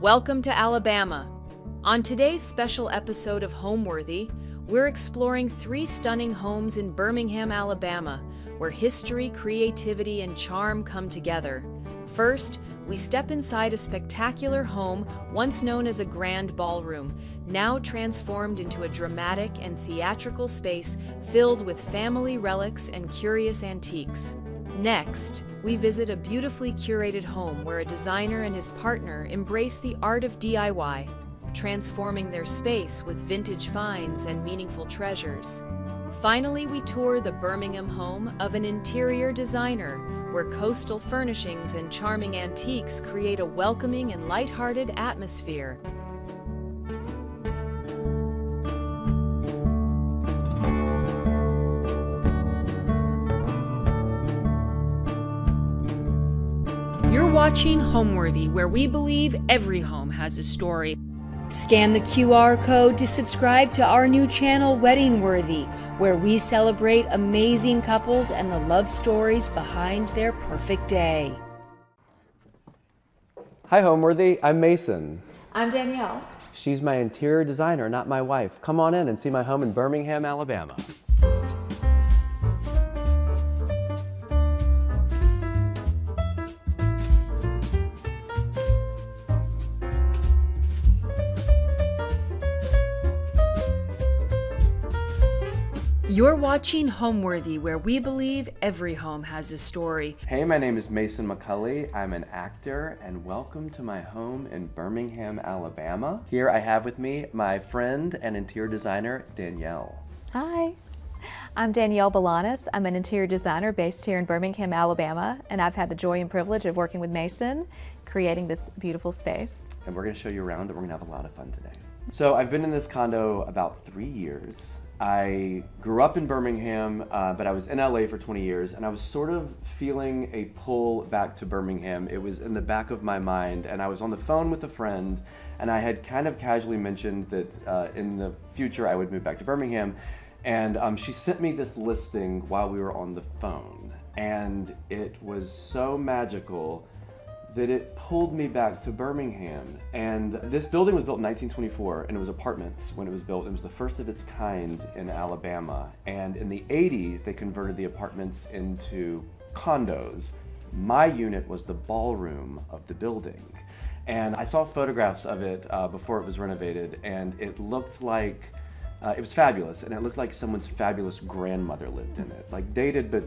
Welcome to Alabama. On today's special episode of Homeworthy, we're exploring 3 stunning homes in Birmingham, Alabama, where history, creativity, and charm come together. First, we step inside a spectacular home once known as a grand ballroom, now transformed into a dramatic and theatrical space filled with family relics and curious antiques. Next, we visit a beautifully curated home where a designer and his partner embrace the art of DIY, transforming their space with vintage finds and meaningful treasures. Finally, we tour the Birmingham home of an interior designer, where coastal furnishings and charming antiques create a welcoming and lighthearted atmosphere. You're watching Homeworthy, where we believe every home has a story. Scan the QR code to subscribe to our new channel, Weddingworthy, where we celebrate amazing couples and the love stories behind their perfect day. Hi, Homeworthy. I'm Mason. I'm Danielle. She's my interior designer, not my wife. Come on in and see my home in Birmingham, Alabama. You're watching Homeworthy, where we believe every home has a story. Hey, my name is Mason McCulley. I'm an actor, and welcome to my home in Birmingham, Alabama. Here I have with me my friend and interior designer, Danielle. Hi. I'm Danielle Balanis. I'm an interior designer based here in Birmingham, Alabama, and I've had the joy and privilege of working with Mason, creating this beautiful space. And we're gonna show you around, and we're gonna have a lot of fun today. So I've been in this condo about 3 years. I grew up in Birmingham, but I was in LA for 20 years, and I was sort of feeling a pull back to Birmingham. It was in the back of my mind, and I was on the phone with a friend, and I had kind of casually mentioned that in the future I would move back to Birmingham, and she sent me this listing while we were on the phone, and it was so magical that it pulled me back to Birmingham. And this building was built in 1924, and it was apartments when it was built. It was the first of its kind in Alabama. And in the 80s, they converted the apartments into condos. My unit was the ballroom of the building. And I saw photographs of it before it was renovated, and it looked like, it was fabulous, and it looked like someone's fabulous grandmother lived in it. Like dated, but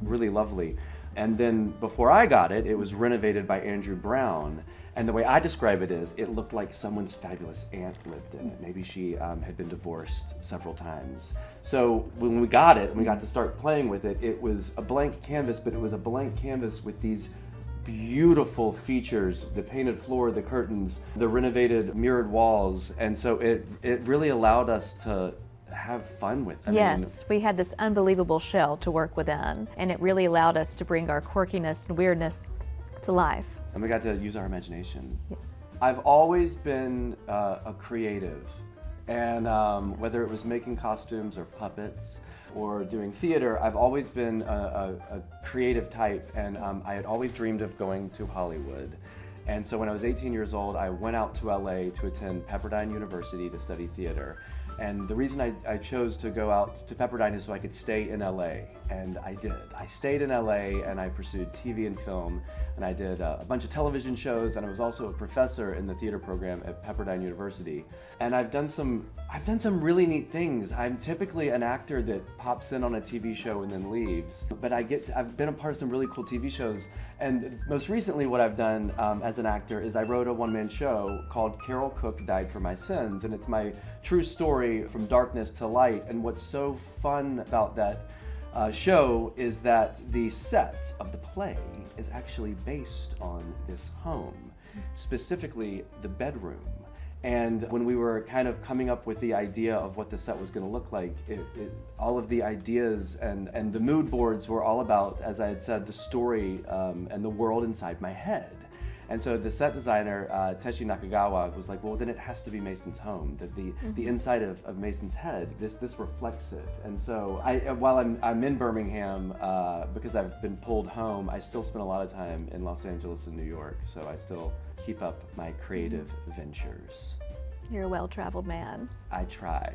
really lovely. And then before I got it, it was renovated by Andrew Brown. And the way I describe it is, it looked like someone's fabulous aunt lived in it. Maybe she had been divorced several times. So when we got it, and we got to start playing with it, it was a blank canvas, but it was a blank canvas with these beautiful features, the painted floor, the curtains, the renovated mirrored walls. And so it really allowed us to have fun with it. Yes, we had this unbelievable shell to work within, and it really allowed us to bring our quirkiness and weirdness to life. And we got to use our imagination. Yes. I've always been a creative, and whether it was making costumes or puppets or doing theater, I've always been a creative type, and I had always dreamed of going to Hollywood. And so when I was 18 years old, I went out to LA to attend Pepperdine University to study theater. And the reason I chose to go out to Pepperdine is so I could stay in LA, and I did. I stayed in LA, and I pursued TV and film, and I did a bunch of television shows, and I was also a professor in the theater program at Pepperdine University. And I've done some really neat things. I'm typically an actor that pops in on a TV show and then leaves, but I've been a part of some really cool TV shows. And most recently what I've done as an actor is I wrote a one-man show called Carol Cook Died for My Sins, and it's my true story from darkness to light. And what's so fun about that show is that the set of the play is actually based on this home, specifically the bedroom. And when we were kind of coming up with the idea of what the set was going to look like, all of the ideas and the mood boards were all about, as I had said, the story and the world inside my head. And so the set designer, Teshi Nakagawa, was like, well, then it has to be Mason's home. The inside of Mason's head, this reflects it. And so while I'm in Birmingham, because I've been pulled home, I still spend a lot of time in Los Angeles and New York. So I still keep up my creative ventures. You're a well-traveled man. I try.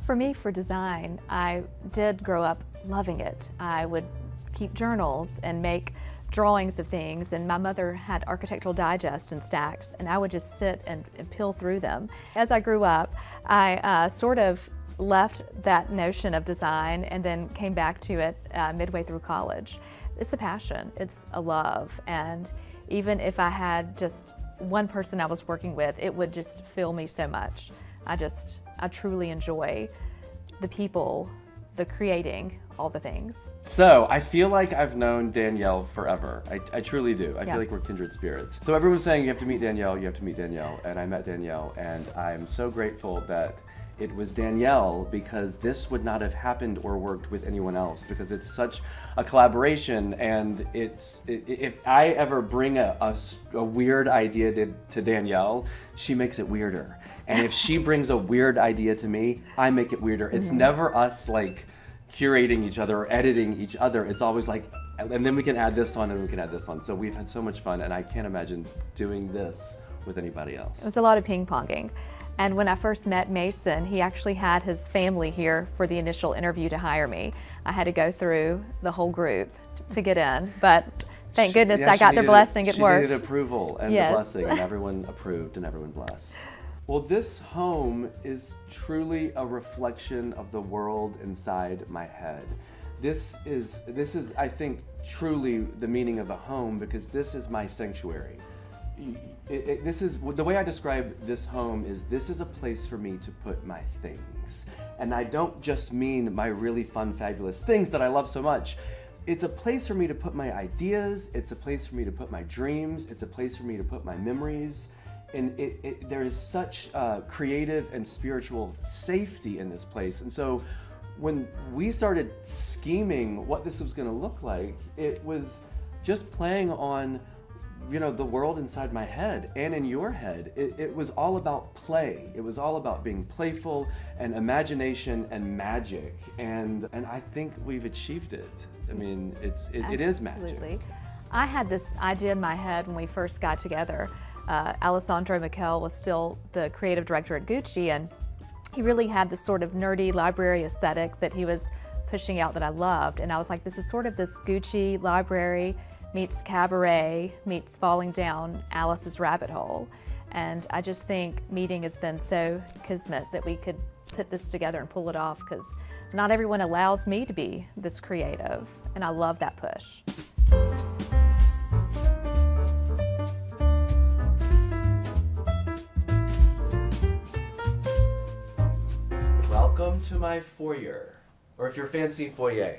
For me, for design, I did grow up loving it. I would keep journals and make drawings of things, and my mother had Architectural Digest in stacks, and I would just sit and peel through them. As I grew up, I sort of left that notion of design and then came back to it midway through college. It's a passion, it's a love, and even if I had just one person I was working with, it would just fill me so much. I truly enjoy the people, the creating, all the things. So I feel like I've known Danielle forever. I truly do. I feel like we're kindred spirits. So everyone's saying you have to meet Danielle, you have to meet Danielle, and I met Danielle, and I'm so grateful that it was Danielle, because this would not have happened or worked with anyone else, because it's such a collaboration, and if I ever bring a weird idea to Danielle, she makes it weirder. And if she brings a weird idea to me, I make it weirder. It's never us like curating each other or editing each other. It's always like, and then we can add this on and we can add this on. So we've had so much fun, and I can't imagine doing this with anybody else. It was a lot of ping-ponging. And when I first met Mason, he actually had his family here for the initial interview to hire me. I had to go through the whole group to get in, but thank goodness I got the blessing. It worked. She needed approval and the blessing, and everyone approved and everyone blessed. Well, this home is truly a reflection of the world inside my head. This is, I think, truly the meaning of a home, because this is my sanctuary. This is the way I describe this home. This is a place for me to put my things, and I don't just mean my really fun, fabulous things that I love so much. It's a place for me to put my ideas. It's a place for me to put my dreams. It's a place for me to put my memories. And there is such creative and spiritual safety in this place. And so when we started scheming what this was going to look like, it was just playing on, the world inside my head and in your head. It was all about play. It was all about being playful and imagination and magic. And I think we've achieved it. I mean, it is magic. Absolutely. I had this idea in my head when we first got together. Alessandro Michele was still the creative director at Gucci, and he really had this sort of nerdy library aesthetic that he was pushing out that I loved. And I was like, this is sort of this Gucci library meets cabaret meets falling down Alice's rabbit hole. And I just think meeting has been so kismet that we could put this together and pull it off, because not everyone allows me to be this creative, and I love that push. Welcome to my foyer, or if you're fancy, foyer.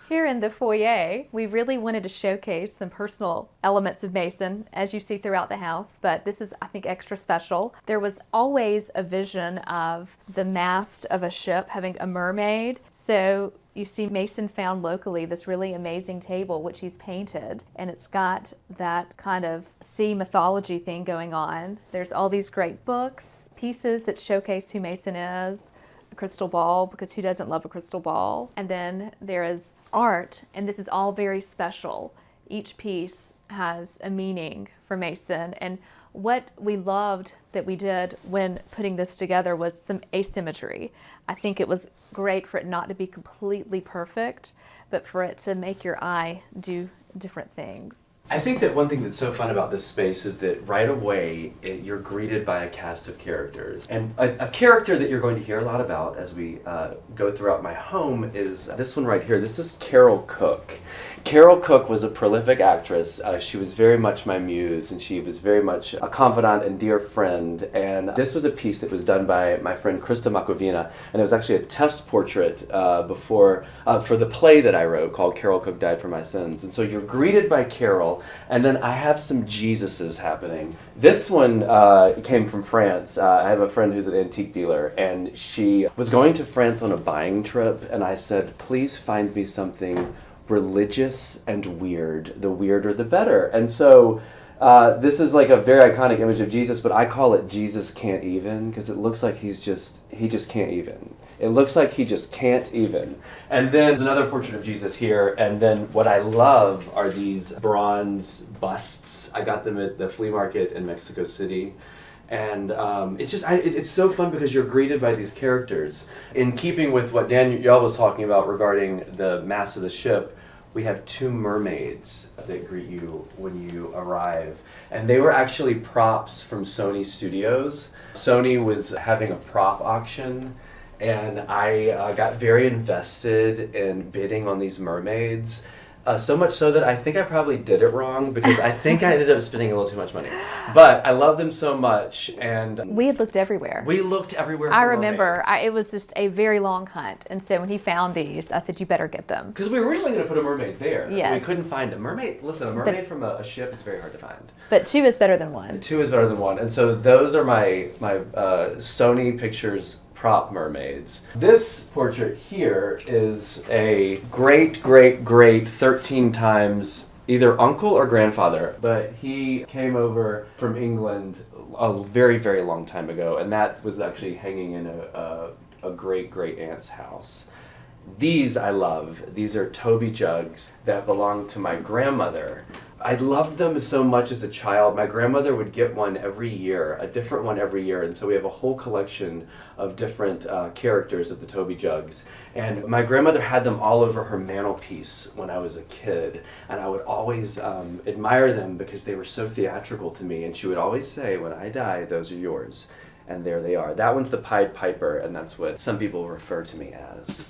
Here in the foyer, we really wanted to showcase some personal elements of Mason, as you see throughout the house, but this is, I think, extra special. There was always a vision of the mast of a ship having a mermaid, so you see Mason found locally this really amazing table which he's painted, and it's got that kind of sea mythology thing going on. There's all these great books, pieces that showcase who Mason is, a crystal ball, because who doesn't love a crystal ball? And then there is art, and this is all very special. Each piece has a meaning for Mason, and what we loved that we did when putting this together was some asymmetry. I think it was great for it not to be completely perfect, but for it to make your eye do different things. I think that one thing that's so fun about this space is that right away you're greeted by a cast of characters. And a character that you're going to hear a lot about as we go throughout my home is this one right here. This is Carol Cook. Carol Cook was a prolific actress. She was very much my muse, and she was very much a confidant and dear friend. And this was a piece that was done by my friend Krista Makovina, and it was actually a test portrait for the play that I wrote called Carol Cook Died for My Sins. And so you're greeted by Carol, and then I have some Jesuses happening. This one came from France. I have a friend who's an antique dealer, and she was going to France on a buying trip, and I said, please find me something religious and weird. The weirder, the better. And so this is like a very iconic image of Jesus, but I call it Jesus Can't Even, because it looks like he just can't even. It looks like he just can't even. And then there's another portrait of Jesus here, and then what I love are these bronze busts. I got them at the flea market in Mexico City. And it's so fun because you're greeted by these characters. In keeping with what Danielle was talking about regarding the mast of the ship, we have two mermaids that greet you when you arrive. And they were actually props from Sony Studios. Sony was having a prop auction, and I got very invested in bidding on these mermaids. So much so that I think I probably did it wrong, because I think I ended up spending a little too much money. But I love them so much, and We had looked everywhere. we looked everywhere. I for remember mermaids. it was just a very long hunt. And so when he found these, I said, you better get them. Because we were originally going to put a mermaid there. Yes. We couldn't find a mermaid. Listen, a mermaid from a ship is very hard to find. But two is better than one. Two is better than one. And so those are my Sony Pictures prop mermaids. This portrait here is a great 13 times either uncle or grandfather, but he came over from England a very, very long time ago, and that was actually hanging in a great aunt's house. These I love. These are Toby jugs that belong to my grandmother. I loved them so much as a child. My grandmother would get one every year, a different one every year, and so we have a whole collection of different characters of the Toby jugs. And my grandmother had them all over her mantelpiece when I was a kid, and I would always admire them because they were so theatrical to me, and she would always say, when I die, those are yours. And there they are. That one's the Pied Piper, and that's what some people refer to me as.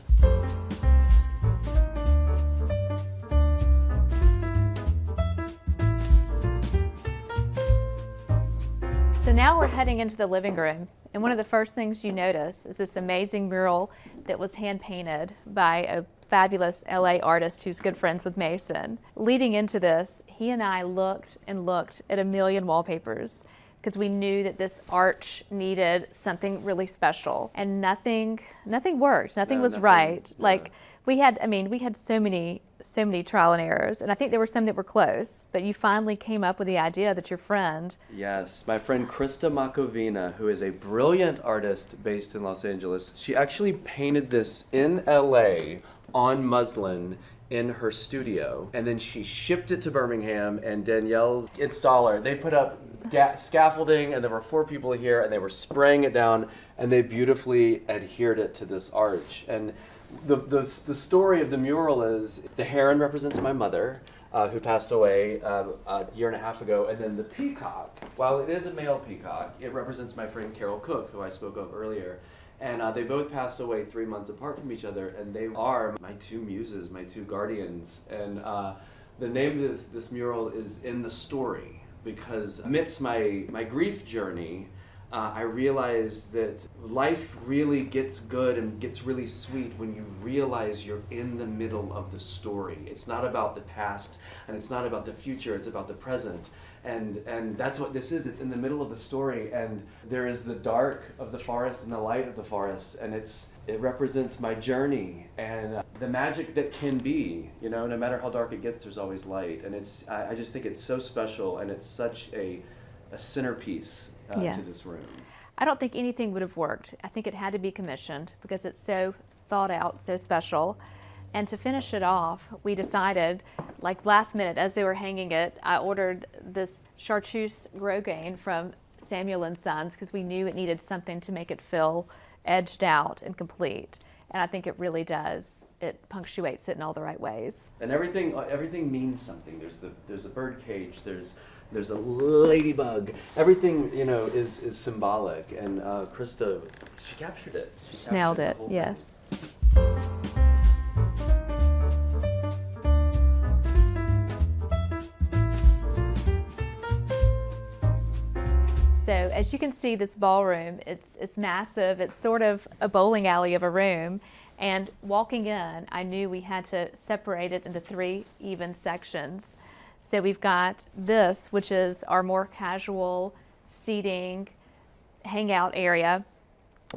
So now we're heading into the living room, and one of the first things you notice is this amazing mural that was hand painted by a fabulous LA artist who's good friends with Mason. Leading into this, he and I looked at a million wallpapers because we knew that this arch needed something really special, and nothing worked. Nothing was right. Yeah. Like we had so many trial and errors, and I think there were some that were close, but you finally came up with the idea that your friend. Yes, my friend Krista Makovina, who is a brilliant artist based in Los Angeles, she actually painted this in LA on muslin in her studio, and then she shipped it to Birmingham, and Danielle's installer, they put up scaffolding, and there were 4 people here, and they were spraying it down, and they beautifully adhered it to this arch. And the story of the mural is the heron represents my mother, who passed away a year and a half ago, and then the peacock, while it is a male peacock, it represents my friend Carol Cook, who I spoke of earlier. And they both passed away 3 months apart from each other, and they are my 2 muses, my 2 guardians. And the name of this mural is In the Story, because amidst my grief journey, I realized that life really gets good and gets really sweet when you realize you're in the middle of the story. It's not about the past, and it's not about the future, it's about the present. And that's what this is. It's in the middle of the story, and there is the dark of the forest and the light of the forest, and it represents my journey and the magic that can be. You know, no matter how dark it gets, there's always light, and I just think it's so special, and it's such a centerpiece Yes. to this room. I don't think anything would have worked. I think it had to be commissioned because it's so thought out, so special. And to finish it off, we decided, like last minute, as they were hanging it, I ordered this chartreuse Rogaine from Samuel & Sons because we knew it needed something to make it feel edged out and complete. And I think it really does. It punctuates it in all the right ways. And everything means something. There's a bird cage. There's a ladybug. Everything, is symbolic. And Krista, she captured it. She Nailed captured it. the whole Yes. thing. So as you can see, this ballroom, it's massive. It's sort of a bowling alley of a room. And walking in, I knew we had to separate it into 3 even sections. So we've got this, which is our more casual seating, hangout area.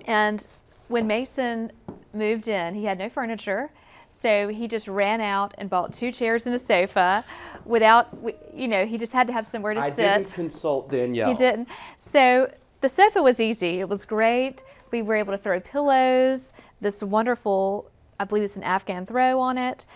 And when Mason moved in, he had no furniture. So he just ran out and bought 2 chairs and a sofa without, he just had to have somewhere to sit. I didn't consult Danielle. He didn't. So the sofa was easy. It was great. We were able to throw pillows, this wonderful, I believe it's an Afghan throw on it,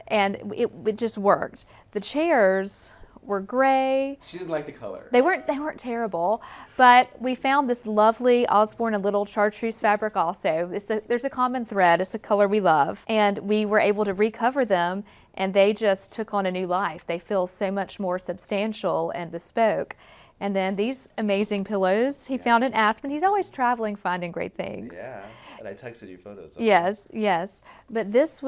and it just worked. The chairs were gray. She didn't like the color. They weren't terrible, but we found this lovely Osborne and Little chartreuse fabric also. There's a common thread. It's a color we love, and we were able to recover them, and they just took on a new life. They feel so much more substantial and bespoke. And then these amazing pillows he found in Aspen. He's always traveling, finding great things. Yeah, and I texted you photos of Yes, yes. But this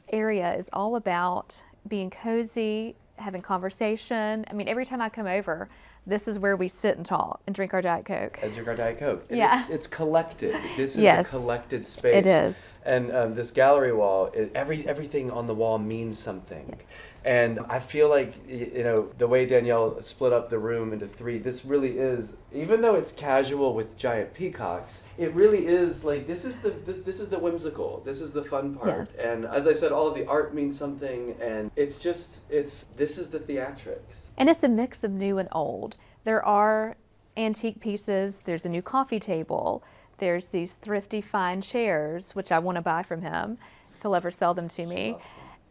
area is all about being cozy, having conversation. I mean, every time I come over, this is where we sit and talk and drink our Diet Coke. And drink our Diet Coke. And Yeah. it's collected. This is Yes. a collected space. It is. And this gallery wall, everything on the wall means something. Yes. And I feel like, the way Danielle split up the room into 3, this really is, even though it's casual with giant peacocks, it really is like, this is the whimsical, this is the fun part. Yes. And as I said, all of the art means something, and this is the theatrics. And it's a mix of new and old. There are antique pieces. There's a new coffee table. There's these thrifty fine chairs, which I want to buy from him if he'll ever sell them to me.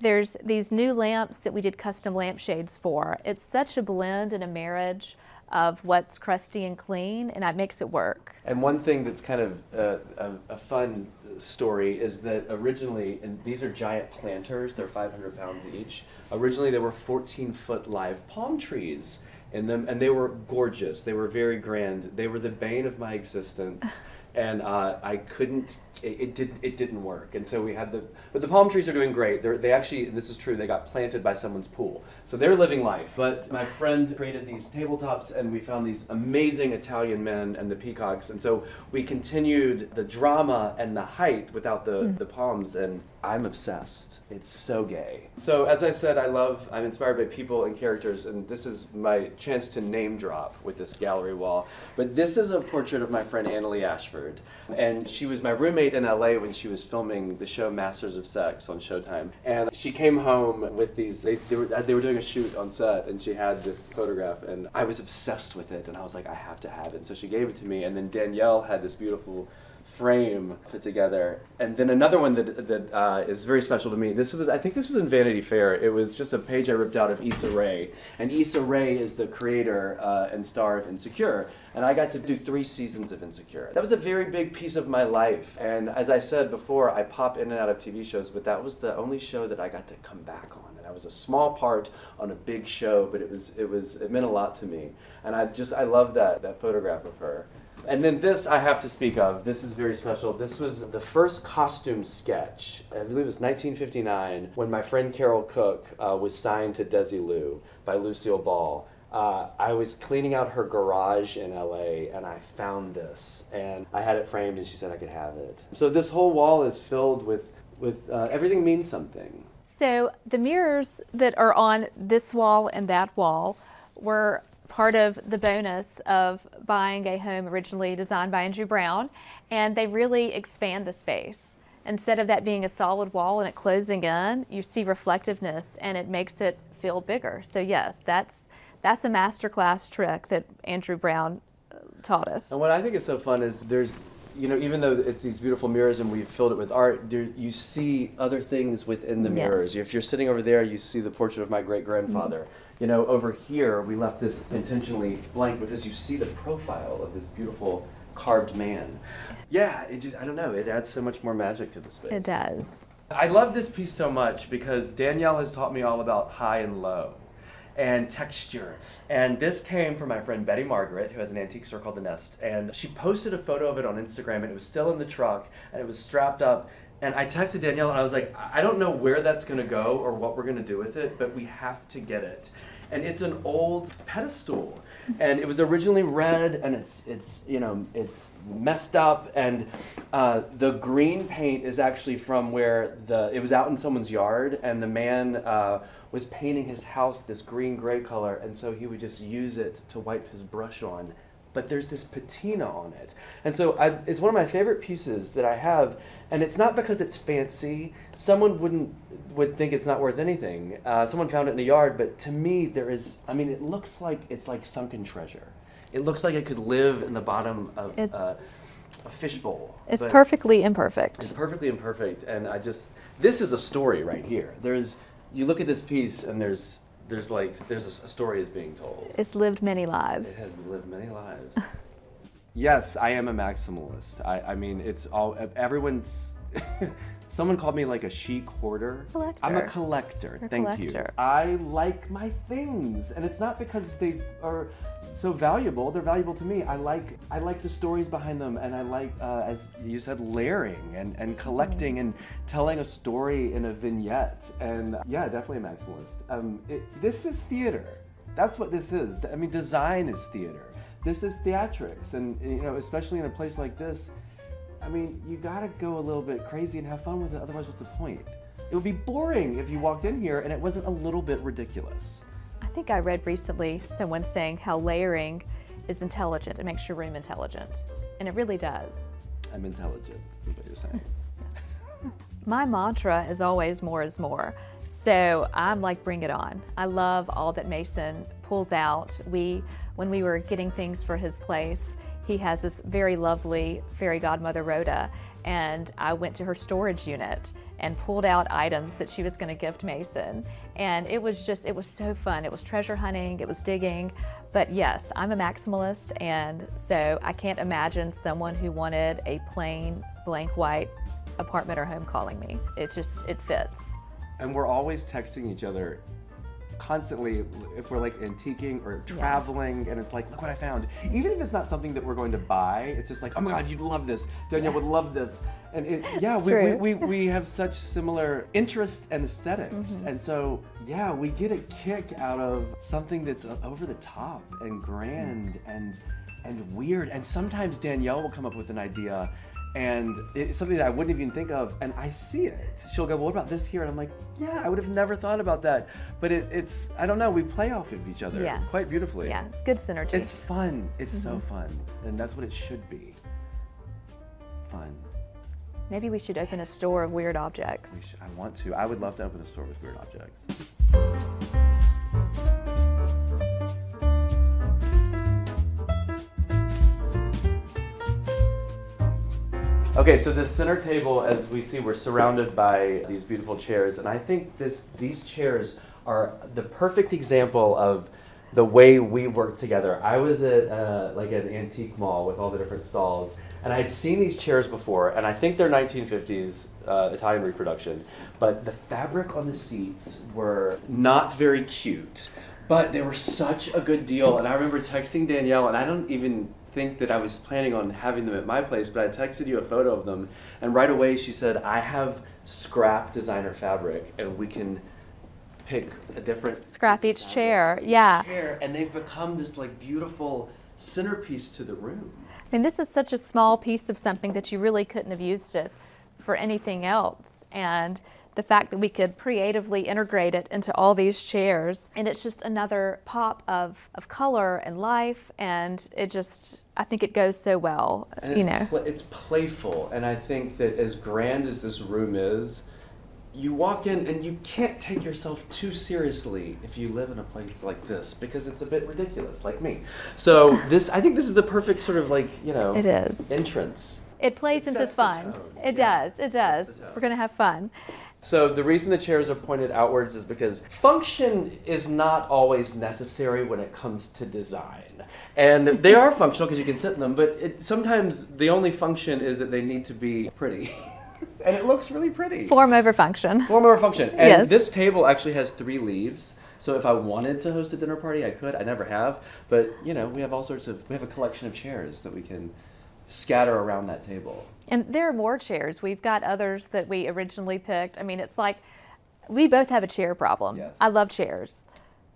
There's these new lamps that we did custom lampshades for. It's such a blend and a marriage of what's crusty and clean, and it makes it work. And one thing that's kind of a fun story is that originally, and these are giant planters, they're 500 pounds each. Originally, there were 14-foot live palm trees in them, and they were gorgeous. They were very grand. They were the bane of my existence, and I couldn't. It didn't work, and so we had but the palm trees are doing great. They actually, this is true, they got planted by someone's pool, so they're living life. But my friend created these tabletops, and we found these amazing Italian men and the peacocks, and so we continued the drama and the height without the palms, and I'm obsessed. It's so gay. So as I said, I'm inspired by people and characters, and this is my chance to name drop with this gallery wall. But this is a portrait of my friend Annalie Ashford, and she was my roommate in LA when she was filming the show Masters of Sex on Showtime. And she came home with these, they were doing a shoot on set, and she had this photograph, and I was obsessed with it, and I was like, I have to have it. And so she gave it to me, and then Danielle had this beautiful frame put together. And then another one that is very special to me. I think this was in Vanity Fair. It was just a page I ripped out of Issa Rae. And Issa Rae is the creator and star of Insecure. And I got to do 3 seasons of Insecure. That was a very big piece of my life. And as I said before, I pop in and out of TV shows, but that was the only show that I got to come back on. And I was a small part on a big show, but it meant a lot to me. And I love that photograph of her. And then this I have to speak of. This is very special. This was the first costume sketch. I believe it was 1959 when my friend Carol Cook was signed to Desilu by Lucille Ball. I was cleaning out her garage in LA, and I found this, and I had it framed, and she said I could have it. So this whole wall is filled with everything means something. So the mirrors that are on this wall and that wall were part of the bonus of buying a home originally designed by Andrew Brown, and they really expand the space. Instead of that being a solid wall and it closing in, you see reflectiveness, and it makes it feel bigger. So yes, that's a masterclass trick that Andrew Brown taught us. And what I think is so fun is there's, even though it's these beautiful mirrors and we've filled it with art, you see other things within the mirrors. Yes. If you're sitting over there, you see the portrait of my great-grandfather. Over here, we left this intentionally blank because you see the profile of this beautiful carved man. Yeah, I don't know, it adds so much more magic to the space. It does. I love this piece so much because Danielle has taught me all about high and low and texture. And this came from my friend Betty Margaret, who has an antique store called The Nest. And she posted a photo of it on Instagram, and it was still in the truck, and it was strapped up. And I texted Danielle, and I was like, I don't know where that's gonna go or what we're gonna do with it, but we have to get it. And it's an old pedestal, and it was originally red, and it's messed up, and the green paint is actually from where it was out in someone's yard, and the man was painting his house this green-gray color, and so he would just use it to wipe his brush on but there's this patina on it. And so it's one of my favorite pieces that I have, and it's not because it's fancy. Someone would think it's not worth anything. Someone found it in a yard, but to me it looks like it's like sunken treasure. It looks like it could live in the bottom of a fishbowl. It's perfectly imperfect. It's perfectly imperfect, and this is a story right here. You look at this piece, and there's a story is being told. It's lived many lives. It has lived many lives. Yes, I am a maximalist. I mean, it's all, everyone's, someone called me like a chic hoarder. Collector. I'm a collector, thank you. I like my things, and it's not because they are so valuable, they're valuable to me. I like the stories behind them, and I like, as you said, layering and collecting and telling a story in a vignette. And yeah, definitely a maximalist. This is theater. That's what this is. I mean, design is theater. This is theatrics, and especially in a place like this, I mean, you gotta go a little bit crazy and have fun with it, otherwise what's the point? It would be boring if you walked in here and it wasn't a little bit ridiculous. I think I read recently someone saying how layering is intelligent. It makes your room intelligent, and it really does. I'm intelligent, is what you're saying. My mantra is always more is more. So I'm like, bring it on. I love all that Mason pulls out. When we were getting things for his place, he has this very lovely fairy godmother Rhoda, and I went to her storage unit and pulled out items that she was going to gift Mason. And it was so fun. It was treasure hunting, it was digging. But yes, I'm a maximalist, and so I can't imagine someone who wanted a plain blank white apartment or home calling me. It fits. And we're always texting each other constantly if we're like antiquing or traveling, and it's like, look what I found. Even if it's not something that we're going to buy, it's just like, oh my God, you'd love this. Danielle would love this. And we have such similar interests and aesthetics. And so, yeah, we get a kick out of something that's over the top and grand and weird. And sometimes Danielle will come up with an idea, and it's something that I wouldn't even think of, and I see it. She'll go, well, what about this here? And I'm like, yeah, I would have never thought about that. But it's, I don't know, we play off of each other quite beautifully. Yeah, it's good synergy. It's fun. It's so fun. And that's what it should be. Fun. Maybe we should open a store of weird objects. I want to. I would love to open a store with weird objects. Okay, so this center table, as we see, we're surrounded by these beautiful chairs, and I think these chairs are the perfect example of the way we work together. I was at like an antique mall with all the different stalls, and I had seen these chairs before, and I think they're 1950s Italian reproduction, but the fabric on the seats were not very cute, but they were such a good deal. And I remember texting Danielle, and I don't even think that I was planning on having them at my place, but I texted you a photo of them, and right away she said, I have scrap designer fabric, and we can pick a different scrap each chair. Yeah. And they've become this like beautiful centerpiece to the room. I mean, this is such a small piece of something that you really couldn't have used it for anything else, and the fact that we could creatively integrate it into all these chairs, and it's just another pop of color and life, and I think it goes so well, and it's playful, and I think that as grand as this room is, you walk in and you can't take yourself too seriously if you live in a place like this, because it's a bit ridiculous, like me. So I think this is the perfect sort of like, it is. entrance. It plays into fun. It does. We're gonna have fun. So the reason the chairs are pointed outwards is because function is not always necessary when it comes to design. And they are functional because you can sit in them, but sometimes the only function is that they need to be pretty. And it looks really pretty. Form over function. Form over function. And this table actually has 3 leaves. So if I wanted to host a dinner party, I could. I never have. But, we have we have a collection of chairs that we can scatter around that table. And there are more chairs. We've got others that we originally picked. I mean, it's like we both have a chair problem. Yes. I love chairs.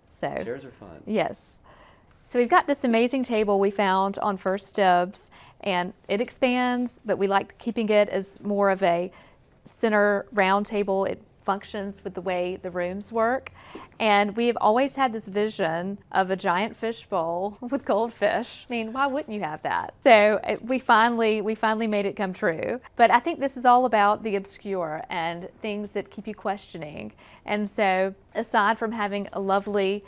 So chairs are fun. Yes. So we've got this amazing table we found on First Dibs, and it expands, but we like keeping it as more of a center round table. functions with the way the rooms work. And we have always had this vision of a giant fish bowl with goldfish. I mean, why wouldn't you have that? So we finally made it come true. But I think this is all about the obscure and things that keep you questioning. And so aside from having a lovely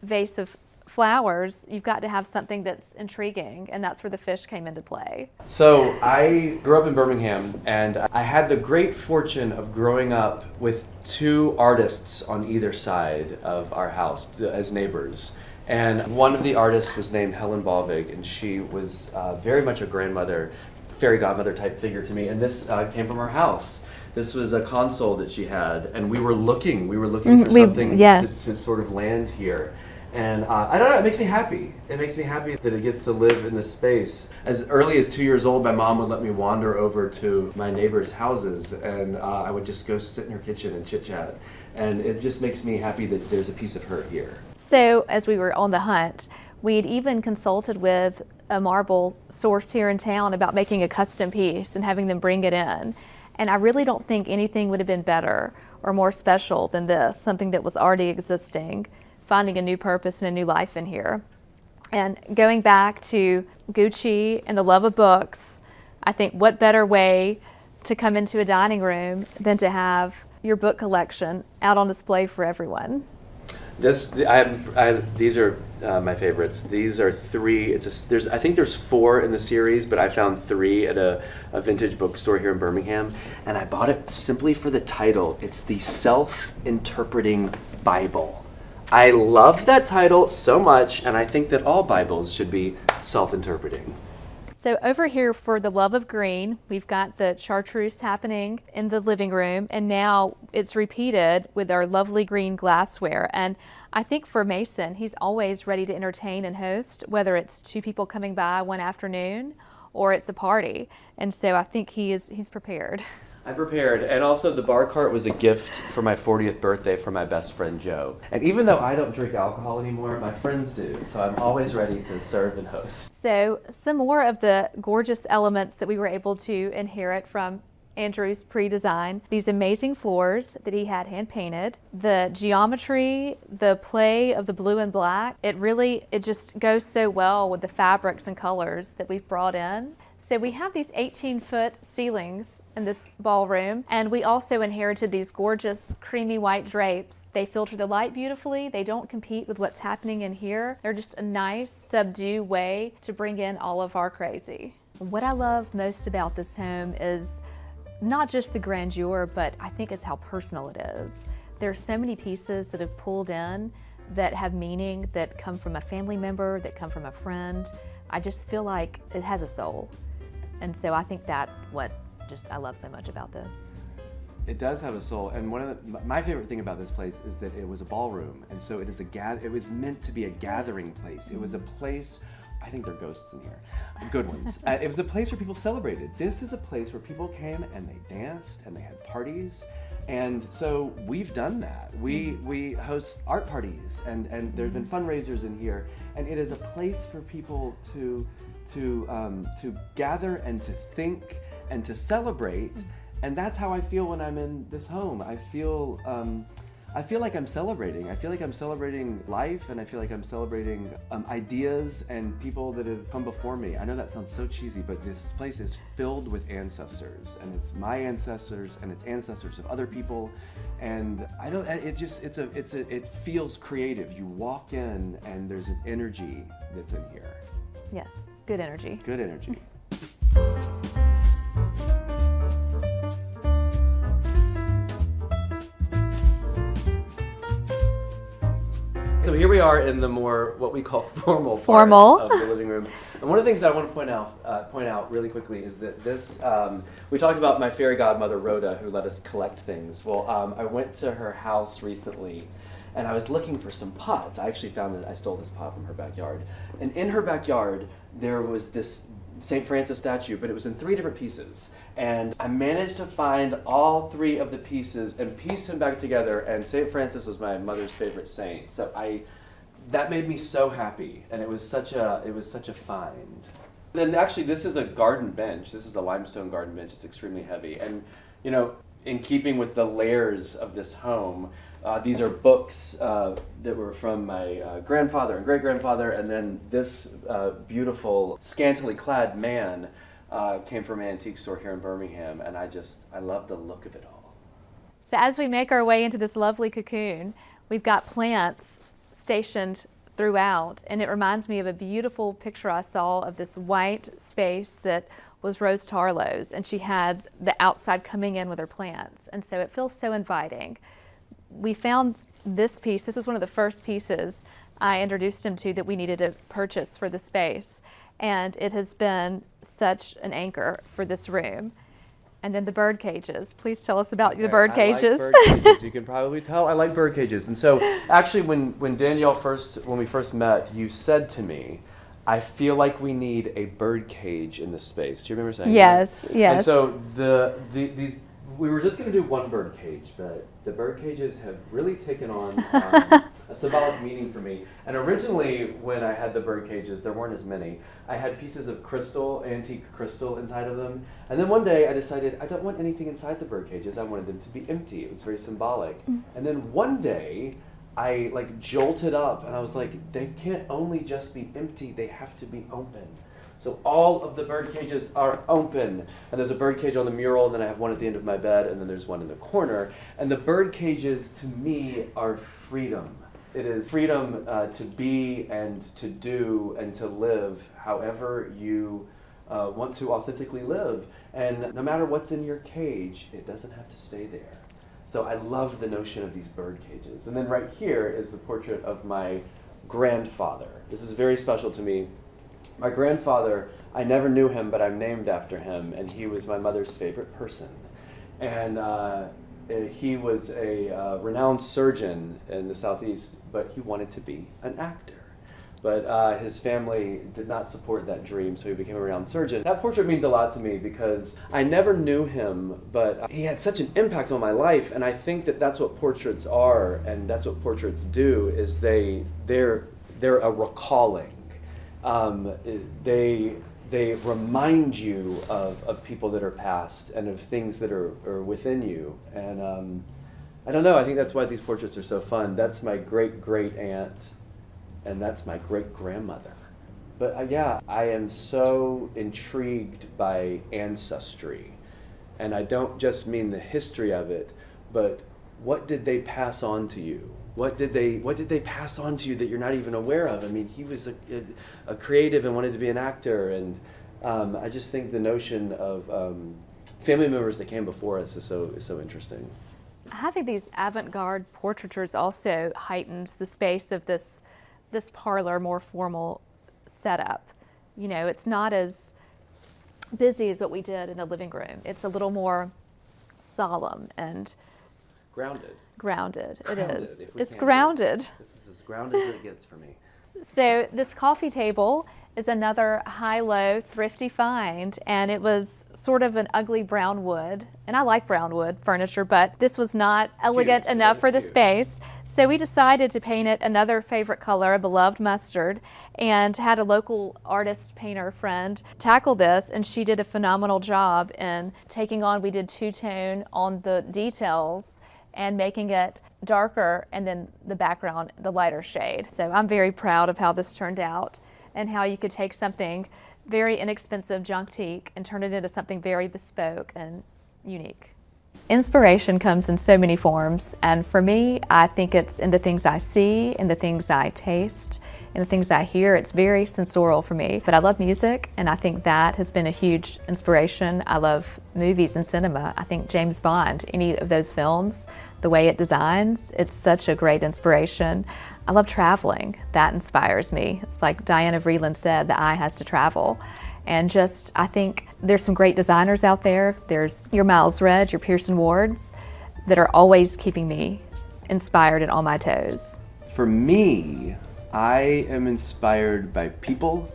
vase of flowers, you've got to have something that's intriguing, and that's where the fish came into play. So I grew up in Birmingham, and I had the great fortune of growing up with two artists on either side of our house as neighbors. And one of the artists was named Helen Balvig, and she was very much a grandmother, fairy godmother type figure to me, and this came from her house. This was a console that she had, and we were looking for something to sort of land here. And I don't know, it makes me happy. It makes me happy that it gets to live in this space. As early as 2 years old, my mom would let me wander over to my neighbors' houses, and I would just go sit in her kitchen and chit-chat. And it just makes me happy that there's a piece of her here. So as we were on the hunt, we had even consulted with a marble source here in town about making a custom piece and having them bring it in. And I really don't think anything would have been better or more special than this, something that was already existing, finding a new purpose and a new life in here. And going back to Gucci and the love of books, I think what better way to come into a dining room than to have your book collection out on display for everyone. These are my favorites. These are three. I think there's 4 in the series, but I found 3 at a vintage bookstore here in Birmingham, and I bought it simply for the title. It's the Self-Interpreting Bible. I love that title so much, and I think that all Bibles should be self-interpreting. So over here for the love of green, we've got the chartreuse happening in the living room, and now it's repeated with our lovely green glassware. And I think for Mason, he's always ready to entertain and host, whether it's 2 people coming by one afternoon or it's a party. And so I think he's prepared. I prepared, and also the bar cart was a gift for my 40th birthday from my best friend Joe. And even though I don't drink alcohol anymore, my friends do, so I'm always ready to serve and host. So some more of the gorgeous elements that we were able to inherit from Andrew's pre-design, these amazing floors that he had hand painted, the geometry, the play of the blue and black, it just goes so well with the fabrics and colors that we've brought in. So we have these 18-foot ceilings in this ballroom, and we also inherited these gorgeous creamy white drapes. They filter the light beautifully. They don't compete with what's happening in here. They're just a nice, subdued way to bring in all of our crazy. What I love most about this home is not just the grandeur, but I think it's how personal it is. There's so many pieces that have pulled in that have meaning, that come from a family member, that come from a friend. I just feel like it has a soul. And so I think that's what I love so much about this. It does have a soul, and my favorite thing about this place is that it was a ballroom, and so it was meant to be a gathering place. It was a place, I think there are ghosts in here, good ones. It was a place where people celebrated. This is a place where people came and they danced and they had parties, and so we've done that. We host art parties, and there's been fundraisers in here, and it is a place for people to gather and to think and to celebrate, and that's how I feel when I'm in this home. I feel like I'm celebrating. I feel like I'm celebrating life, and I feel like I'm celebrating ideas and people that have come before me. I know that sounds so cheesy, but this place is filled with ancestors, and it's my ancestors and it's ancestors of other people, and it feels creative. You walk in and there's an energy that's in here. Yes. Good energy. Good energy. So here we are in the more what we call formal part of the living room. And one of the things that I want to point out really quickly is that this, we talked about my fairy godmother Rhoda, who let us collect things. Well, I went to her house recently, and I was looking for some pots. I actually found that I stole this pot from her backyard. And in her backyard, there was this St. Francis statue, but it was in 3 different pieces. And I managed to find all 3 of the pieces and piece them back together, and St. Francis was my mother's favorite saint. So that made me so happy, and it was such a find. And actually, this is a garden bench. This is a limestone garden bench. It's extremely heavy. And in keeping with the layers of this home, these are books that were from my grandfather and great-grandfather, and then this beautiful, scantily clad man came from an antique store here in Birmingham, and I love the look of it all. So as we make our way into this lovely cocoon, we've got plants stationed throughout, and it reminds me of a beautiful picture I saw of this white space that was Rose Tarlow's, and she had the outside coming in with her plants, and so it feels so inviting. We found this piece. This was one of the first pieces I introduced him to that we needed to purchase for the space, and it has been such an anchor for this room. And then the bird cages. Please tell us about the bird cages. I like bird cages. You can probably tell I like bird cages. And so actually when Danielle when we first met, you said to me, I feel like we need a bird cage in this space. Do you remember saying that? Yes. And so these we were just going to do one bird cage, but the bird cages have really taken on a symbolic meaning for me. And originally, when I had the bird cages, there weren't as many. I had pieces of crystal, antique crystal inside of them. And then one day I decided I don't want anything inside the bird cages. I wanted them to be empty. It was very symbolic. And then one day I jolted up and I was like, they can't only just be empty, they have to be open. So all of the bird cages are open. And there's a bird cage on the mural, and then I have one at the end of my bed, and then there's one in the corner. And the bird cages, to me, are freedom. It is freedom to be and to do and to live however you want to authentically live. And no matter what's in your cage, it doesn't have to stay there. So I love the notion of these bird cages. And then right here is the portrait of my grandfather. This is very special to me. My grandfather, I never knew him, but I'm named after him, and he was my mother's favorite person. And he was a renowned surgeon in the Southeast, but he wanted to be an actor. But his family did not support that dream, so he became a renowned surgeon. That portrait means a lot to me because I never knew him, but he had such an impact on my life, and I think that that's what portraits are, and that's what portraits do, is they're a recalling. They remind you of people that are past and of things that are within you. And I don't know, I think that's why these portraits are so fun. That's my great-great-aunt, and that's my great-grandmother. But yeah, I am so intrigued by ancestry. And I don't just mean the history of it, but what did they pass on to you? What did they pass on to you that you're not even aware of? I mean, he was a creative and wanted to be an actor, and I just think the notion of family members that came before us is so interesting. Having these avant-garde portraitures also heightens the space of this parlor, more formal setup. You know, it's not as busy as what we did in the living room. It's a little more solemn and grounded. It is. It's grounded. This is as grounded as it gets for me. So this coffee table is another high-low thrifty find, and it was sort of an ugly brown wood. And I like brown wood furniture, but this was not elegant enough for the space. So we decided to paint it another favorite color, a beloved mustard, and had a local artist painter friend tackle this, and she did a phenomenal job in taking on, we did two-tone on the details and making it darker, and then the background, the lighter shade. So I'm very proud of how this turned out and how you could take something very inexpensive, junk-teak, and turn it into something very bespoke and unique. Inspiration comes in so many forms, and for me, I think it's in the things I see, in the things I taste, in the things I hear. It's very sensorial for me, but I love music, and I think that has been a huge inspiration. I love movies and cinema. I think James Bond, any of those films, the way it designs, it's such a great inspiration. I love traveling. That inspires me. It's like Diana Vreeland said, the eye has to travel. And just, I think there's some great designers out there. There's your Miles Redd, your Pearson Wards, that are always keeping me inspired and on my toes. For me, I am inspired by people.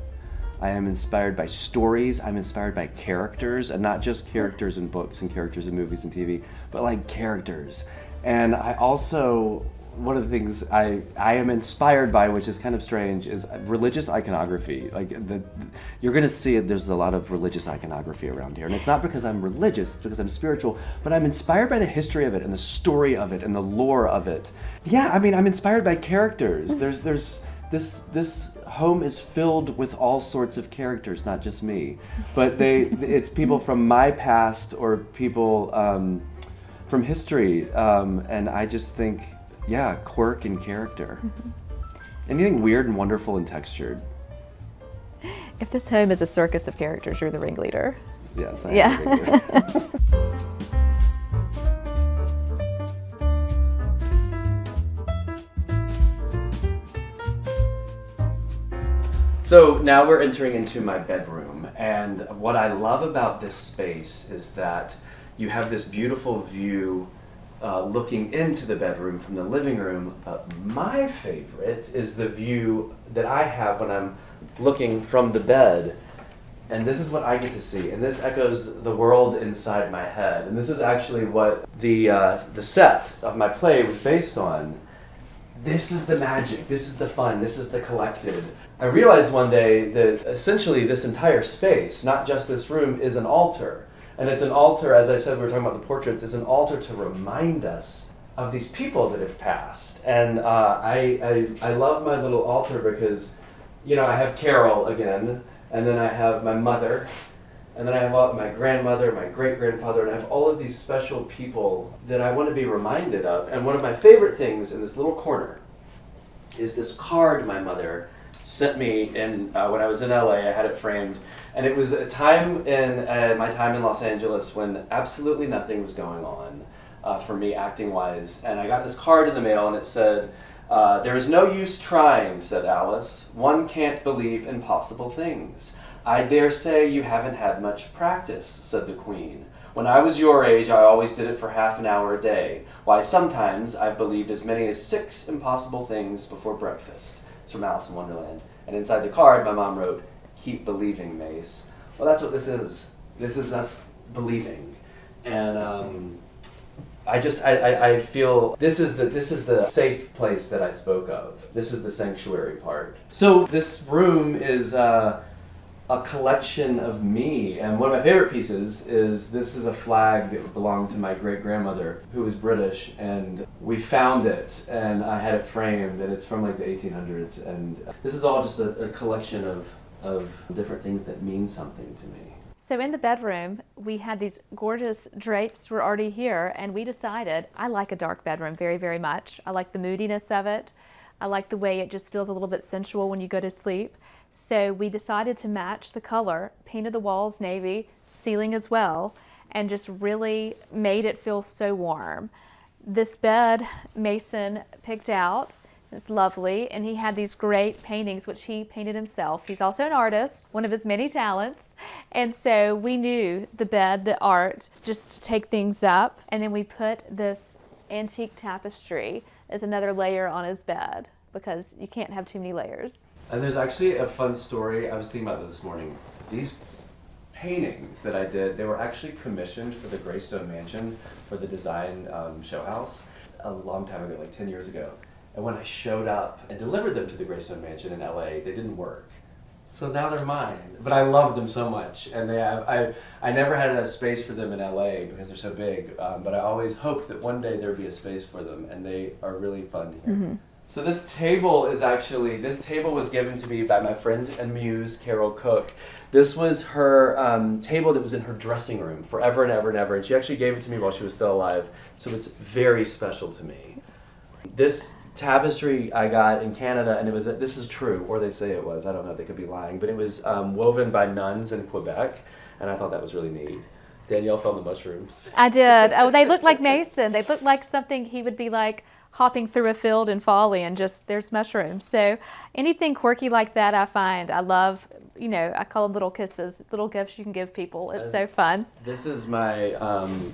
I am inspired by stories. I'm inspired by characters, and not just characters in books and characters in movies and TV, but like characters. And I also one of the things I am inspired by, which is kind of strange, is religious iconography. Like you're going to see it. There's a lot of religious iconography around here, and it's not because I'm religious, it's because I'm spiritual. But I'm inspired by the history of it and the story of it and the lore of it. Yeah, I mean, I'm inspired by characters. There's this home is filled with all sorts of characters, not just me, but it's people from my past or people from history, and I just think, yeah, quirk and character. Anything weird and wonderful and textured. If this home is a circus of characters, you're the ringleader. Yes, I Yeah. am the ringleader. So now we're entering into my bedroom, and what I love about this space is that you have this beautiful view looking into the bedroom from the living room. But my favorite is the view that I have when I'm looking from the bed, and this is what I get to see, and this echoes the world inside my head, and this is actually what the set of my play was based on. This is the magic, this is the fun, this is the collected. I realized one day that essentially this entire space, not just this room, is an altar. And it's an altar, as I said, we were talking about the portraits, it's an altar to remind us of these people that have passed. And I love my little altar because, you know, I have Carol again, and then I have my mother, and then I have my grandmother, my great-grandfather, and I have all of these special people that I want to be reminded of. And one of my favorite things in this little corner is this card my mother sent me when I was in LA. I had it framed, and it was a time in my time in Los Angeles when absolutely nothing was going on for me acting-wise. And I got this card in the mail, and it said, "There is no use trying," said Alice. "One can't believe impossible things." "I dare say you haven't had much practice," said the Queen. "When I was your age, I always did it for half an hour a day. Why, sometimes I've believed as many as 6 impossible things before breakfast." It's from Alice in Wonderland. And inside the card, my mom wrote, "Keep believing, Mace." Well, that's what this is. This is us believing. And I feel this is the safe place that I spoke of. This is the sanctuary part. So this room is a collection of me, and one of my favorite pieces is this is a flag that belonged to my great-grandmother who was British, and we found it and I had it framed, and it's from like the 1800s, and this is all just a collection of different things that mean something to me. So in the bedroom, we had these gorgeous drapes were already here, and we decided, I like a dark bedroom very, very much. I like the moodiness of it. I like the way it just feels a little bit sensual when you go to sleep. So we decided to match the color, painted the walls navy, ceiling as well, and just really made it feel so warm. This bed Mason picked out. It's lovely, and he had these great paintings which he painted himself. He's also an artist, one of his many talents, and so we knew the bed, the art, just to take things up, and then we put this antique tapestry as another layer on his bed because you can't have too many layers. And there's actually a fun story. I was thinking about this morning. These paintings that I did, they were actually commissioned for the Greystone Mansion for the design show house a long time ago, like 10 years ago. And when I showed up and delivered them to the Greystone Mansion in LA, they didn't work. So now they're mine. But I love them so much. And I never had a space for them in LA because they're so big. But I always hoped that one day there'd be a space for them. And they are really fun here. Mm-hmm. So this table was given to me by my friend and muse, Carol Cook. This was her table that was in her dressing room forever and ever and ever. And she actually gave it to me while she was still alive. So it's very special to me. This tapestry I got in Canada, and this is true, or they say it was, I don't know, they could be lying, but it was woven by nuns in Quebec, and I thought that was really neat. Danielle found the mushrooms. I did. Oh, they look like Mason. They look like something he would be like hopping through a field in Folly and just, there's mushrooms. So anything quirky like that I find. I love, I call them little kisses, little gifts you can give people. It's so fun. This is my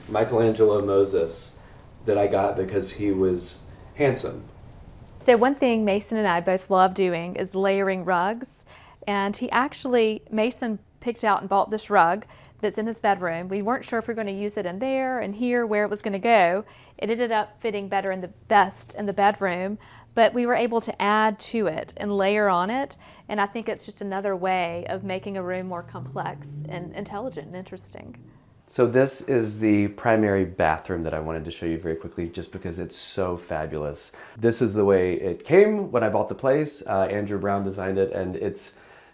Michelangelo Moses that I got because he was handsome. So one thing Mason and I both love doing is layering rugs. And Mason picked out and bought this rug that's in his bedroom. We weren't sure if we were going to use it in there and here, where it was going to go. It ended up fitting better in the bedroom, but we were able to add to it and layer on it. And I think it's just another way of making a room more complex and intelligent and interesting. So this is the primary bathroom that I wanted to show you very quickly just because it's so fabulous. This is the way it came when I bought the place. Andrew Brown designed it, and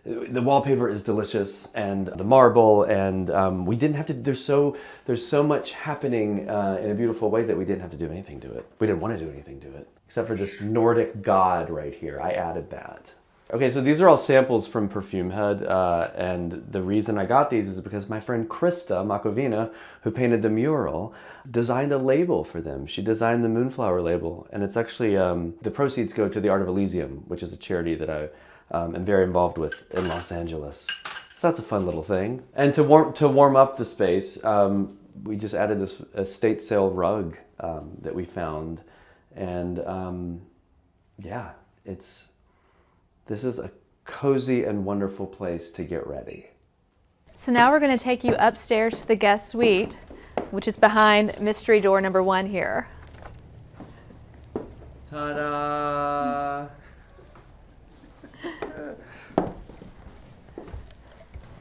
the wallpaper is delicious, and the marble, and we didn't have to, there's so much happening in a beautiful way that we didn't have to do anything to it. We didn't want to do anything to it, except for this Nordic god right here. I added that. Okay, so these are all samples from Perfume Head, and the reason I got these is because my friend Krista Makovina, who painted the mural, designed a label for them. She designed the Moonflower label, and it's actually, the proceeds go to the Art of Elysium, which is a charity that I am very involved with in Los Angeles. So that's a fun little thing. And to warm up the space, we just added this estate sale rug that we found, and yeah, this is a cozy and wonderful place to get ready. So now we're going to take you upstairs to the guest suite, which is behind mystery door number 1 here. Ta-da!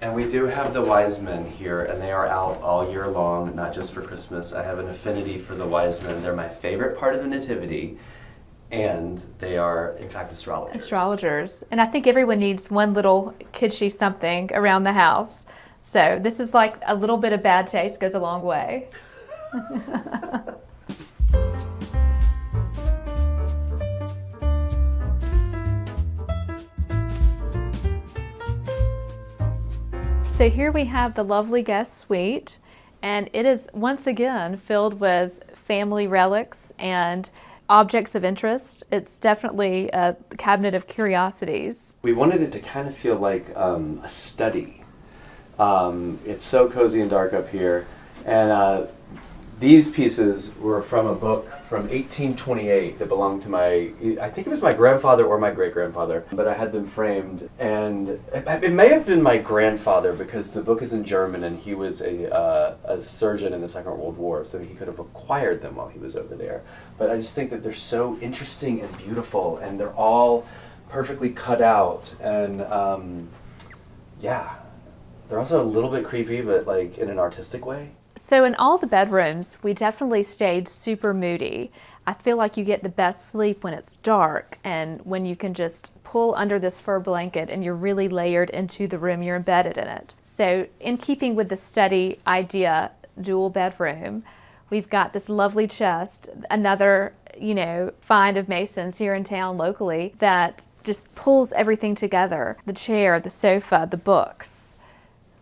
And we do have the wise men here, and they are out all year long, not just for Christmas. I have an affinity for the wise men. They're my favorite part of the Nativity. And they are, in fact, astrologers. Astrologers. And I think everyone needs one little kitschy something around the house. So this is like a little bit of bad taste goes a long way. So here we have the lovely guest suite, and it is once again filled with family relics and objects of interest. It's definitely a cabinet of curiosities. We wanted it to kind of feel like a study. It's so cozy and dark up here. And these pieces were from a book from 1828 that belonged to I think it was my grandfather or my great-grandfather, but I had them framed. And it may have been my grandfather because the book is in German and he was a surgeon in the Second World War, so he could have acquired them while he was over there. But I just think that they're so interesting and beautiful, and they're all perfectly cut out. And yeah, they're also a little bit creepy, but like in an artistic way. So in all the bedrooms, we definitely stayed super moody. I feel like you get the best sleep when it's dark and when you can just pull under this fur blanket and you're really layered into the room, you're embedded in it. So in keeping with the study idea, dual bedroom, we've got this lovely chest, another, find of Masons here in town locally that just pulls everything together. The chair, the sofa, the books.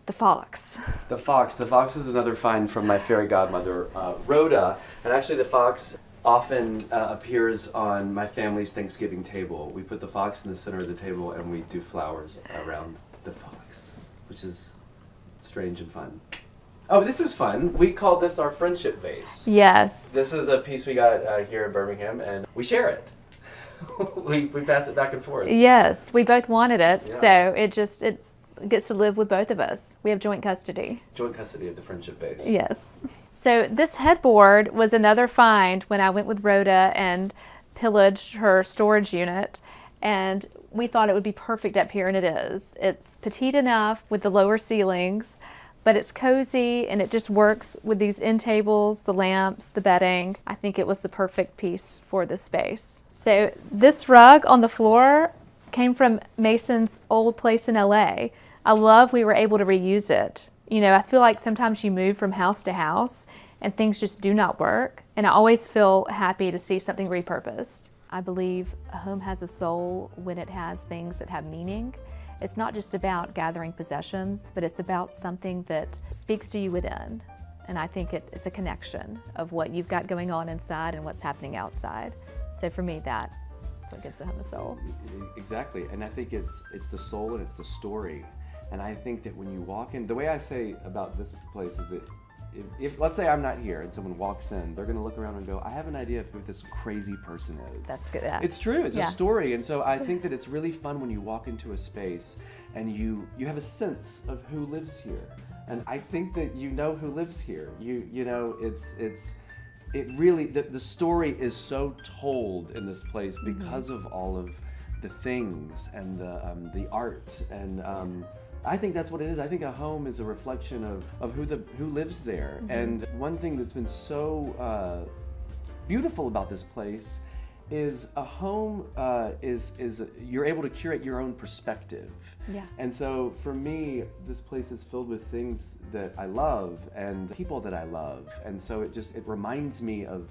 The fox. The fox. The fox is another find from my fairy godmother, Rhoda. And actually the fox often appears on my family's Thanksgiving table. We put the fox in the center of the table and we do flowers around the fox, which is strange and fun. Oh, this is fun. We call this our friendship vase. Yes. This is a piece we got here in Birmingham, and we share it. we pass it back and forth. Yes, we both wanted it, yeah. So it gets to live with both of us. We have joint custody. Joint custody of the friendship base. Yes. So this headboard was another find when I went with Rhoda and pillaged her storage unit, and we thought it would be perfect up here, and it is. It's petite enough with the lower ceilings, but it's cozy and it just works with these end tables, the lamps, the bedding. I think it was the perfect piece for this space. So this rug on the floor came from Mason's old place in LA. I love we were able to reuse it. I feel like sometimes you move from house to house and things just do not work. And I always feel happy to see something repurposed. I believe a home has a soul when it has things that have meaning. It's not just about gathering possessions, but it's about something that speaks to you within. And I think it's a connection of what you've got going on inside and what's happening outside. So for me, that's what gives a home a soul. Exactly, and I think it's the soul and it's the story. And I think that when you walk in, the way I say about this place is that if let's say I'm not here and someone walks in, they're going to look around and go, I have an idea of who this crazy person is. That's good. Yeah. It's true. It's a story. And so I think that it's really fun when you walk into a space and you have a sense of who lives here. And I think that you know who lives here. You know, it really, the story is so told in this place because of all of the things and the art, and I think that's what it is. I think a home is a reflection of who lives there. And one thing that's been so beautiful about this place is a home is you're able to curate your own perspective. Yeah. And so for me, this place is filled with things that I love and people that I love. And so it reminds me of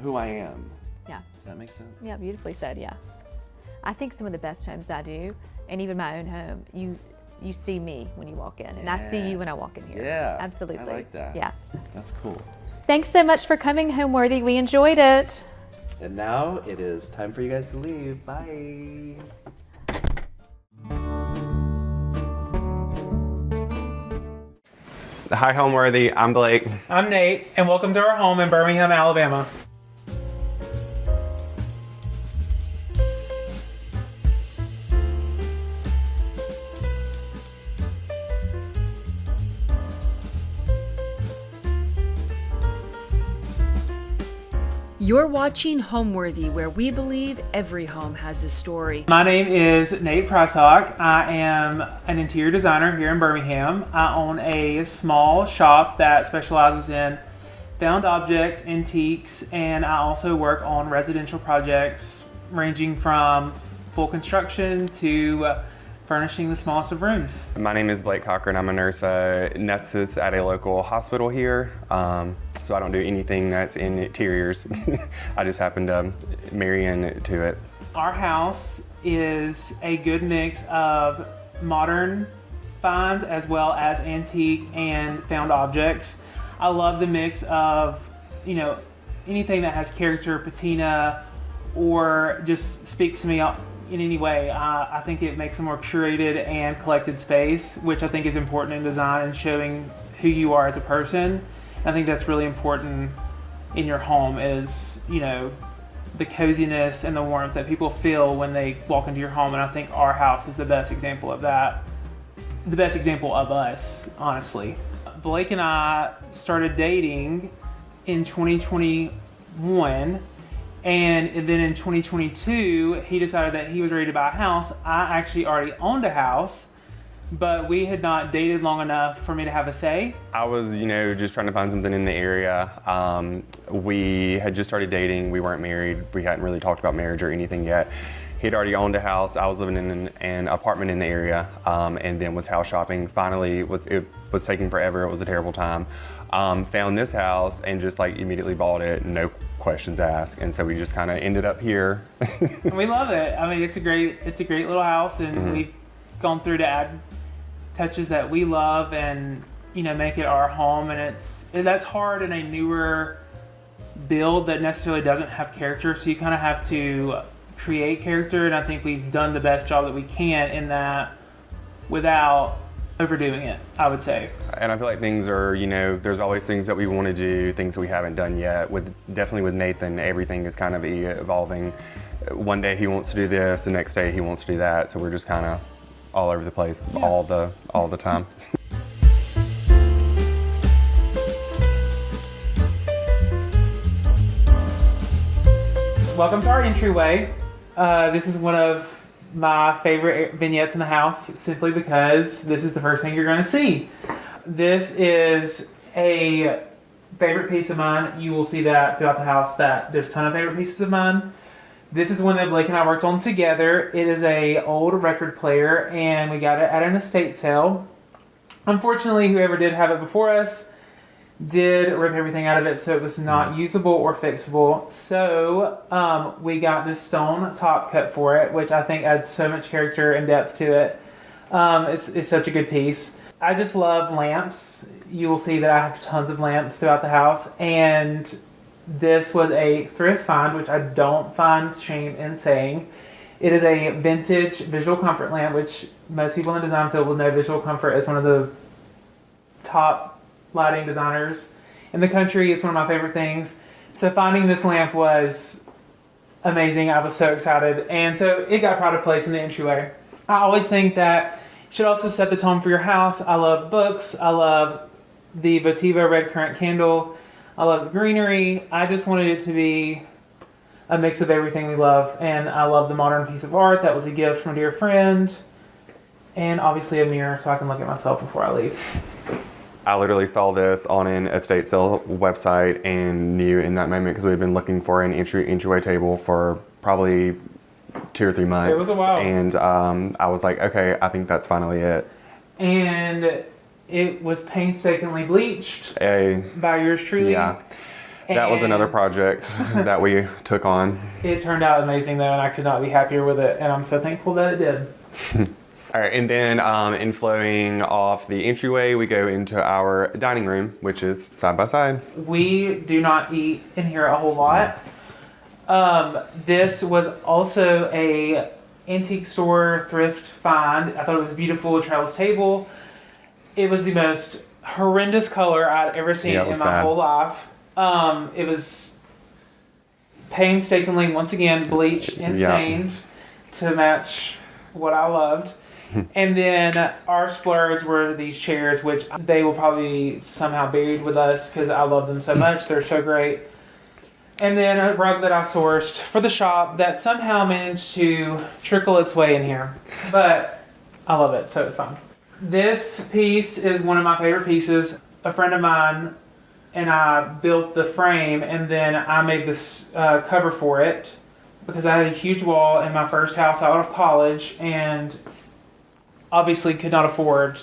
who I am. Yeah. Does that make sense? Yeah, beautifully said, yeah. I think some of the best homes I do, and even my own home, you see me when you walk in, and I see you when I walk in here. Yeah. Absolutely. I like that. Yeah. That's cool. Thanks so much for coming, Homeworthy. We enjoyed it. And now it is time for you guys to leave. Bye. Hi, Homeworthy. I'm Blake. I'm Nate, and welcome to our home in Birmingham, Alabama. You're watching Homeworthy, where we believe every home has a story. My name is Nate Presshawk. I am an interior designer here in Birmingham. I own a small shop that specializes in found objects, antiques, and I also work on residential projects ranging from full construction to furnishing the smallest of rooms. My name is Blake Cochran. I'm a nurse anesthetist at a local hospital here. So I don't do anything that's in interiors. I just happen to marry into it. Our house is a good mix of modern finds as well as antique and found objects. I love the mix of, anything that has character, patina, or just speaks to me in any way. I think it makes a more curated and collected space, which I think is important in design and showing who you are as a person. I think that's really important in your home is, the coziness and the warmth that people feel when they walk into your home. And I think our house is the best example of that. The best example of us, honestly. Blake and I started dating in 2021. And then in 2022, he decided that he was ready to buy a house. I actually already owned a house, but we had not dated long enough for me to have a say. I was, just trying to find something in the area. We had just started dating. We weren't married. We hadn't really talked about marriage or anything yet. He'd already owned a house. I was living in an apartment in the area, and then was house shopping. Finally, it was taking forever. It was a terrible time. Found this house and just immediately bought it. No questions asked, and so we just kind of ended up here. We love it. I mean, it's a great little house, and we've gone through to add touches that we love and make it our home. And that's hard in a newer build that necessarily doesn't have character, so you kind of have to create character, and I think we've done the best job that we can in that without overdoing it, I would say. And I feel like things are, there's always things that we want to do, things that we haven't done yet. Definitely with Nathan, everything is kind of evolving. One day he wants to do this, the next day he wants to do that, so we're just kind of all over the place, all the time. Welcome to our entryway. This is one of my favorite vignettes in the house, simply because this is the first thing you're going to see. This is a favorite piece of mine. You will see that throughout the house that there's a ton of favorite pieces of mine. This is one that Blake and I worked on together. It is a old record player, and we got it at an estate sale. Unfortunately, whoever did have it before us did rip everything out of it, so it was not usable or fixable. So we got this stone top cut for it, which I think adds so much character and depth to it. It's such a good piece. I just love lamps. You will see that I have tons of lamps throughout the house, and this was a thrift find, which I don't find shame in saying. It is a vintage visual comfort lamp, which most people in the design field will know visual comfort as one of the top lighting designers in the country. It's one of my favorite things. So finding this lamp was amazing. I was so excited. And so it got pride of place in the entryway. I always think that Should also set the tone for your house. I love books. I love the Votiva red currant candle. I love the greenery. I just wanted it to be a mix of everything we love. And I love the modern piece of art. That was a gift from a dear friend. And obviously a mirror so I can look at myself before I leave. I literally saw this on an estate sale website and knew in that moment, because we had been looking for an entryway table for probably 2 or 3 months. It was a while. And I was like, okay, I think that's finally it. And it was painstakingly bleached by yours truly. Yeah. That was another project that we took on. It turned out amazing though, and I could not be happier with it. And I'm so thankful that it did. All right, and then in flowing off the entryway, we go into our dining room, which is side by side. We do not eat in here a whole lot. This was also a antique store thrift find. I thought it was beautiful, a trellis table. It was the most horrendous color I'd ever seen in my whole life. It was painstakingly, once again, bleached and stained to match what I loved. And then our splurge were these chairs, which they will probably somehow buried with us because I love them so much. They're so great. And then a rug that I sourced for the shop that somehow managed to trickle its way in here. But I love it, so it's fine. This piece is one of my favorite pieces. A friend of mine and I built the frame, and then I made this cover for it because I had a huge wall in my first house out of college, and obviously could not afford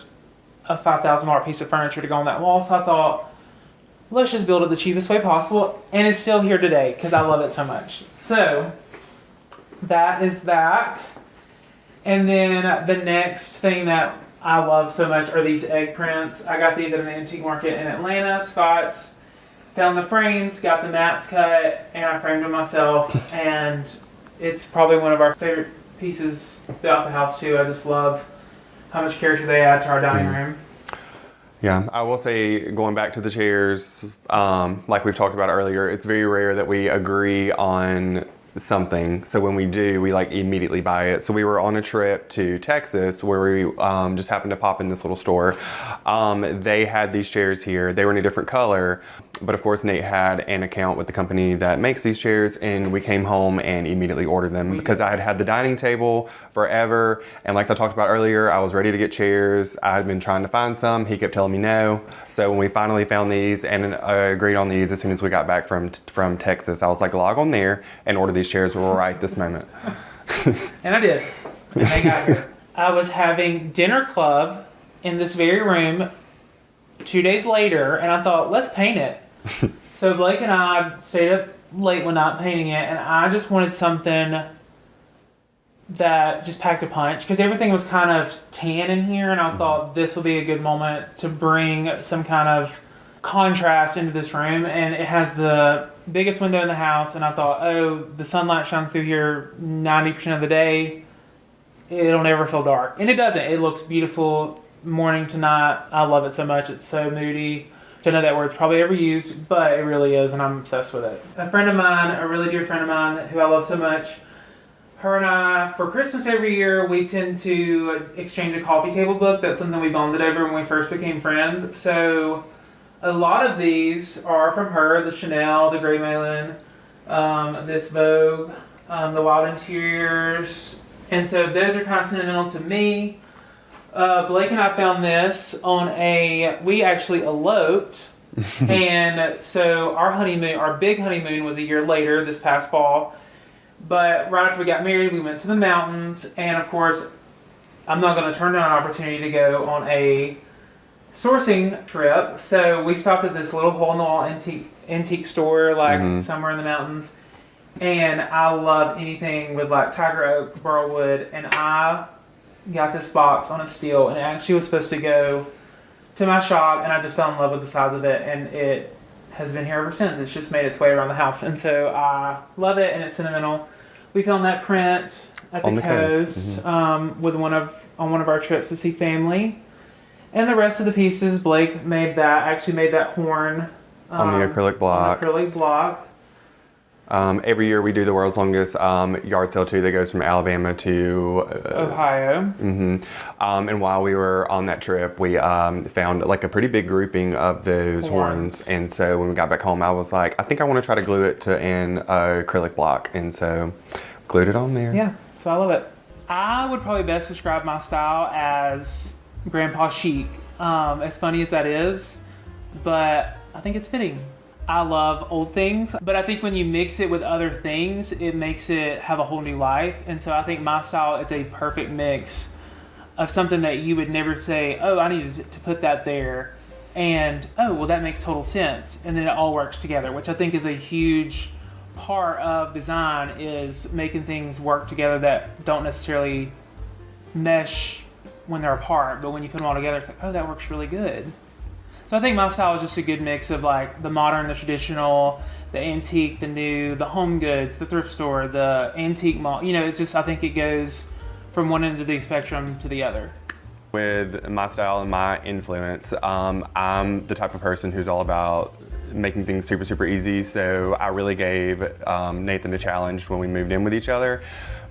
a $5,000 piece of furniture to go on that wall. So I thought, let's just build it the cheapest way possible. And it's still here today because I love it so much. So that is that. And then the next thing that I love so much are these egg prints. I got these at an antique market in Atlanta, Scott's. Found the frames, got the mats cut, and I framed them myself. And it's probably one of our favorite pieces throughout the house too. I just love how much character they add to our dining room. Yeah, I will say, going back to the chairs, like we've talked about earlier, it's very rare that we agree on something. So when we do, we like immediately buy it. So we were on a trip to Texas where we just happened to pop in this little store. They had these chairs here. They were in a different color, but of course Nate had an account with the company that makes these chairs, and we came home and immediately ordered them because I had had the dining table forever. And like I talked about earlier, I was ready to get chairs. I had been trying to find some. He kept telling me no. So when we finally found these and agreed on these as soon as we got back from Texas, I was like, log on there and order these chairs right this moment. And I did. And they got here. I was having dinner club in this very room 2 days later, and I thought, let's paint it. So Blake and I stayed up late one night painting it, and I just wanted something that just packed a punch because everything was kind of tan in here, and I thought this will be a good moment to bring some kind of contrast into this room. And it has the biggest window in the house, and I thought, oh, the sunlight shines through here 90% of the day. It'll never feel dark. And it doesn't. It looks beautiful morning to night. I love it so much. It's so moody. I know that word's probably ever used, but it really is, and I'm obsessed with it. A friend of mine, a really dear friend of mine who I love so much, her and I, for Christmas every year, we tend to exchange a coffee table book. That's something we bonded over when we first became friends. So a lot of these are from her, the Chanel, the Grey Malin, this Vogue, the Wild Interiors. And so those are kind of sentimental to me. Blake and I found this on we actually eloped. And so our big honeymoon was a year later, this past fall. But right after we got married, we went to the mountains. And of course, I'm not going to turn down an opportunity to go on a sourcing trip. So we stopped at this little hole-in-the-wall antique store, somewhere in the mountains. And I love anything with like tiger oak, burl wood. And I got this box on a steal, and it actually was supposed to go to my shop, and I just fell in love with the size of it, and it has been here ever since. It's just made its way around the house, and so I love it, and it's sentimental. We found that print at the coast on one of our trips to see family, and the rest of the pieces, Blake made that horn on the acrylic block. Every year we do the world's longest yard sale too that goes from Alabama to Ohio. And while we were on that trip, we found like a pretty big grouping of those horns. And so when we got back home, I was like, I think I want to try to glue it to an acrylic block. And so glued it on there. Yeah, so I love it. I would probably best describe my style as grandpa chic. As funny as that is, but I think it's fitting. I love old things, but I think when you mix it with other things, it makes it have a whole new life. And so I think my style is a perfect mix of something that you would never say, oh, I needed to put that there. And, oh, well, that makes total sense. And then it all works together, which I think is a huge part of design, is making things work together that don't necessarily mesh when they're apart. But when you put them all together, it's like, oh, that works really good. So I think my style is just a good mix of like the modern, the traditional, the antique, the new, the home goods, the thrift store, the antique mall. You know, it just, I think it goes from one end of the spectrum to the other. With my style and my influence, I'm the type of person who's all about making things super, super easy. So I really gave Nathan a challenge when we moved in with each other,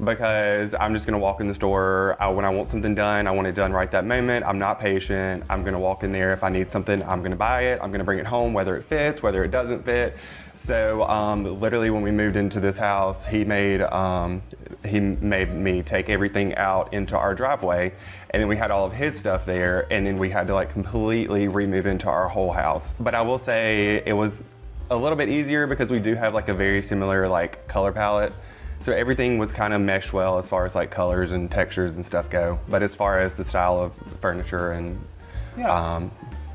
because I'm just gonna walk in the store. When I want something done, I want it done right that moment. I'm not patient. I'm gonna walk in there. If I need something, I'm gonna buy it. I'm gonna bring it home, whether it fits, whether it doesn't fit. So literally when we moved into this house, he made me take everything out into our driveway, and then we had all of his stuff there, and then we had to like completely remove into our whole house. But I will say it was a little bit easier because we do have like a very similar like color palette. So everything was kind of meshed well as far as like colors and textures and stuff go. But as far as the style of furniture and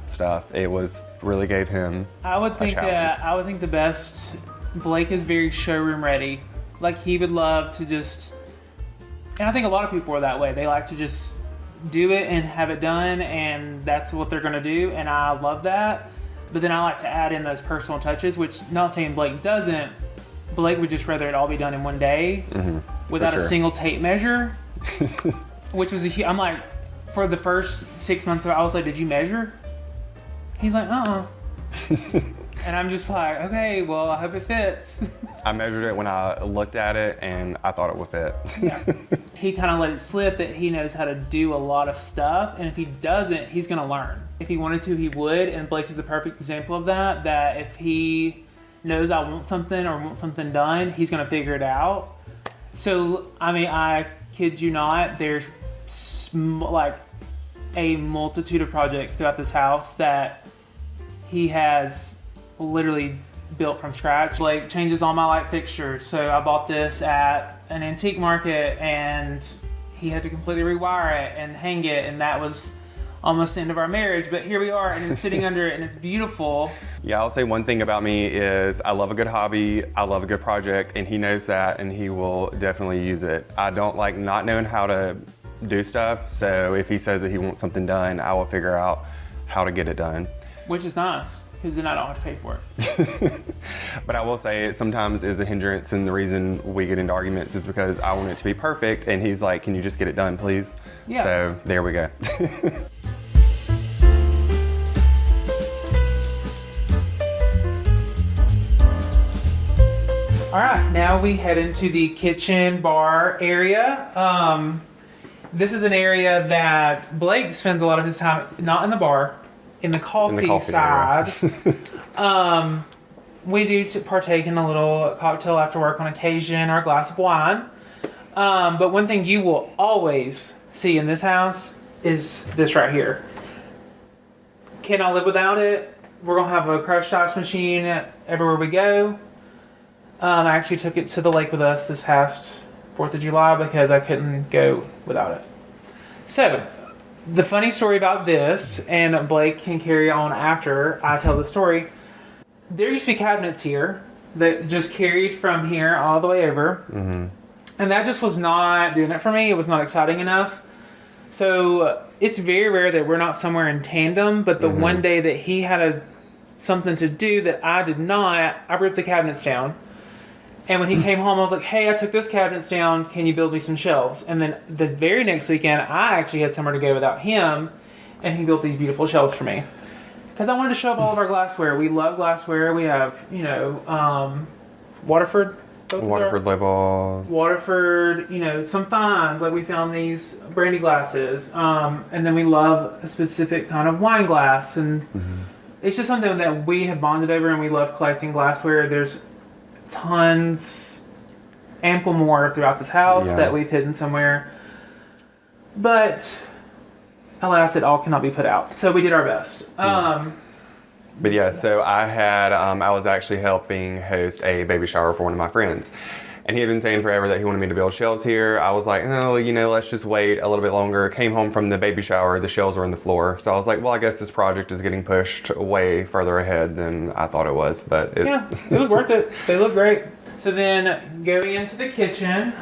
stuff, it was really gave him I would think the best, Blake is very showroom ready. Like he would love to just, and I think a lot of people are that way. They like to just do it and have it done, and that's what they're gonna do, and I love that. But then I like to add in those personal touches, which not saying Blake doesn't. Blake would just rather it all be done in one day without a single tape measure, which was I'm like, for the first 6 months, I was like, did you measure? He's like, and I'm just like, okay, well, I hope it fits. I measured it when I looked at it, and I thought it would fit. Yeah. He kind of let it slip that he knows how to do a lot of stuff, and if he doesn't, he's gonna learn. If he wanted to, he would, and Blake is the perfect example of that, that if he knows I want something or want something done, he's gonna figure it out. So, I mean, I kid you not, there's like a multitude of projects throughout this house that he has literally built from scratch. Like changes all my light fixtures. So I bought this at an antique market, and he had to completely rewire it and hang it, and that was almost the end of our marriage, but here we are, and it's sitting under it, and it's beautiful. Yeah, I'll say one thing about me is I love a good hobby, I love a good project, and he knows that, and he will definitely use it. I don't like not knowing how to do stuff, so if he says that he wants something done, I will figure out how to get it done. Which is nice, because then I don't have to pay for it. But I will say it sometimes is a hindrance, and the reason we get into arguments is because I want it to be perfect, and he's like, can you just get it done, please? Yeah. So there we go. All right, now we head into the kitchen bar area. This is an area that Blake spends a lot of his time, not in the bar, in the coffee side. We do partake in a little cocktail after work on occasion, or a glass of wine. But one thing you will always see in this house is this right here. Cannot live without it. We're gonna have a crushed ice machine everywhere we go. I actually took it to the lake with us this past 4th of July because I couldn't go without it. So, the funny story about this, and Blake can carry on after I tell the story, there used to be cabinets here that just carried from here all the way over. And that just was not doing it for me. It was not exciting enough. So, it's very rare that we're not somewhere in tandem, but the one day that he had something to do that I did not, I ripped the cabinets down. And when he came home, I was like, hey, I took those cabinets down. Can you build me some shelves? And then the very next weekend, I actually had somewhere to go without him. And he built these beautiful shelves for me. Because I wanted to show up all of our glassware. We love glassware. We have, Waterford. Waterford labels. Waterford, some finds, like we found these brandy glasses. And then we love a specific kind of wine glass. And it's just something that we have bonded over, and we love collecting glassware. There's tons, ample more throughout this house that we've hidden somewhere. But alas, it all cannot be put out. So we did our best. But yeah, so I was actually helping host a baby shower for one of my friends. And he had been saying forever that he wanted me to build shelves here. I was like, no, let's just wait a little bit longer. Came home from the baby shower, the shelves were in the floor. So I was like, well, I guess this project is getting pushed way further ahead than I thought it was. But it was worth it. They look great. So then going into the kitchen,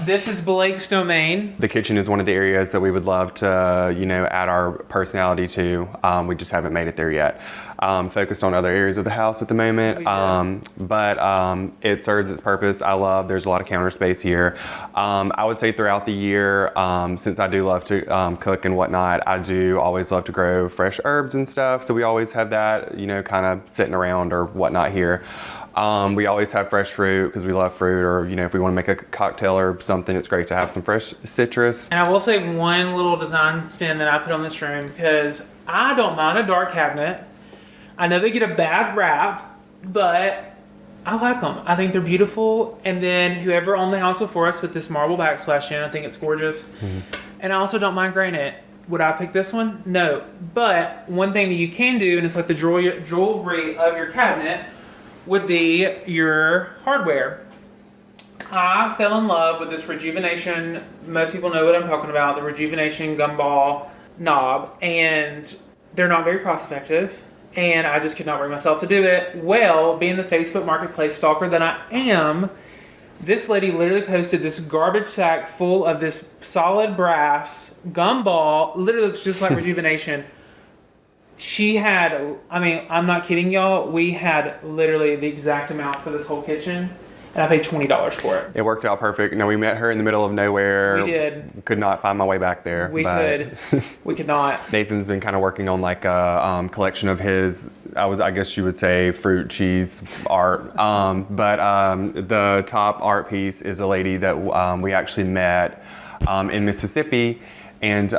this is Blake's domain. The kitchen is one of the areas that we would love to, add our personality to. We just haven't made it there yet. Focused on other areas of the house at the moment, but it serves its purpose. There's a lot of counter space here. I would say throughout the year, since I do love to cook and whatnot, I do always love to grow fresh herbs and stuff. So we always have that, kind of sitting around or whatnot here. We always have fresh fruit because we love fruit, or if we want to make a cocktail or something, it's great to have some fresh citrus. And I will say one little design spin that I put on this room, because I don't mind a dark cabinet. I know they get a bad rap, but I like them. I think they're beautiful. And then whoever owned the house before us with this marble backsplash in, I think it's gorgeous. And I also don't mind granite. Would I pick this one? No. But one thing that you can do, and it's like the jewelry of your cabinet, would be your hardware. I fell in love with this Rejuvenation. Most people know what I'm talking about, the Rejuvenation gumball knob, and they're not very cost effective, and I just could not bring myself to do it. Well, being the Facebook Marketplace stalker that I am, this lady literally posted this garbage sack full of this solid brass gumball, literally looks just like Rejuvenation. She had, I'm not kidding y'all, we had literally the exact amount for this whole kitchen, and I paid $20 for it. It worked out perfect. We met her in the middle of nowhere. We did. Could not find my way back there. We could not. Nathan's been kind of working on like a collection of his, I guess you would say, fruit cheese art. But the top art piece is a lady that we actually met in Mississippi, and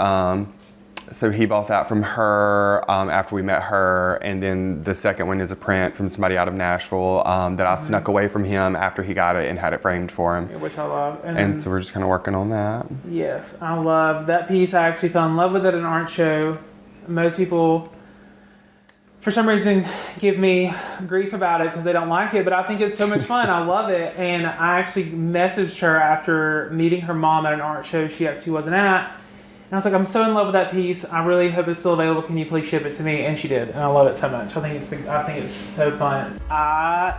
so he bought that from her after we met her, and then the second one is a print from somebody out of Nashville that I snuck away from him after he got it and had it framed for him. Which I love. And so we're just kind of working on that. Yes, I love that piece. I actually fell in love with it at an art show. Most people, for some reason, give me grief about it because they don't like it, but I think it's so much fun. I love it. And I actually messaged her after meeting her mom at an art show she actually wasn't at. And I was like, I'm so in love with that piece. I really hope it's still available. Can you please ship it to me? And she did, and I love it so much. I think it's so fun. I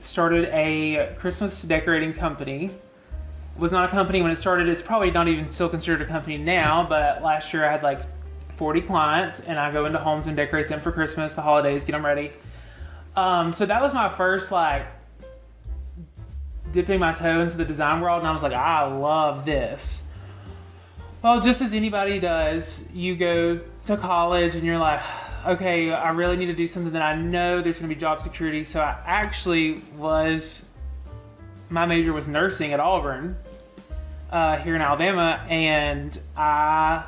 started a Christmas decorating company. It was not a company when it started. It's probably not even still considered a company now, but last year I had like 40 clients, and I go into homes and decorate them for Christmas, the holidays, get them ready. So that was my first dipping my toe into the design world, and I was like, I love this. Well, just as anybody does, you go to college and you're like, okay, I really need to do something that I know there's going to be job security. So I actually my major was nursing at Auburn here in Alabama, and I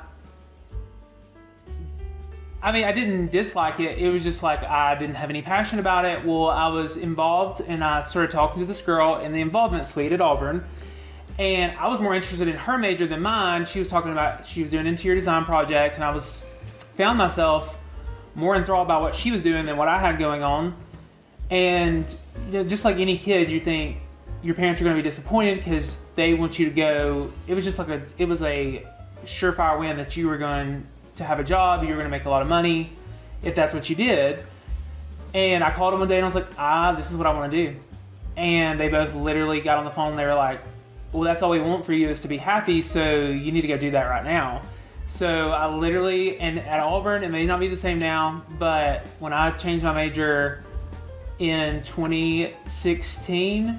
didn't dislike it. It was just like I didn't have any passion about it. Well, I was involved, and I started talking to this girl in the involvement suite at Auburn. And I was more interested in her major than mine. She was talking about, she was doing interior design projects, and I found myself more enthralled by what she was doing than what I had going on. And just like any kid, you think your parents are going to be disappointed because they want you to go. It was just it was a surefire win that you were going to have a job, you were going to make a lot of money if that's what you did. And I called them one day and I was like, this is what I want to do. And they both literally got on the phone and they were like, well, that's all we want for you is to be happy, so you need to go do that right now. So I literally, and at Auburn, it may not be the same now, but when I changed my major in 2016,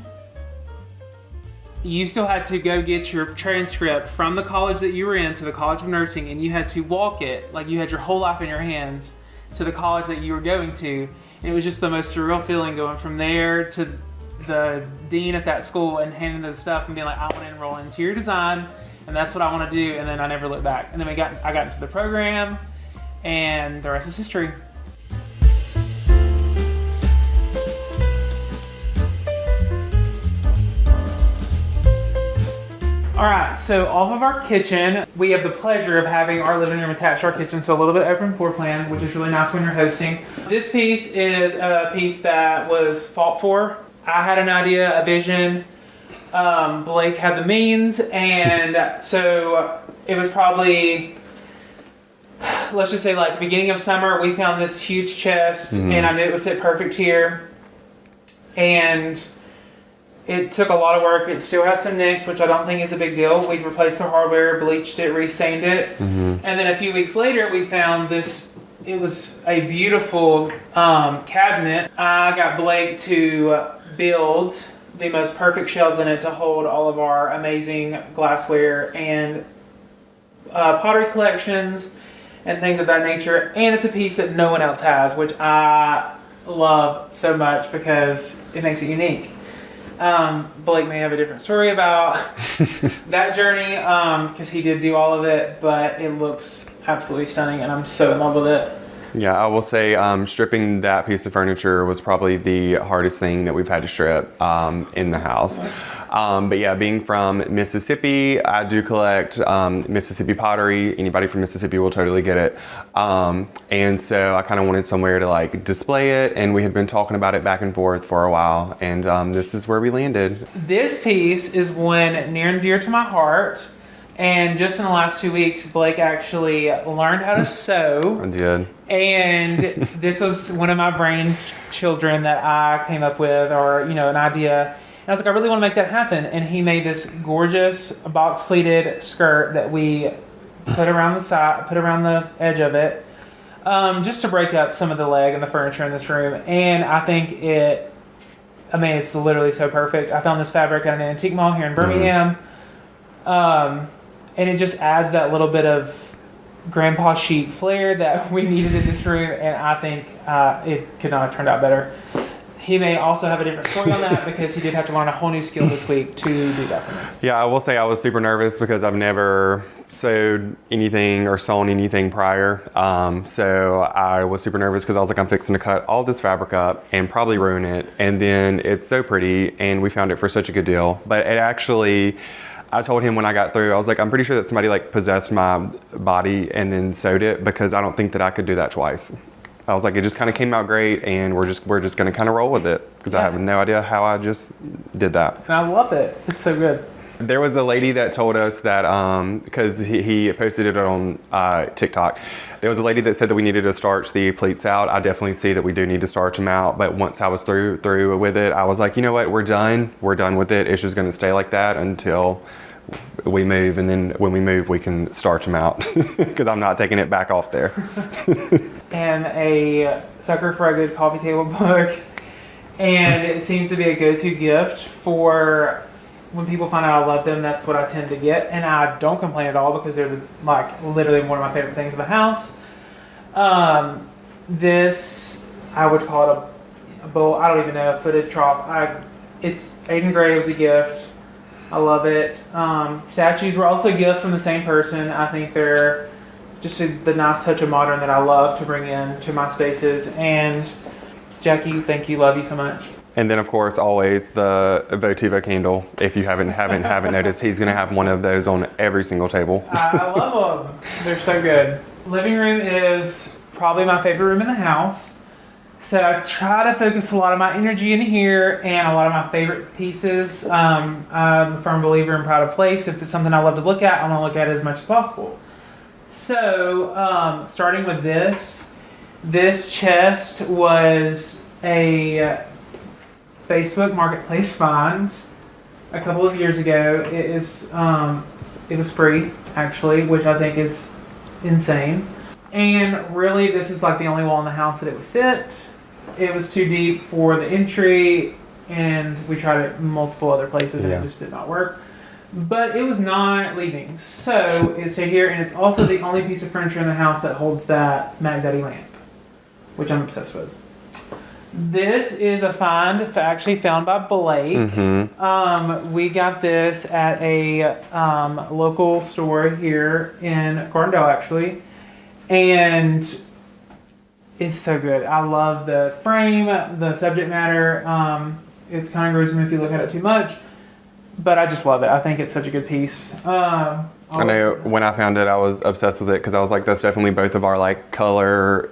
you still had to go get your transcript from the college that you were in to the College of Nursing, and you had to walk it, like you had your whole life in your hands, to the college that you were going to. And it was just the most surreal feeling going from there to the dean at that school and handing the stuff and being like, I want to enroll in interior design, and that's what I want to do. And then I never looked back. And then I got into the program, and the rest is history. All right, so off of our kitchen, we have the pleasure of having our living room attached to our kitchen, so a little bit open floor plan, which is really nice when you're hosting. This piece is a piece that was fought for. I had an idea, a vision. Blake had the means, and so it was probably, let's just say like beginning of summer, we found this huge chest, and I knew it would fit perfect here. And it took a lot of work. It still has some nicks, which I don't think is a big deal. We replaced the hardware, bleached it, restained it. And then a few weeks later, we found this. It was a beautiful cabinet. I got Blake to build the most perfect shelves in it to hold all of our amazing glassware and pottery collections and things of that nature. And it's a piece that no one else has, which I love so much because it makes it unique. Blake may have a different story about that journey because he did do all of it, but it looks absolutely stunning and I'm so in love with it. Yeah, I will say stripping that piece of furniture was probably the hardest thing that we've had to strip in the house. But yeah, being from Mississippi, I do collect Mississippi pottery. Anybody from Mississippi will totally get it. And so I kind of wanted somewhere to like display it, and we had been talking about it back and forth for a while, and this is where we landed. This piece is one near and dear to my heart. And just in the last 2 weeks, Blake actually learned how to sew. I did. And this was one of my brain children that I came up with, or, you know, an idea. And I was like, I really want to make that happen. And he made this gorgeous box pleated skirt that we put around the side, put around the edge of it, just to break up some of the leg and the furniture in this room. And I think it's literally so perfect. I found this fabric at an antique mall here in Birmingham. And it just adds that little bit of grandpa chic flair that we needed in this room, and I think it could not have turned out better. He may also have a different story on that because he did have to learn a whole new skill this week to do that for me. Yeah, I will say I was super nervous because I've never sewed anything or sewn anything prior. So I was super nervous because I was like, I'm fixing to cut all this fabric up and probably ruin it. And then it's so pretty, and we found it for such a good deal. But it actually, I told him when I got through, I was like, I'm pretty sure that somebody like possessed my body and then sewed it, because I don't think that I could do that twice. I was like, it just kind of came out great, and we're just going to kind of roll with it, because I have no idea how I just did that. And I love it. It's so good. There was a lady that told us that, because he posted it on TikTok, there was a lady that said that we needed to starch the pleats out. I definitely see that we do need to starch them out, but once I was through with it, I was like, you know what, we're done with it. It's just going to stay like that until we move, and then when we move, we can starch them out, because I'm not taking it back off there. And a sucker for a good coffee table book, and it seems to be a go-to gift for when people find out I love them. That's what I tend to get, and I don't complain at all because they're like literally one of my favorite things in the house. This, I would call it a bowl. I don't even know, a footed trough. It's Aiden Gray was a gift. I love it. Statues were also a gift from the same person. I think they're just the nice touch of modern that I love to bring in to my spaces. And Jackie, thank you, love you so much. And then, of course, always the Votiva candle. If you haven't noticed, he's going to have one of those on every single table. I love them. They're so good. Living room is probably my favorite room in the house. So I try to focus a lot of my energy in here and a lot of my favorite pieces. I'm a firm believer in pride of place. If it's something I love to look at, I want to look at it as much as possible. So starting with this chest was a Facebook Marketplace find a couple of years ago. It was free, actually, which I think is insane. And really, this is like the only wall in the house that it would fit. It was too deep for the entry, and we tried it multiple other places, and it just did not work. But it was not leaving, so it stayed here, and it's also the only piece of furniture in the house that holds that Mac Daddy lamp, which I'm obsessed with. This is a find actually found by Blake. We got this at a local store here in Gardendale, actually. And it's so good. I love the frame, the subject matter. It's kind of gruesome if you look at it too much. But I just love it. I think it's such a good piece. I know when I found it, I was obsessed with it because I was like, that's definitely both of our like color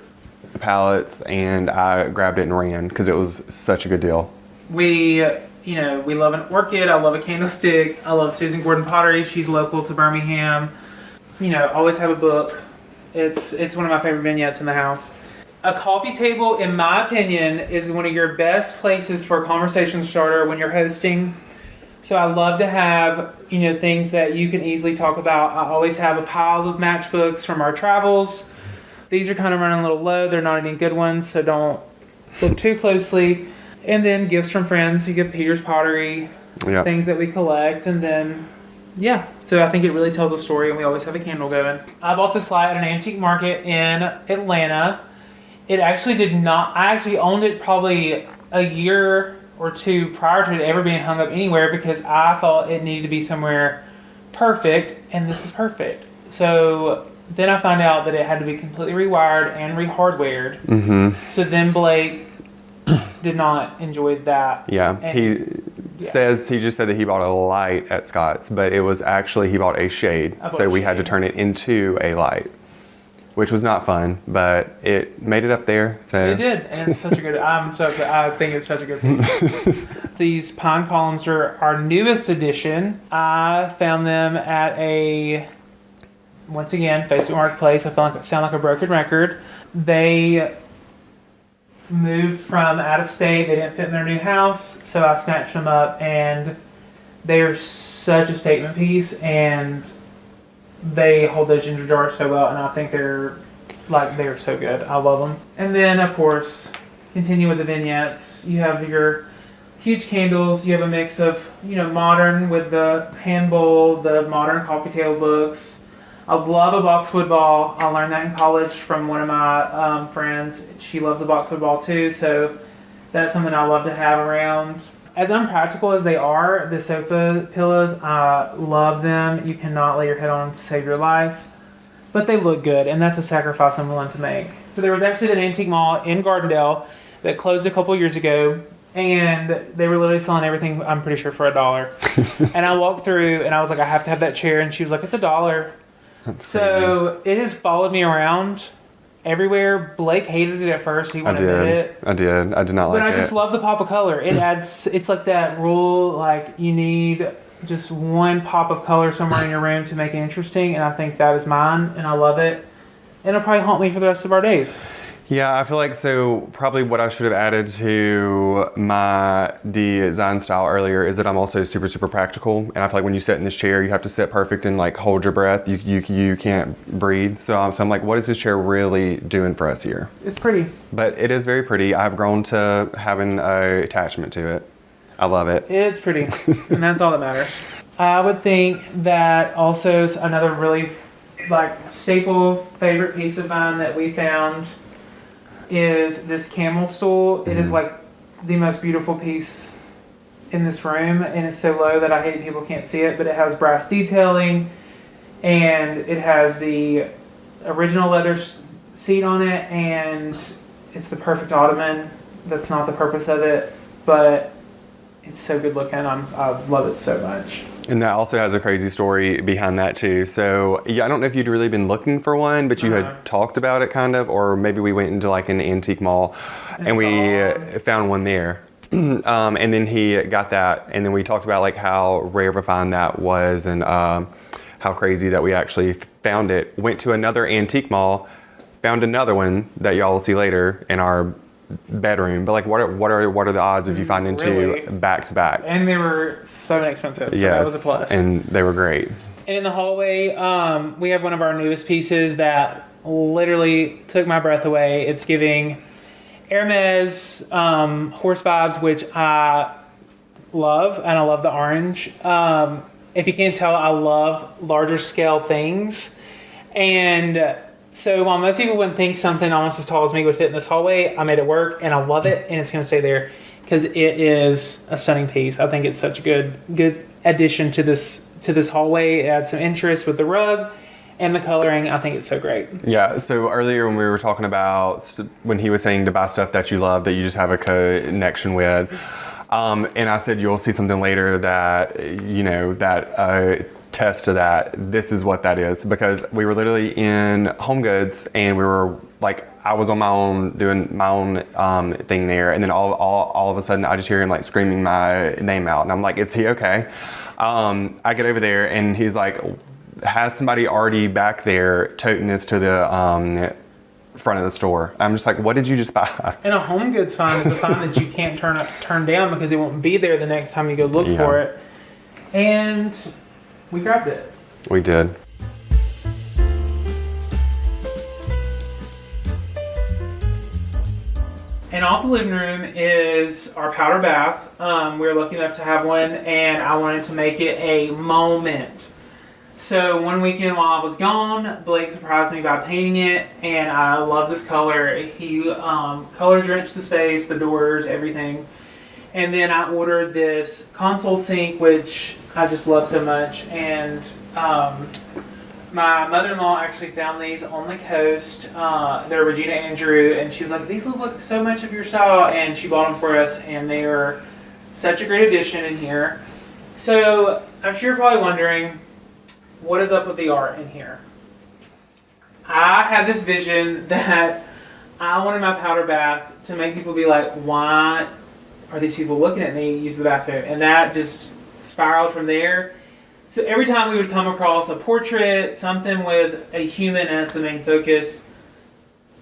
palettes, and I grabbed it and ran because it was such a good deal. We love an orchid. I love a candlestick. I love Susan Gordon pottery. She's local to Birmingham. Always have a book. It's one of my favorite vignettes in the house. A coffee table, in my opinion, is one of your best places for a conversation starter when you're hosting. So I love to have, things that you can easily talk about. I always have a pile of matchbooks from our travels. These are kind of running a little low. They're not any good ones, so don't look too closely. And then gifts from friends. You get Peter's pottery, things that we collect, and then, so I think it really tells a story, and we always have a candle going. I bought this light at an antique market in Atlanta. It actually I actually owned it probably a year or two prior to it ever being hung up anywhere because I thought it needed to be somewhere perfect, and this was perfect. So then I found out that it had to be completely rewired and re-hardwared. So then Blake did not enjoy that. Yeah, he just said that he bought a light at Scott's, but it was actually he bought a shade. So we had to turn it into a light, which was not fun, but it made it up there. So it did, and it's such a good. I think it's such a good piece. These pine columns are our newest addition. I found them at once again, Facebook Marketplace. I sound like a broken record. They moved from out of state. They didn't fit in their new house, so I snatched them up, and they are such a statement piece, and they hold those ginger jars so well, and I think they're so good. I love them. And then, of course, continue with the vignettes. You have your huge candles. You have a mix of, modern with the hand bowl, the modern coffee table books. I love a boxwood ball. I learned that in college from one of my friends. She loves a boxwood ball too, so that's something I love to have around. As unpractical as they are, the sofa pillows, I love them. You cannot lay your head on them to save your life, but they look good, and that's a sacrifice I'm willing to make. So there was actually an antique mall in Gardendale that closed a couple years ago, and they were literally selling everything, I'm pretty sure, for $1. And I walked through, and I was like, I have to have that chair, and she was like, it's $1. So it has followed me around everywhere. Blake hated it at first. He wouldn't admit it. I did. I did not like it. But I just love the pop of color. It adds. It's like that rule. Like you need just one pop of color somewhere in your room to make it interesting. And I think that is mine, and I love it. And it'll probably haunt me for the rest of our days. Yeah, I feel like probably what I should have added to my design style earlier is that I'm also super, super practical. And I feel like when you sit in this chair, you have to sit perfect and like hold your breath. You can't breathe. So I'm like, what is this chair really doing for us here? It's pretty. But it is very pretty. I've grown to having an attachment to it. I love it. It's pretty. And that's all that matters. I would think that also another really staple favorite piece of mine that we found is this camel stool. It is like the most beautiful piece in this room, and it's so low that I hate people can't see it, but it has brass detailing, and it has the original leather seat on it, and it's the perfect ottoman. That's not the purpose of it, but it's so good looking. I love it so much. And that also has a crazy story behind that too. So yeah, I don't know if you'd really been looking for one, but you had talked about it kind of, or maybe we went into like an antique mall and we found one there. And then he got that, and then we talked about like how rare of a find that was, and how crazy that we actually found it. Went to another antique mall, found another one that y'all will see later in our bedroom. But like, what are the odds of you finding two back to back? And they were so inexpensive, so yes, that was a plus. And they were great. And in the hallway, we have one of our newest pieces that literally took my breath away. It's giving Hermes horse vibes, which I love, and I love the orange. If you can't tell, I love larger scale things, and So while most people wouldn't think something almost as tall as me would fit in this hallway, I made it work, and I love it, and it's going to stay there because it is a stunning piece. I think it's such a good addition to this hallway. It adds some interest with the rug and the coloring. I think it's so great. Yeah, so earlier when we were talking about when he was saying to buy stuff that you love, that you just have a connection with, and I said you'll see something later that, that test to that. This is what that is, because we were literally in Home Goods and we were like, I was on my own doing my own thing there, and then all of a sudden I just hear him like screaming my name out, and I'm like, is he okay? I get over there and he's like, has somebody already back there toting this to the front of the store? I'm just like, what did you just buy? And a Home Goods find is a find that you can't turn down because it won't be there the next time you go look for it. And we grabbed it. We did. And off the living room is our powder bath. We were lucky enough to have one, and I wanted to make it a moment. So one weekend while I was gone, Blake surprised me by painting it, and I love this color. He color drenched the space, the doors, everything. And then I ordered this console sink, which I just love so much. And my mother-in-law actually found these on the coast. They're Regina Andrew, and she was like, these look like so much of your style, and she bought them for us, and they are such a great addition in here. So I'm sure you're probably wondering, what is up with the art in here? I had this vision that I wanted my powder bath to make people be like, why are these people looking at me use the bathroom? And that just spiraled from there. So every time we would come across a portrait, something with a human as the main focus,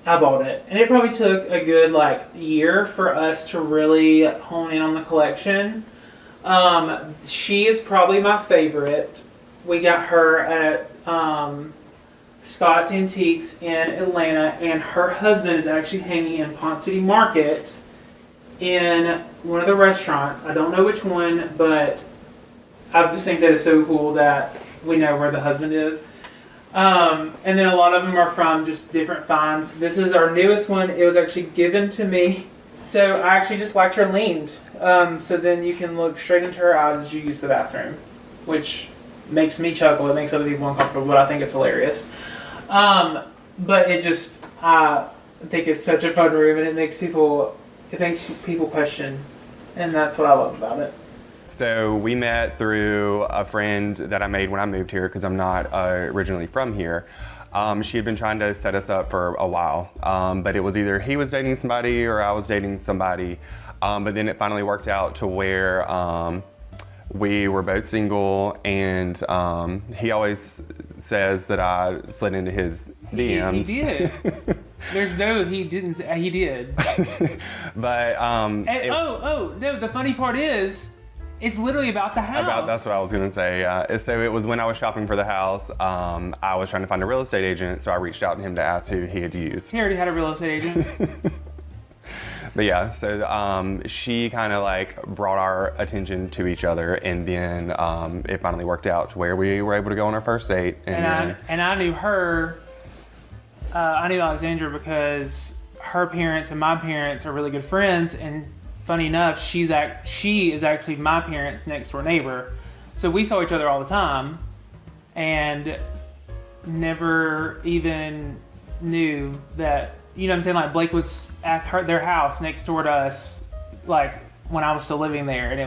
I bought it. And it probably took a good year for us to really hone in on the collection. She is probably my favorite. We got her at Scott's Antiques in Atlanta, and her husband is actually hanging in Pont City Market in one of the restaurants. I don't know which one, but I just think that it's so cool that we know where the husband is. And then a lot of them are from just different finds. This is our newest one. It was actually given to me. So I actually just liked her leaned. So then you can look straight into her eyes as you use the bathroom, which makes me chuckle. It makes other people uncomfortable, but I think it's hilarious. But it just, I think it's such a fun room, and it makes people question, and that's what I love about it. So we met through a friend that I made when I moved here, because I'm not originally from here. She had been trying to set us up for a while, but it was either he was dating somebody or I was dating somebody. But then it finally worked out to where we were both single, and he always says that I slid into his DMs. He did. There's no, he didn't. He did. But no. The funny part is, it's literally about the house. That's what I was gonna say. So it was when I was shopping for the house. I was trying to find a real estate agent, so I reached out to him to ask who he had used. He already had a real estate agent. But yeah, so she kind of brought our attention to each other, and then it finally worked out to where we were able to go on our first date. And I knew her. I knew Alexandra because her parents and my parents are really good friends, and funny enough, she is actually my parents' next door neighbor. So we saw each other all the time, and never even knew that. You know what I'm saying? Like, Blake was at their house next door to us, when I was still living there, and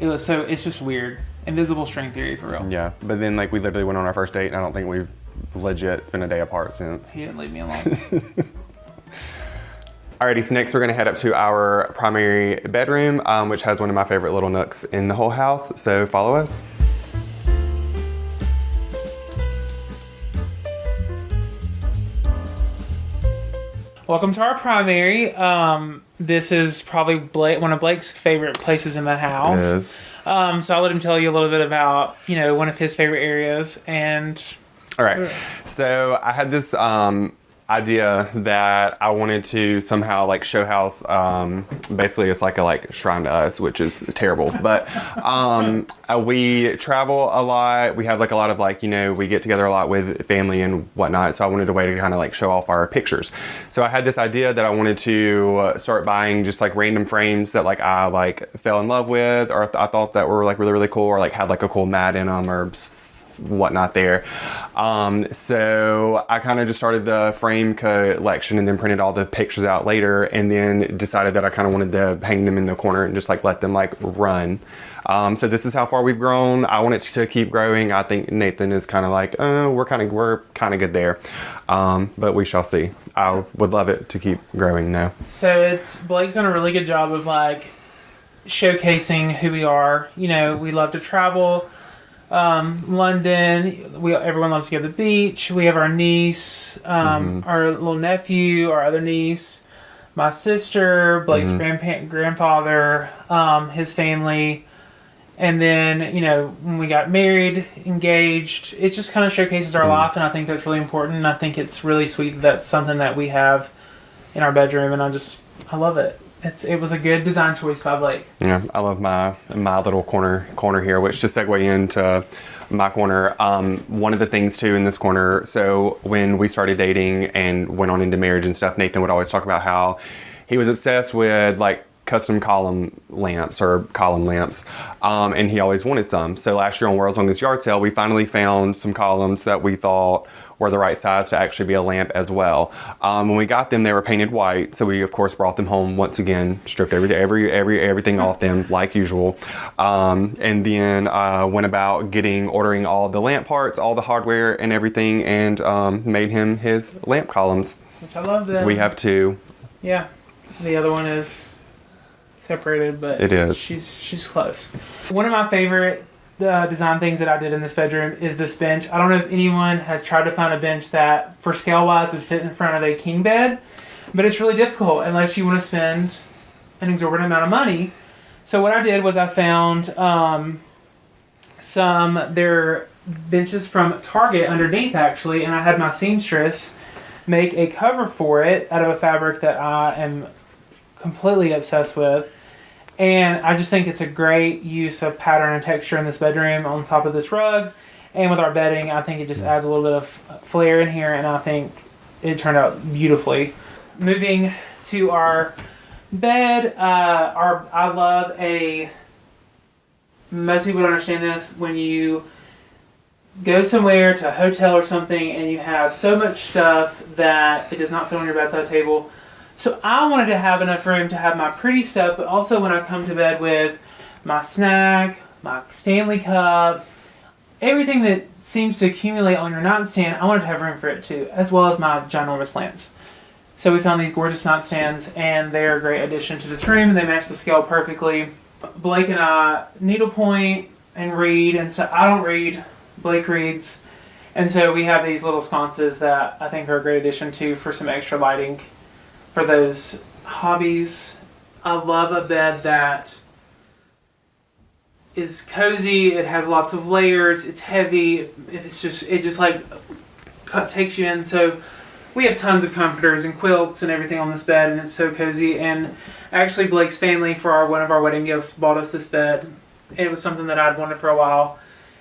it's just weird. Invisible string theory, for real. Yeah, but then we literally went on our first date, and I don't think we've legit spent a day apart since. He didn't leave me alone. Alrighty, so next we're gonna head up to our primary bedroom, which has one of my favorite little nooks in the whole house, so follow us. Welcome to our primary. This is probably one of Blake's favorite places in the house. It is. So I'll let him tell you a little bit about, one of his favorite areas. And all right. So I had this idea that I wanted to somehow like show house. Basically, it's like a like shrine to us, which is terrible. But we travel a lot. We have like a lot of like, you know, we get together a lot with family and whatnot. So I wanted a way to kind of like show off our pictures. So I had this idea that I wanted to start buying just like random frames that like I like fell in love with, or I thought that were like really, really cool, or like had like a cool mat in them or whatnot there. So I kind of just started the frame collection and then printed all the pictures out later, and then decided that I kind of wanted to hang them in the corner and just like let them like run. So this is how far we've grown. I want it to keep growing. I think Nathan is kind of like, we're kind of good there. But we shall see. I would love it to keep growing though. So Blake's done a really good job of like showcasing who we are. You know, we love to travel. London, everyone loves to go to the beach. We have our niece, our little nephew, our other niece, my sister, Blake's grandfather, his family. And then, you know, when we got married, engaged, it just kind of showcases our life, and I think that's really important. And I think it's really sweet that that's something that we have in our bedroom, and I love it. It was a good design choice by Blake. Yeah, I love my little corner here, which to segue into my corner. One of the things too in this corner, so when we started dating and went on into marriage and stuff, Nathan would always talk about how he was obsessed with like custom column lamps, and he always wanted some. So last year on World's Longest Yard Sale, we finally found some columns that we thought were the right size to actually be a lamp as well. When we got them, they were painted white, so we of course brought them home once again, stripped everything off them like usual, and then went about ordering all the lamp parts, all the hardware and everything, and made him his lamp columns. Which I love them. We have two. Yeah, the other one is separated, but it is. She's close. One of my favorite design things that I did in this bedroom is this bench. I don't know if anyone has tried to find a bench that, for scale wise, would fit in front of a king bed, but it's really difficult unless you want to spend an exorbitant amount of money. So what I did was I found their benches from Target underneath actually, and I had my seamstress make a cover for it out of a fabric that I am completely obsessed with. And I just think it's a great use of pattern and texture in this bedroom on top of this rug. And with our bedding, I think it just adds a little bit of flair in here, and I think it turned out beautifully. Moving to our bed, I love most people don't understand this, when you go somewhere to a hotel or something and you have so much stuff that it does not fit on your bedside table. So I wanted to have enough room to have my pretty stuff, but also when I come to bed with my snack, my Stanley cup, everything that seems to accumulate on your nightstand, I wanted to have room for it too, as well as my ginormous lamps. So we found these gorgeous nightstands, and they're a great addition to this room, and they match the scale perfectly. Blake and I needlepoint and read, and so I don't read, Blake reads. And so we have these little sconces that I think are a great addition too for some extra lighting for those hobbies. I love a bed that is cozy, it has lots of layers, it's heavy, it just like takes you in. So we have tons of comforters and quilts and everything on this bed, and it's so cozy. And actually Blake's family, for one of our wedding gifts, bought us this bed. It was something that I'd wanted for a while,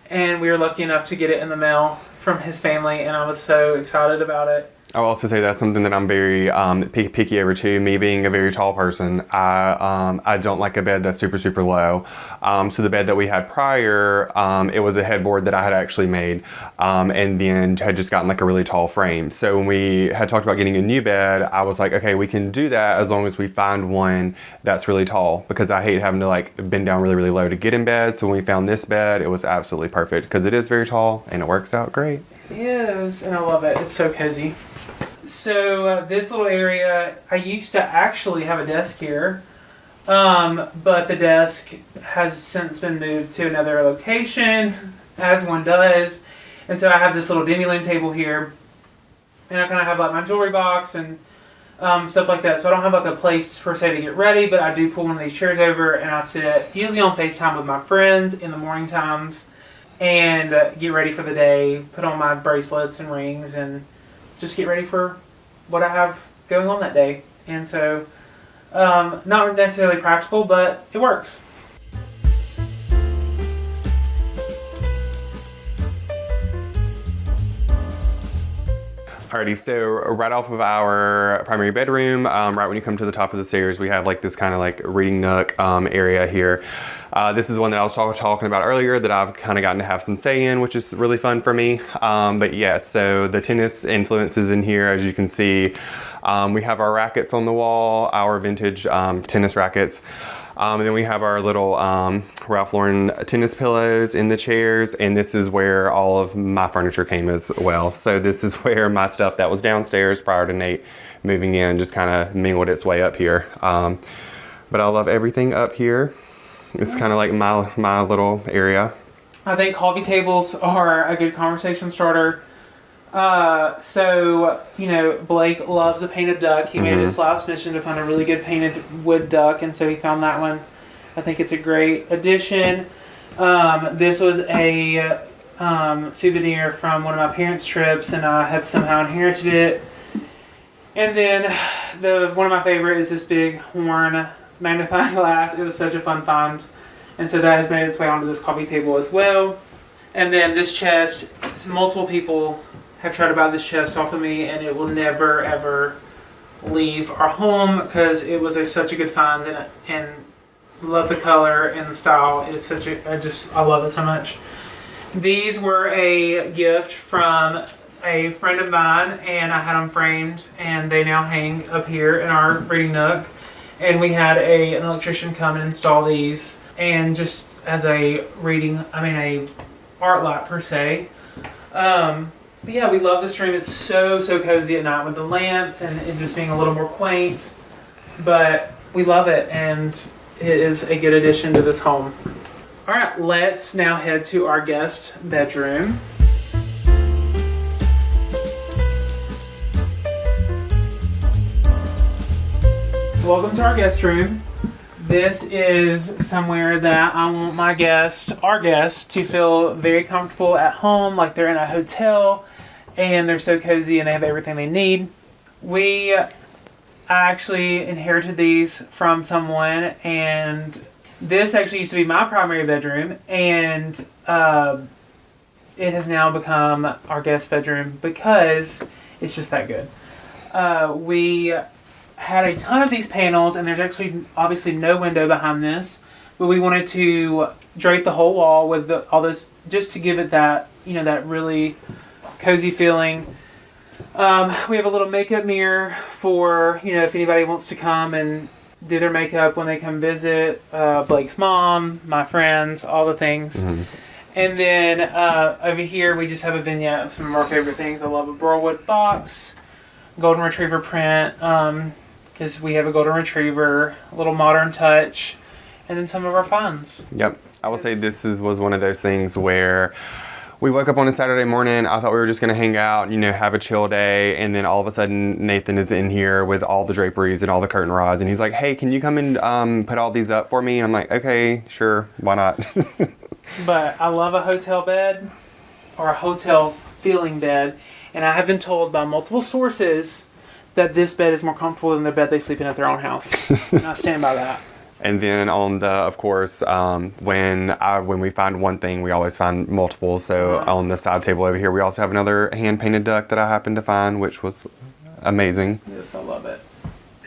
and we were lucky enough to get it in the mail from his family, and I was so excited about it. I'll also say that's something that I'm very picky over too. Me being a very tall person, I don't like a bed that's super, super low. So the bed that we had prior, it was a headboard that I had actually made, and then had just gotten like a really tall frame. So when we had talked about getting a new bed, I was like, okay, we can do that as long as we find one that's really tall, because I hate having to like bend down really, really low to get in bed. So when we found this bed, it was absolutely perfect because it is very tall and it works out great. It is, and I love it. It's so cozy. So this little area, I used to actually have a desk here, but the desk has since been moved to another location, as one does. And so I have this little demi-loom table here, and I kind of have like my jewelry box and stuff like that. So I don't have like a place per se to get ready, but I do pull one of these chairs over and I sit usually on FaceTime with my friends in the morning times and get ready for the day, put on my bracelets and rings, and just get ready for what I have going on that day. And so, not necessarily practical, but it works. Alrighty, so right off of our primary bedroom, right when you come to the top of the stairs, we have like this kind of like reading nook area here. This is one that I was talking about earlier that I've kind of gotten to have some say in, which is really fun for me. But yeah, so the tennis influences in here, as you can see. We have our rackets on the wall, our vintage tennis rackets. And then we have our little Ralph Lauren tennis pillows in the chairs, and this is where all of my furniture came as well. So this is where my stuff that was downstairs prior to Nate moving in just kind of mingled its way up here. But I love everything up here. It's kind of like my little area. I think coffee tables are a good conversation starter. So, you know, Blake loves a painted duck. He made his last mission to find a really good painted wood duck, and so he found that one. I think it's a great addition. This was a souvenir from one of my parents' trips, and I have somehow inherited it. And then one of my favorite is this big horn magnifying glass. It was such a fun find, and so that has made its way onto this coffee table as well. And then this chest, multiple people have tried to buy this chest off of me, and it will never ever leave our home because it was such a good find, and love the color and the style. It's such a I love it so much. These were a gift from a friend of mine, and I had them framed, and they now hang up here in our reading nook. And we had an electrician come and install these, and just as a art lot per se. But yeah, we love this room. It's so cozy at night with the lamps and it just being a little more quaint. But we love it, and it is a good addition to this home. All right, let's now head to our guest bedroom. Welcome to our guest room. This is somewhere that I want our guests, to feel very comfortable at home, like they're in a hotel, and they're so cozy and they have everything they need. I actually inherited these from someone, and this actually used to be my primary bedroom, and it has now become our guest bedroom because it's just that good. We had a ton of these panels, and there's actually obviously no window behind this, but we wanted to drape the whole wall with all this, just to give it that, that really cozy feeling. We have a little makeup mirror for, if anybody wants to come and do their makeup when they come visit, Blake's mom, my friends, all the things. And then over here we just have a vignette of some of our favorite things. I love a Burlwood box, golden retriever print, because we have a golden retriever, a little modern touch, and then some of our finds. Yep. I will say this was one of those things where we woke up on a Saturday morning. I thought we were just going to hang out, have a chill day. And then all of a sudden, Nathan is in here with all the draperies and all the curtain rods. And he's like, hey, can you come and put all these up for me? And I'm like, okay, sure. Why not? But I love a hotel bed, or a hotel feeling bed. And I have been told by multiple sources that this bed is more comfortable than the bed they sleep in at their own house. And I stand by that. And then of course, when we find one thing, we always find multiple. So on the side table over here, we also have another hand-painted duck that I happened to find, which was amazing. Yes, I love it.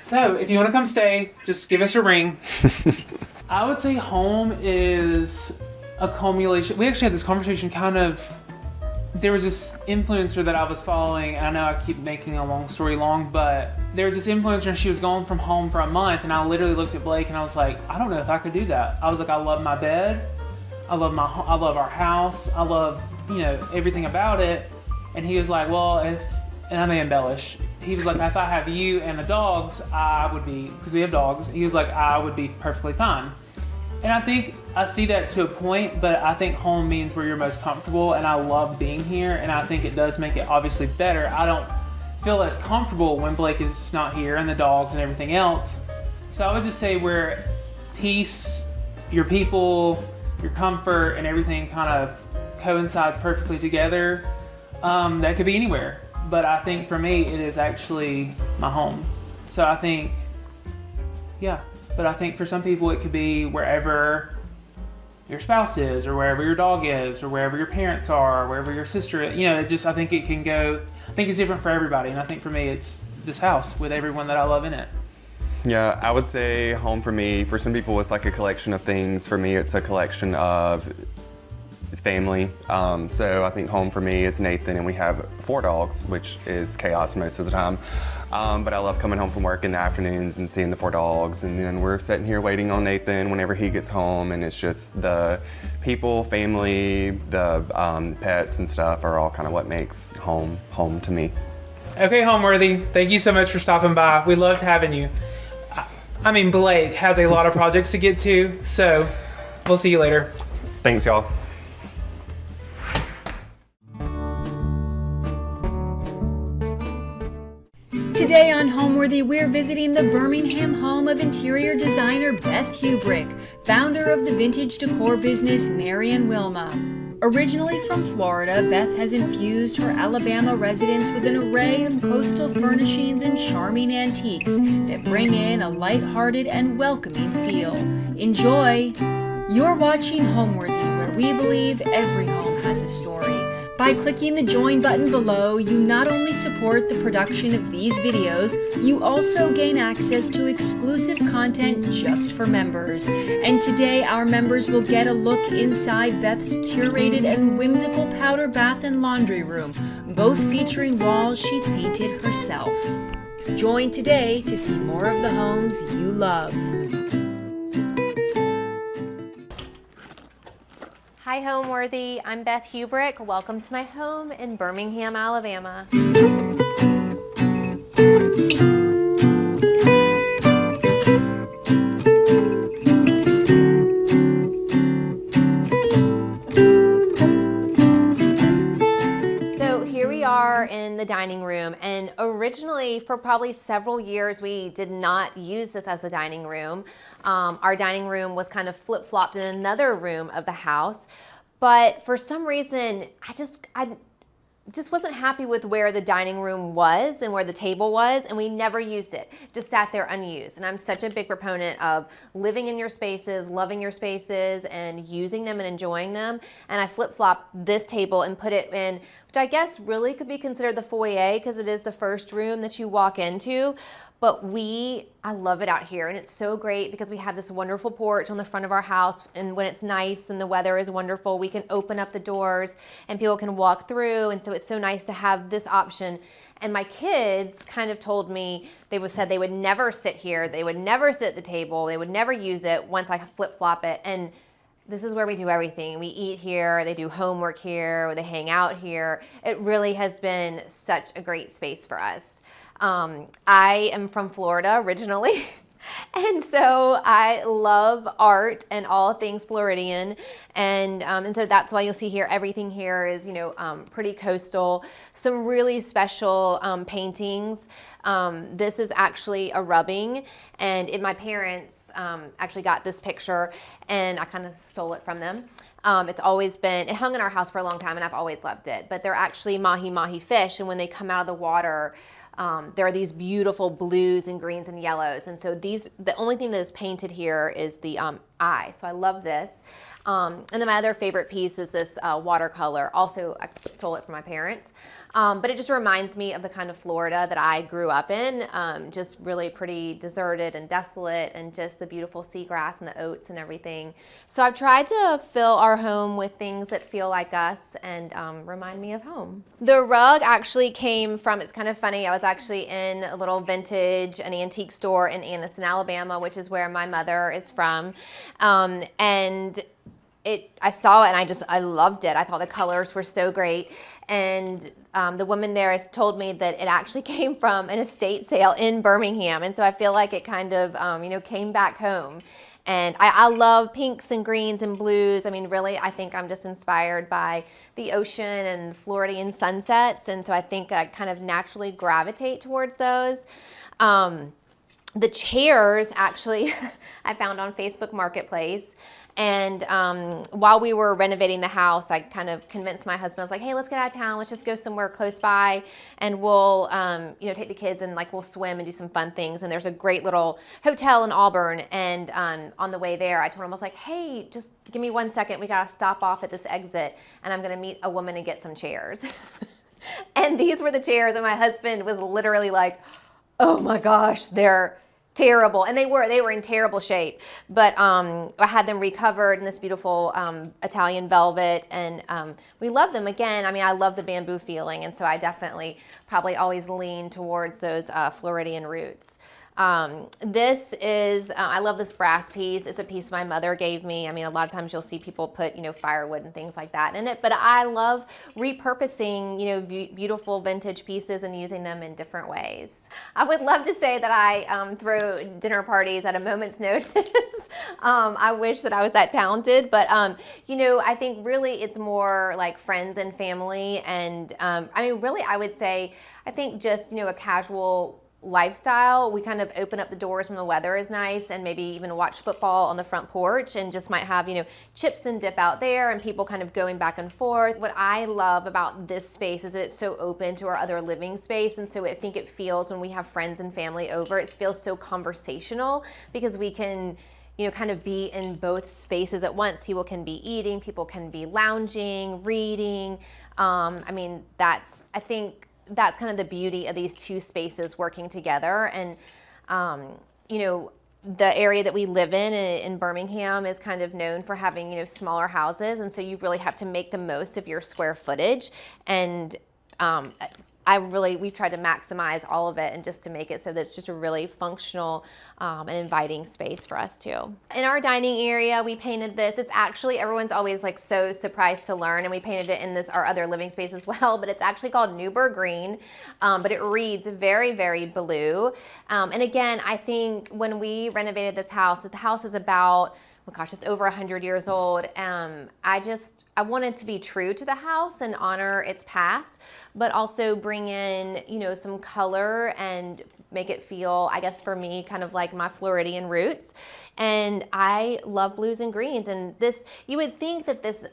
So if you want to come stay, just give us a ring. I would say home is a culmination. We actually had this conversation there was this influencer that I was following, and I know I keep making a long story long, but there was this influencer, and she was gone from home for a month, and I literally looked at Blake and I was like, I don't know if I could do that. I was like, I love my bed, I love our house, I love, everything about it. And he was like, well, and I may embellish, he was like, if I have you and the dogs, I would be, because we have dogs, he was like, I would be perfectly fine. And I think I see that to a point, but I think home means where you're most comfortable, and I love being here, and I think it does make it obviously better. I don't feel as comfortable when Blake is not here, and the dogs and everything else. So I would just say where peace, your people, your comfort, and everything kind of coincides perfectly together, that could be anywhere. but I think for me, it is actually my home. So I think, yeah, but I think for some people it could be wherever your spouse is, or wherever your dog is, or wherever your parents are, or wherever your sister is. You know, it just, I think it can go, I think it's different for everybody. And I think for me, it's this house with everyone that I love in it. Yeah, I would say home for me, for some people it's like a collection of things. For me, it's a collection of family. So I think home for me is Nathan, and we have 4 dogs, which is chaos most of the time. But I love coming home from work in the afternoons and seeing the 4 dogs, and then we're sitting here waiting on Nathan whenever he gets home, and it's just the people, family, the pets and stuff are all kind of what makes home to me. Okay, Homeworthy, thank you so much for stopping by. We loved having you. I mean, Blake has a lot of projects to get to, so we'll see you later. Thanks, y'all. Today on Homeworthy, we're visiting the Birmingham home of interior designer Beth Hubrick, founder of the vintage decor business Mary and Wilma. Originally from Florida, Beth has infused her Alabama residence with an array of coastal furnishings and charming antiques that bring in a lighthearted and welcoming feel. Enjoy! You're watching Homeworthy, where we believe every home has a story. By clicking the join button below, you not only support the production of these videos, you also gain access to exclusive content just for members. And today, our members will get a look inside Beth's curated and whimsical powder bath and laundry room, both featuring walls she painted herself. Join today to see more of the homes you love. Hi Homeworthy, I'm Beth Hubrick. Welcome to my home in Birmingham, Alabama. So here we are in the dining room, and originally for probably several years we did not use this as a dining room. Our dining room was kind of flip-flopped in another room of the house, but for some reason I just wasn't happy with where the dining room was and where the table was, and we never used it. It just sat there unused. And I'm such a big proponent of living in your spaces, loving your spaces, and using them and enjoying them. And I flip-flopped this table and put it in, which I guess really could be considered the foyer because it is the first room that you walk into. But I love it out here, and it's so great because we have this wonderful porch on the front of our house, and when it's nice and the weather is wonderful, we can open up the doors and people can walk through, and so it's so nice to have this option. And my kids kind of told me, said they would never sit here, they would never sit at the table, they would never use it once I flip-flop it, and this is where we do everything. We eat here, they do homework here, they hang out here. It really has been such a great space for us. I am from Florida originally, and so I love art and all things Floridian, and so that's why you'll see here, everything here is, pretty coastal. Some really special paintings. This is actually a rubbing, and my parents actually got this picture, and I kind of stole it from them. It hung in our house for a long time, and I've always loved it, but they're actually mahi-mahi fish, and when they come out of the water, there are these beautiful blues and greens and yellows, and so the only thing that is painted here is the eye, so I love this. And then my other favorite piece is this watercolor. Also, I stole it from my parents. But it just reminds me of the kind of Florida that I grew up in, just really pretty deserted and desolate, and just the beautiful seagrass and the oats and everything. So I've tried to fill our home with things that feel like us and remind me of home. The rug actually came from, it's kind of funny, I was actually in a little vintage, an antique store in Anniston, Alabama, which is where my mother is from, and I saw it and I loved it. I thought the colors were so great. And the woman there has told me that it actually came from an estate sale in Birmingham. And so I feel like it kind of, came back home. And I love pinks and greens and blues. I mean, really, I think I'm just inspired by the ocean and Floridian sunsets. And so I think I kind of naturally gravitate towards those. The chairs, actually, I found on Facebook Marketplace. And while we were renovating the house, I kind of convinced my husband. I was like, hey, let's get out of town. Let's just go somewhere close by, and we'll take the kids, and like we'll swim and do some fun things. And there's a great little hotel in Auburn. And on the way there, I told him, I was like, hey, just give me 1 second. We got to stop off at this exit, and I'm going to meet a woman and get some chairs. And these were the chairs, and my husband was literally like, oh my gosh, they're terrible. And they were in terrible shape, but I had them recovered in this beautiful Italian velvet, and we love them. Again, I mean, I love the bamboo feeling, and so I definitely probably always lean towards those Floridian roots. This is, I love this brass piece. It's a piece my mother gave me. I mean, a lot of times you'll see people put, firewood and things like that in it, but I love repurposing, beautiful vintage pieces and using them in different ways. I would love to say that I throw dinner parties at a moment's notice. I wish that I was that talented, but, I think really it's more like friends and family. And, really, I would say, I think just, a casual lifestyle. We kind of open up the doors when the weather is nice, and maybe even watch football on the front porch, and just might have, chips and dip out there, and people kind of going back and forth. What I love about this space is that it's so open to our other living space, and so I think it feels, when we have friends and family over, it feels so conversational, because we can kind of be in both spaces at once. People can be eating, people can be lounging, reading. I think that's kind of the beauty of these two spaces working together. And, the area that we live in Birmingham is kind of known for having, smaller houses. And so you really have to make the most of your square footage. And we've tried to maximize all of it, and just to make it so that it's just a really functional and inviting space for us too. In our dining area, we painted this. It's actually, everyone's always like so surprised to learn, and we painted it in our other living space as well, but it's actually called Newburgh Green, but it reads very, very blue. And again, I think when we renovated this house, the house is about, oh gosh, it's over 100 years old. I wanted to be true to the house and honor its past, but also bring in, some color and make it feel, I guess for me, kind of like my Floridian roots. And I love blues and greens. And this, you would think that this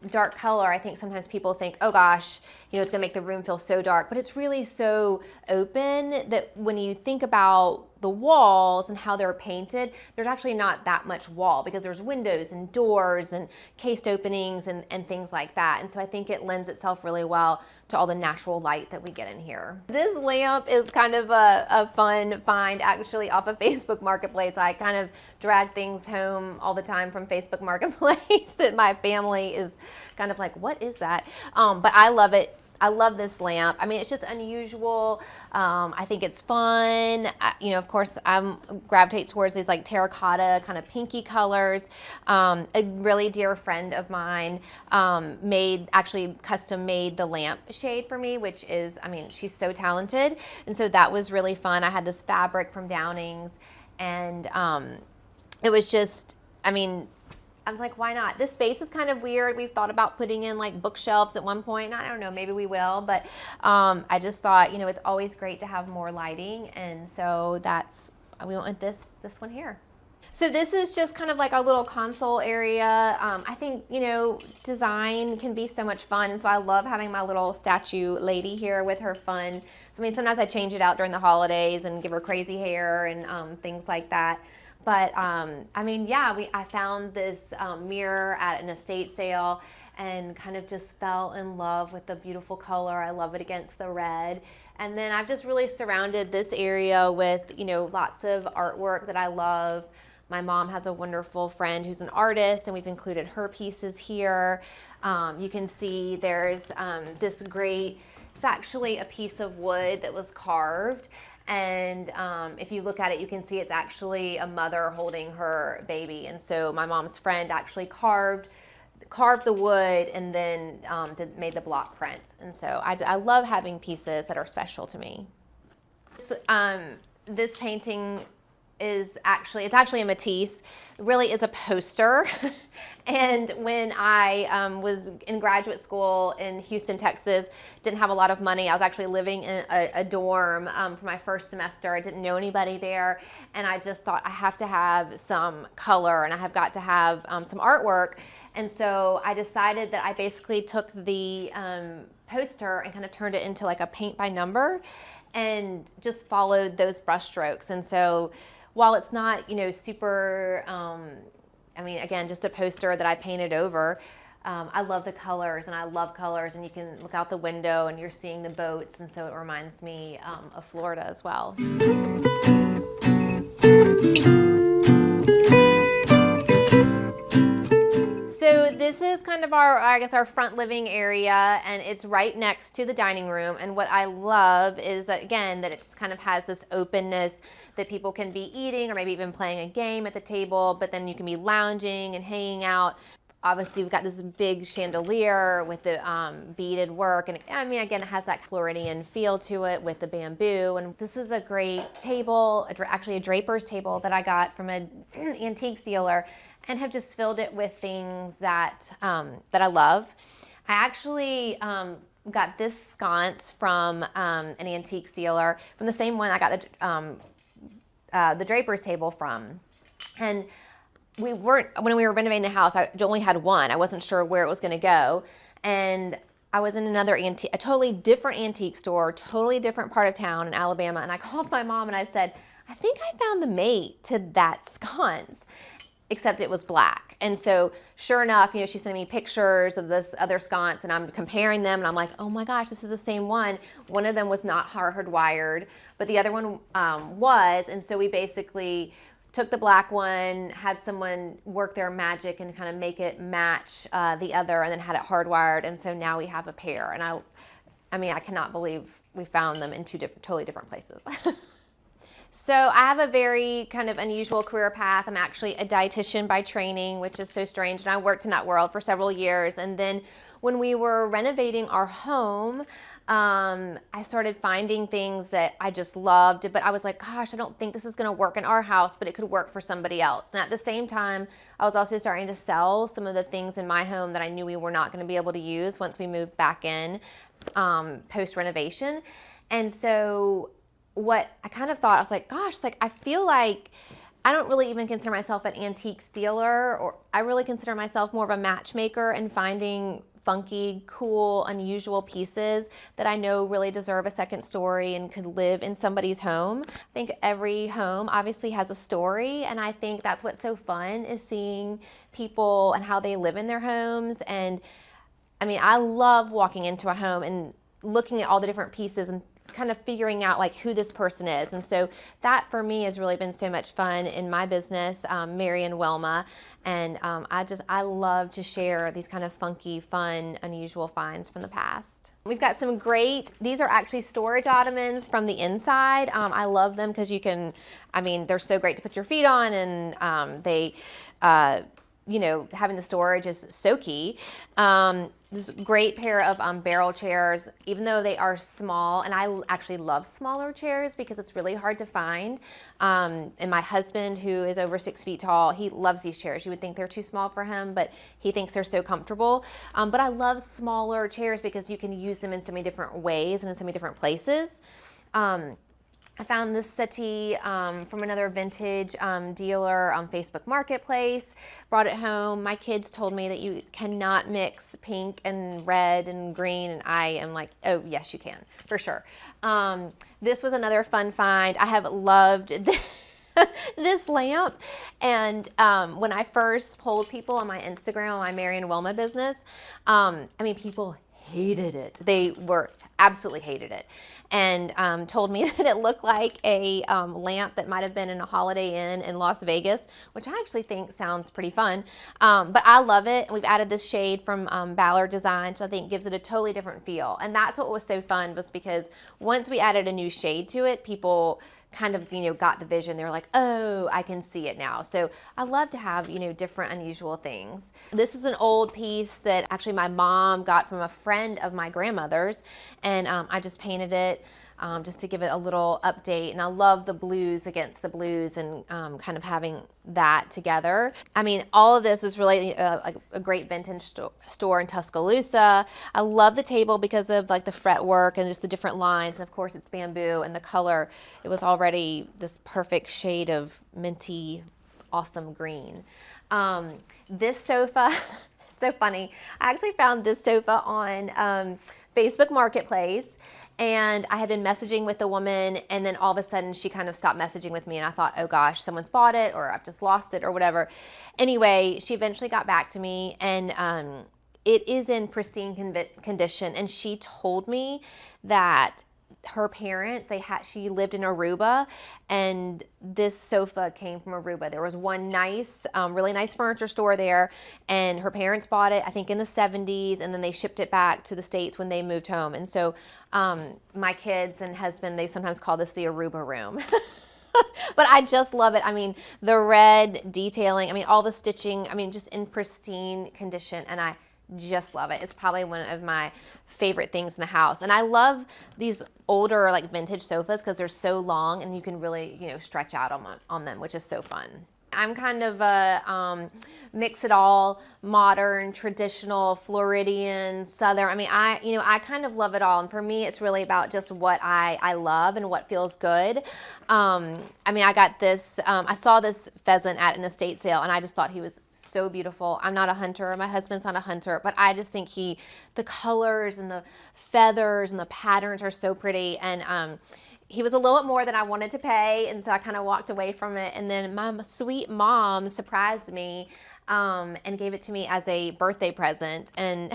dark color, I think sometimes people think, oh gosh, it's gonna make the room feel so dark, but it's really so open that when you think about the walls and how they're painted, there's actually not that much wall, because there's windows and doors and cased openings and things like that. And so I think it lends itself really well to all the natural light that we get in here. This lamp is kind of a fun find, actually, off of Facebook Marketplace. I kind of drag things home all the time from Facebook Marketplace that my family is kind of like, what is that? But I love it. I love this lamp. I mean, it's just unusual. I think it's fun. Of course, I gravitate towards these like terracotta kind of pinky colors. A really dear friend of mine actually custom made the lamp shade for me, which is, she's so talented. And so that was really fun. I had this fabric from Downing's, and it was just, I was like, why not? This space is kind of weird. We've thought about putting in like bookshelves at one point. I don't know, maybe we will, but I just thought, it's always great to have more lighting. And so we went with this one here. So this is just kind of like our little console area. I think, design can be so much fun. And so I love having my little statue lady here with her fun. Sometimes I change it out during the holidays and give her crazy hair and things like that. But I found this mirror at an estate sale and kind of just fell in love with the beautiful color. I love it against the red. And then I've just really surrounded this area with, lots of artwork that I love. My mom has a wonderful friend who's an artist, and we've included her pieces here. You can see there's this great, it's actually a piece of wood that was carved. And if you look at it, you can see it's actually a mother holding her baby. And so my mom's friend actually carved the wood and then made the block print. And so I love having pieces that are special to me. This painting is it's actually a Matisse. It really is a poster. And when I was in graduate school in Houston, Texas, didn't have a lot of money. I was actually living in a dorm for my first semester. I didn't know anybody there. And I just thought I have to have some color and I have got to have some artwork. And so I decided that I basically took the poster and kind of turned it into like a paint by number and just followed those brush strokes. And so while it's not, super, again, just a poster that I painted over, I love the colors and I love colors, and you can look out the window and you're seeing the boats. And so it reminds me of Florida as well. So this is kind of our front living area, and it's right next to the dining room. And what I love is that, again, that it just kind of has this openness that people can be eating or maybe even playing a game at the table, but then you can be lounging and hanging out. Obviously, we've got this big chandelier with the beaded work, and again, it has that Floridian feel to it with the bamboo. And this is a great table, actually a draper's table that I got from an antique dealer, and have just filled it with things that I love. I actually got this sconce from an antique dealer, from the same one I got the draper's table from. And when we were renovating the house, I only had one. I wasn't sure where it was going to go. And I was in a totally different antique store, totally different part of town in Alabama. And I called my mom and I said, I think I found the mate to that sconce, except it was black. And so sure enough, she's sending me pictures of this other sconce, and I'm comparing them, and I'm like, oh my gosh, this is the same one. One of them was not hardwired, but the other one was. And so we basically took the black one, had someone work their magic and kind of make it match the other, and then had it hardwired. And so now we have a pair. And I cannot believe we found them in two totally different places. So I have a very kind of unusual career path. I'm actually a dietitian by training, which is so strange. And I worked in that world for several years. And then when we were renovating our home, I started finding things that I just loved, but I was like, gosh, I don't think this is going to work in our house, but it could work for somebody else. And at the same time, I was also starting to sell some of the things in my home that I knew we were not going to be able to use once we moved back in post-renovation. And so what I kind of thought, I was like, gosh, I feel like I don't really even consider myself an antique dealer, or I really consider myself more of a matchmaker and finding funky, cool, unusual pieces that I know really deserve a second story and could live in somebody's home. I think every home obviously has a story, and I think that's what's so fun, is seeing people and how they live in their homes. And I love walking into a home and looking at all the different pieces and kind of figuring out who this person is. And so that for me has really been so much fun in my business, Mary and Wilma. And I love to share these kind of funky, fun, unusual finds from the past. We've got some these are actually storage ottomans from the inside. I love them because you can, they're so great to put your feet on, and they, having the storage is so key. This great pair of barrel chairs, even though they are small, and I actually love smaller chairs because it's really hard to find. And my husband, who is over 6 feet tall, he loves these chairs. You would think they're too small for him, but he thinks they're so comfortable. But I love smaller chairs because you can use them in so many different ways and in so many different places. I found this settee from another vintage dealer on Facebook Marketplace, brought it home. My kids told me that you cannot mix pink and red and green, and I am like, oh, yes, you can, for sure. This was another fun find. I have loved this lamp, and when I first polled people on my Instagram, on my Mary and Wilma business, people hated it. They absolutely hated it, and told me that it looked like a lamp that might have been in a Holiday Inn in Las Vegas, which I actually think sounds pretty fun. But I love it. And we've added this shade from Ballard Design, so I think gives it a totally different feel. And that's what was so fun, was because once we added a new shade to it, people kind of, got the vision. They were like, oh, I can see it now. So I love to have, different, unusual things. This is an old piece that actually my mom got from a friend of my grandmother's, and I just painted it just to give it a little update. And I love the blues against the blues and kind of having that together. I mean, all of this is really a great vintage store in Tuscaloosa. I love the table because of like the fretwork and just the different lines. And of course it's bamboo, and the color, it was already this perfect shade of minty, awesome green. This sofa, so funny. I actually found this sofa on Facebook Marketplace. And I had been messaging with the woman, and then all of a sudden she kind of stopped messaging with me, and I thought, oh gosh, someone's bought it, or I've just lost it, or whatever. Anyway, she eventually got back to me, and it is in pristine condition. And she told me that her parents, she lived in Aruba, and this sofa came from Aruba. There was one nice, really nice furniture store there, and her parents bought it, I think in the 70s, and then they shipped it back to the States when they moved home. And so my kids and husband, they sometimes call this the Aruba room. But I just love it. I mean, the red detailing, I mean, all the stitching, I mean, just in pristine condition, and I just love it. It's probably one of my favorite things in the house. And I love these older like vintage sofas because they're so long and you can really, you know, stretch out on them, which is so fun. I'm kind of a mix it all, modern, traditional, Floridian, Southern. I mean, I kind of love it all. And for me, it's really about just what I love and what feels good. I mean, I got this, I saw this pheasant at an estate sale, and I just thought he was so beautiful. I'm not a hunter. My husband's not a hunter, but I just think the colors and the feathers and the patterns are so pretty. And he was a little bit more than I wanted to pay, and so I kind of walked away from it. And then my sweet mom surprised me and gave it to me as a birthday present. And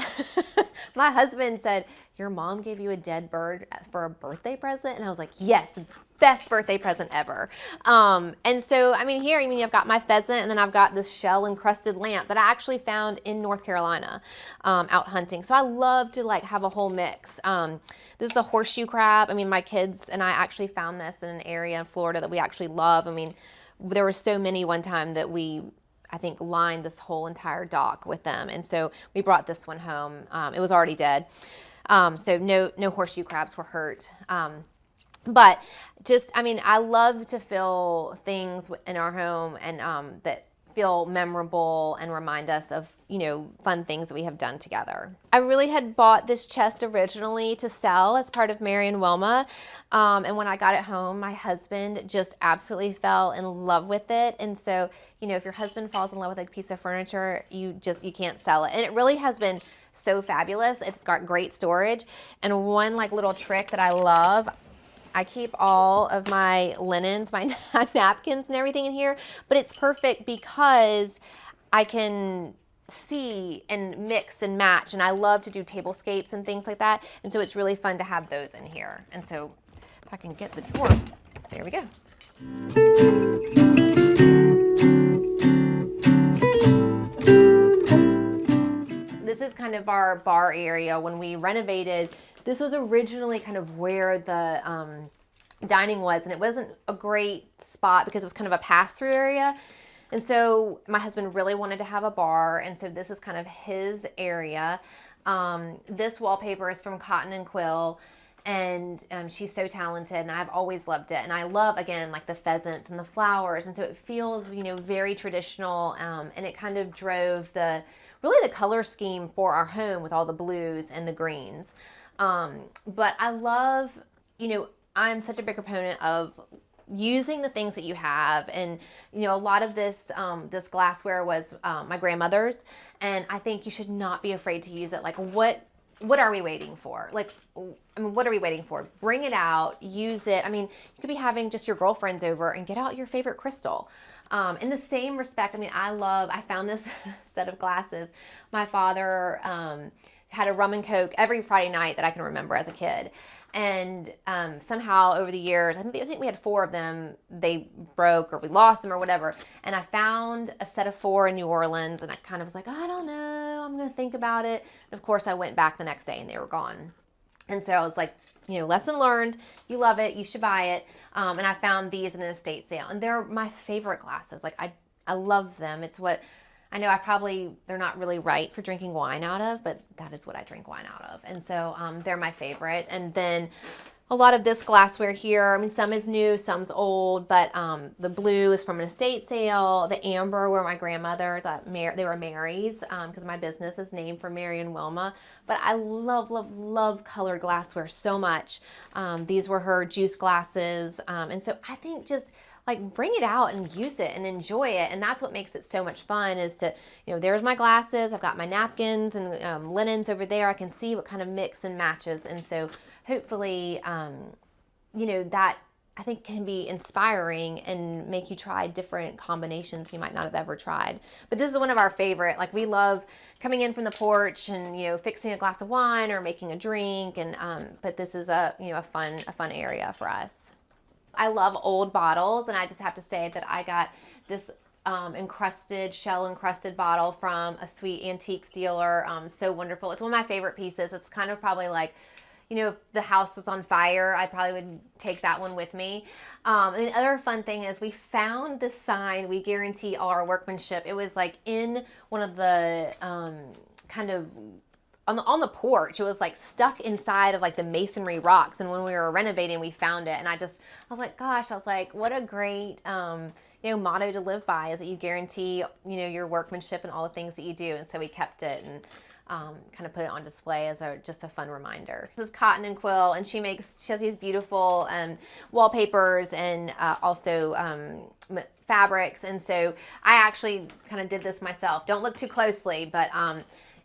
my husband said, "Your mom gave you a dead bird for a birthday present?" And I was like, "Yes, best birthday present ever." And so, I mean, I've got my pheasant, and then I've got this shell encrusted lamp that I actually found in North Carolina out hunting. So I love to like have a whole mix. This is a horseshoe crab. I mean, my kids and I actually found this in an area in Florida that we actually love. I mean, there were so many one time that I think lined this whole entire dock with them. And so we brought this one home. It was already dead. So no horseshoe crabs were hurt. But just, I mean, I love to fill things in our home and that feel memorable and remind us of, you know, fun things that we have done together. I really had bought this chest originally to sell as part of Mary and Wilma. And when I got it home, my husband just absolutely fell in love with it. And so, you know, if your husband falls in love with a piece of furniture, you can't sell it. And it really has been so fabulous. It's got great storage. And one like little trick that I love, I keep all of my linens, my napkins and everything in here, but it's perfect because I can see and mix and match, and I love to do tablescapes and things like that, and so it's really fun to have those in here. And so if I can get the drawer, there we go. This is kind of our bar area. When we renovated, this was originally kind of where the dining was, and it wasn't a great spot because it was kind of a pass-through area. And so my husband really wanted to have a bar, and so this is kind of his area. This wallpaper is from Cotton and Quill, and she's so talented, and I've always loved it. And I love, again, like the pheasants and the flowers, and so it feels, you know, very traditional, and it kind of drove really the color scheme for our home with all the blues and the greens. But I love, you know, I'm such a big proponent of using the things that you have. And, you know, a lot of this glassware was my grandmother's, and I think you should not be afraid to use it. Like, what are we waiting for? Like, I mean, what are we waiting for? Bring it out, use it. I mean, you could be having just your girlfriends over and get out your favorite crystal. In the same respect, I mean, I found this set of glasses. My father had a rum and Coke every Friday night that I can remember as a kid. And somehow over the years, I think we had 4 of them, they broke or we lost them or whatever. And I found a set of 4 in New Orleans, and I kind of was like, I don't know, I'm going to think about it. And of course, I went back the next day and they were gone. And so I was like, you know, lesson learned, you love it, you should buy it. And I found these in an estate sale, and they're my favorite glasses. Like, I love them. It's what, I know they're not really right for drinking wine out of, but that is what I drink wine out of. And so they're my favorite. And then a lot of this glassware here. I mean, some is new, some's old, but the blue is from an estate sale. The amber were my grandmother's. They were Mary's because my business is named for Mary and Wilma. But I love, love, love colored glassware so much. These were her juice glasses. And so I think just like bring it out and use it and enjoy it. And that's what makes it so much fun is to, there's my glasses. I've got my napkins and linens over there. I can see what kind of mix and matches. And so hopefully, that I think can be inspiring and make you try different combinations you might not have ever tried. But this is one of our favorite. Like we love coming in from the porch and fixing a glass of wine or making a drink. And but this is a fun area for us. I love old bottles, and I just have to say that I got this shell encrusted bottle from a sweet antiques dealer. So wonderful. It's one of my favorite pieces. It's kind of probably like, if the house was on fire, I probably would take that one with me. And the other fun thing is we found this sign, "We guarantee all our workmanship." It was like in one of the kind of on the porch. It was like stuck inside of like the masonry rocks. And when we were renovating, we found it. And I was like, gosh, what a great, motto to live by is that you guarantee, your workmanship and all the things that you do. And so we kept it and kind of put it on display as just a fun reminder. This is Cotton and Quill, and she has these beautiful wallpapers and also fabrics. And so I actually kind of did this myself. Don't look too closely, but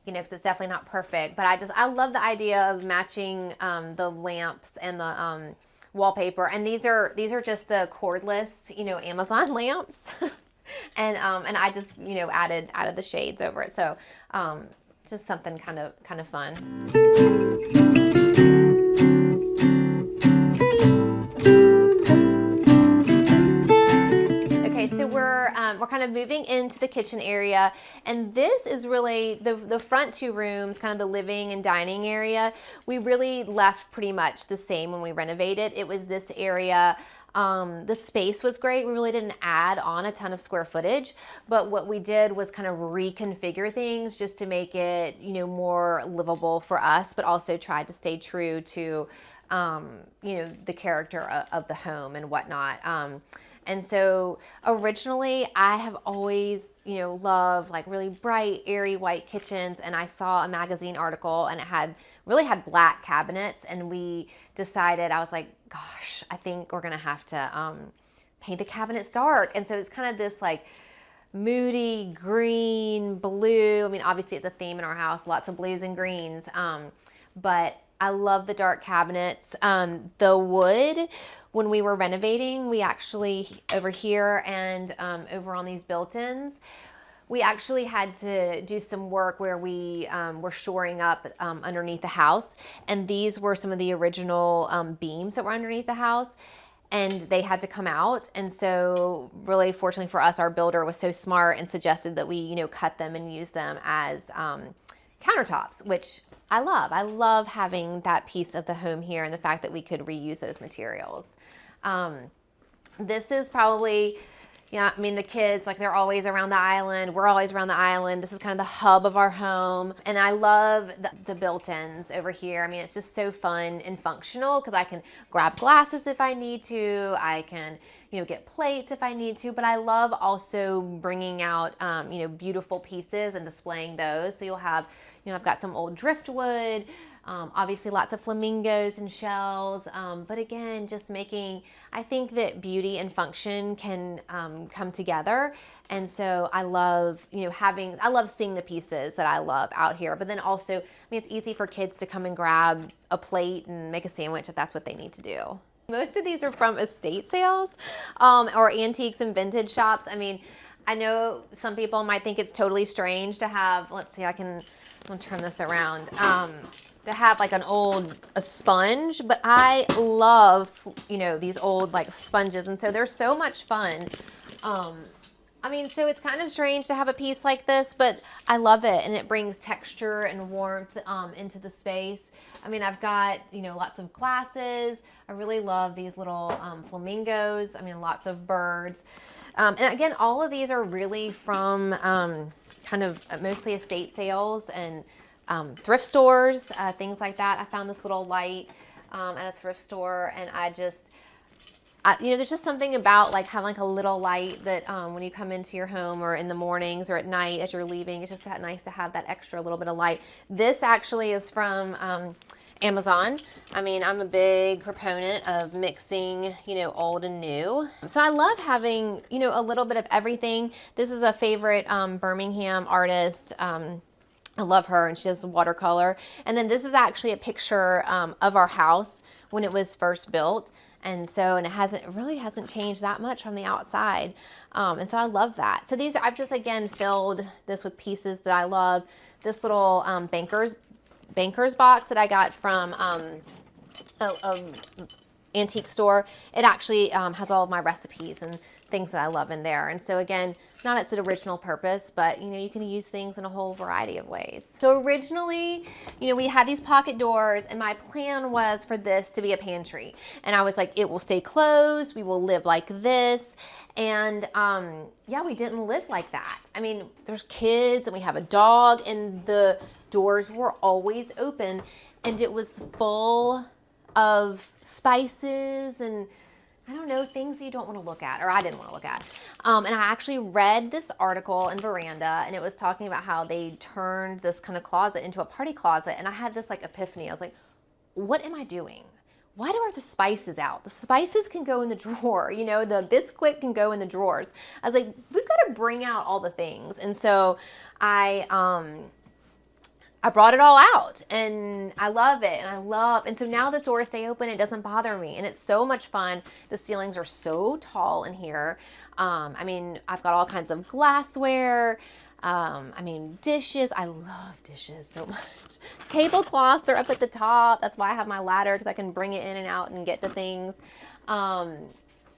because it's definitely not perfect. But I love the idea of matching the lamps and the wallpaper. And these are just the cordless, Amazon lamps. and I just, added the shades over it. So just something kind of fun. So we're kind of moving into the kitchen area, and this is really the front two rooms, kind of the living and dining area. We really left pretty much the same when we renovated. It was this area. The space was great. We really didn't add on a ton of square footage, but what we did was kind of reconfigure things just to make it, more livable for us, but also tried to stay true to, the character of the home and whatnot. And so originally I have always, loved like really bright, airy white kitchens. And I saw a magazine article and it really had black cabinets, and we decided, I was like, gosh, I think we're going to have to paint the cabinets dark. And so it's kind of this like moody green, blue. I mean, obviously it's a theme in our house, lots of blues and greens. But I love the dark cabinets. The wood, when we were renovating, we actually, over here and over on these built-ins, we actually had to do some work where we were shoring up underneath the house. And these were some of the original beams that were underneath the house. And they had to come out. And so really, fortunately for us, our builder was so smart and suggested that we, cut them and use them as countertops, which I love. I love having that piece of the home here and the fact that we could reuse those materials. This is probably, the kids, like they're always around the island. We're always around the island. This is kind of the hub of our home. And I love the built-ins over here. I mean, it's just so fun and functional because I can grab glasses if I need to. I can, get plates if I need to. But I love also bringing out, beautiful pieces and displaying those. So you'll have, I've got some old driftwood, obviously lots of flamingos and shells. But again, just I think that beauty and function can come together. And so I love, I love seeing the pieces that I love out here. But then also, it's easy for kids to come and grab a plate and make a sandwich if that's what they need to do. Most of these are from estate sales or antiques and vintage shops. I know some people might think it's totally strange to have, let's see, I'm gonna turn this around, to have like a sponge, but I love, these old like sponges. And so they're so much fun. So it's kind of strange to have a piece like this, but I love it. And it brings texture and warmth into the space. I've got, lots of glasses. I really love these little flamingos. Lots of birds. And again, all of these are really from kind of mostly estate sales and thrift stores, things like that. I found this little light at a thrift store, and there's just something about like having like a little light that when you come into your home or in the mornings or at night as you're leaving, it's just nice to have that extra little bit of light. This actually is from Amazon. I mean, I'm a big proponent of mixing, old and new. So I love having, a little bit of everything. This is a favorite Birmingham artist. I love her, and she does watercolor. And then this is actually a picture of our house when it was first built. And it really hasn't changed that much from the outside. And so I love that. So I've just, again, filled this with pieces that I love. This little banker's box that I got from a antique store. It actually has all of my recipes and things that I love in there. And so again, not its original purpose, but you can use things in a whole variety of ways. So originally, we had these pocket doors, and my plan was for this to be a pantry. And I was like, it will stay closed, we will live like this. And yeah, we didn't live like that. I mean, there's kids and we have a dog, and the doors were always open, and it was full of spices and I don't know, things you don't want to look at, or I didn't want to look at. And I actually read this article in Veranda, and it was talking about how they turned this kind of closet into a party closet. And I had this like epiphany. I was like, what am I doing? Why do I have the spices out? The spices can go in the drawer, the Bisquick can go in the drawers. I was like, we've got to bring out all the things. And so I brought it all out, and I love it, and so now the doors stay open, it doesn't bother me, and it's so much fun. The ceilings are so tall in here. I mean, I've got all kinds of glassware, dishes. I love dishes so much. Tablecloths are up at the top. That's why I have my ladder, because I can bring it in and out and get to things.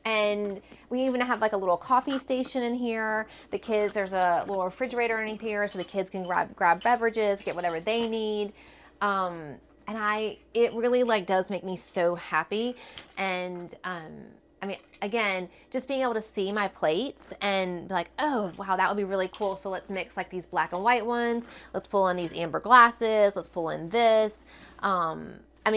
And we even have like a little coffee station in here. The kids, there's a little refrigerator underneath here, so the kids can grab beverages, get whatever they need. And it really like does make me so happy. And again, just being able to see my plates and be like, oh wow, that would be really cool. So let's mix like these black and white ones. Let's pull in these amber glasses. Let's pull in this.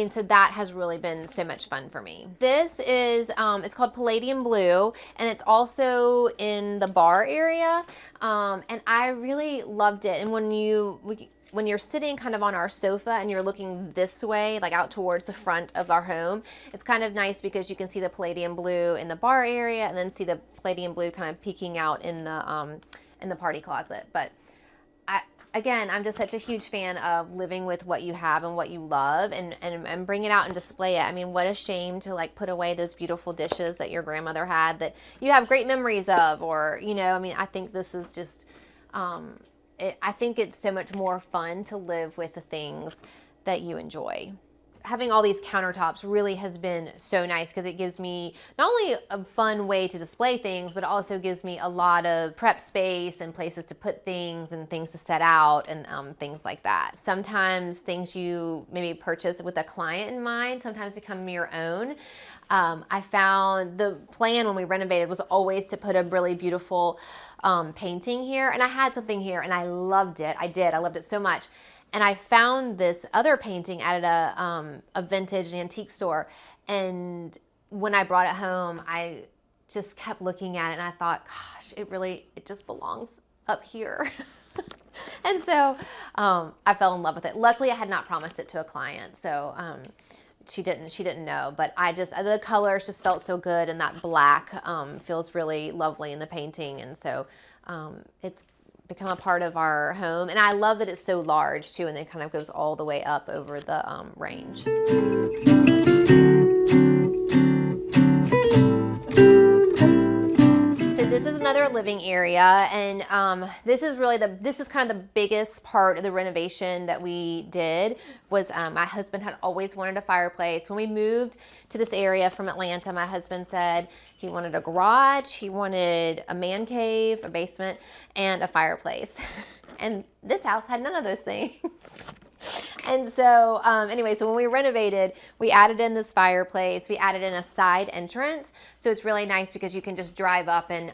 So that has really been so much fun for me. This is, it's called Palladium Blue, and it's also in the bar area, and I really loved it. And when you're sitting kind of on our sofa and you're looking this way, like out towards the front of our home, it's kind of nice because you can see the Palladium Blue in the bar area and then see the Palladium Blue kind of peeking out in the party closet. But again, I'm just such a huge fan of living with what you have and what you love, and bring it out and display it. I mean, what a shame to like put away those beautiful dishes that your grandmother had that you have great memories of, or, I think this is just, I think it's so much more fun to live with the things that you enjoy. Having all these countertops really has been so nice, because it gives me not only a fun way to display things, but it also gives me a lot of prep space and places to put things and things to set out and things like that. Sometimes things you maybe purchase with a client in mind sometimes become your own. I found the plan when we renovated was always to put a really beautiful painting here, and I had something here and I loved it. I loved it so much. And I found this other painting at a vintage antique store. And when I brought it home, I just kept looking at it and I thought, gosh, it just belongs up here. And so I fell in love with it. Luckily, I had not promised it to a client, so she didn't know. But the colors just felt so good, and that black feels really lovely in the painting. And so it's become a part of our home, and I love that it's so large too, and it kind of goes all the way up over the range. So this is another living area, and this is kind of the biggest part of the renovation that we did. Was my husband had always wanted a fireplace. When we moved to this area from Atlanta, my husband said he wanted a garage, he wanted a man cave, a basement, and a fireplace. And this house had none of those things. And so so when we renovated, we added in this fireplace, we added in a side entrance. So it's really nice because you can just drive up and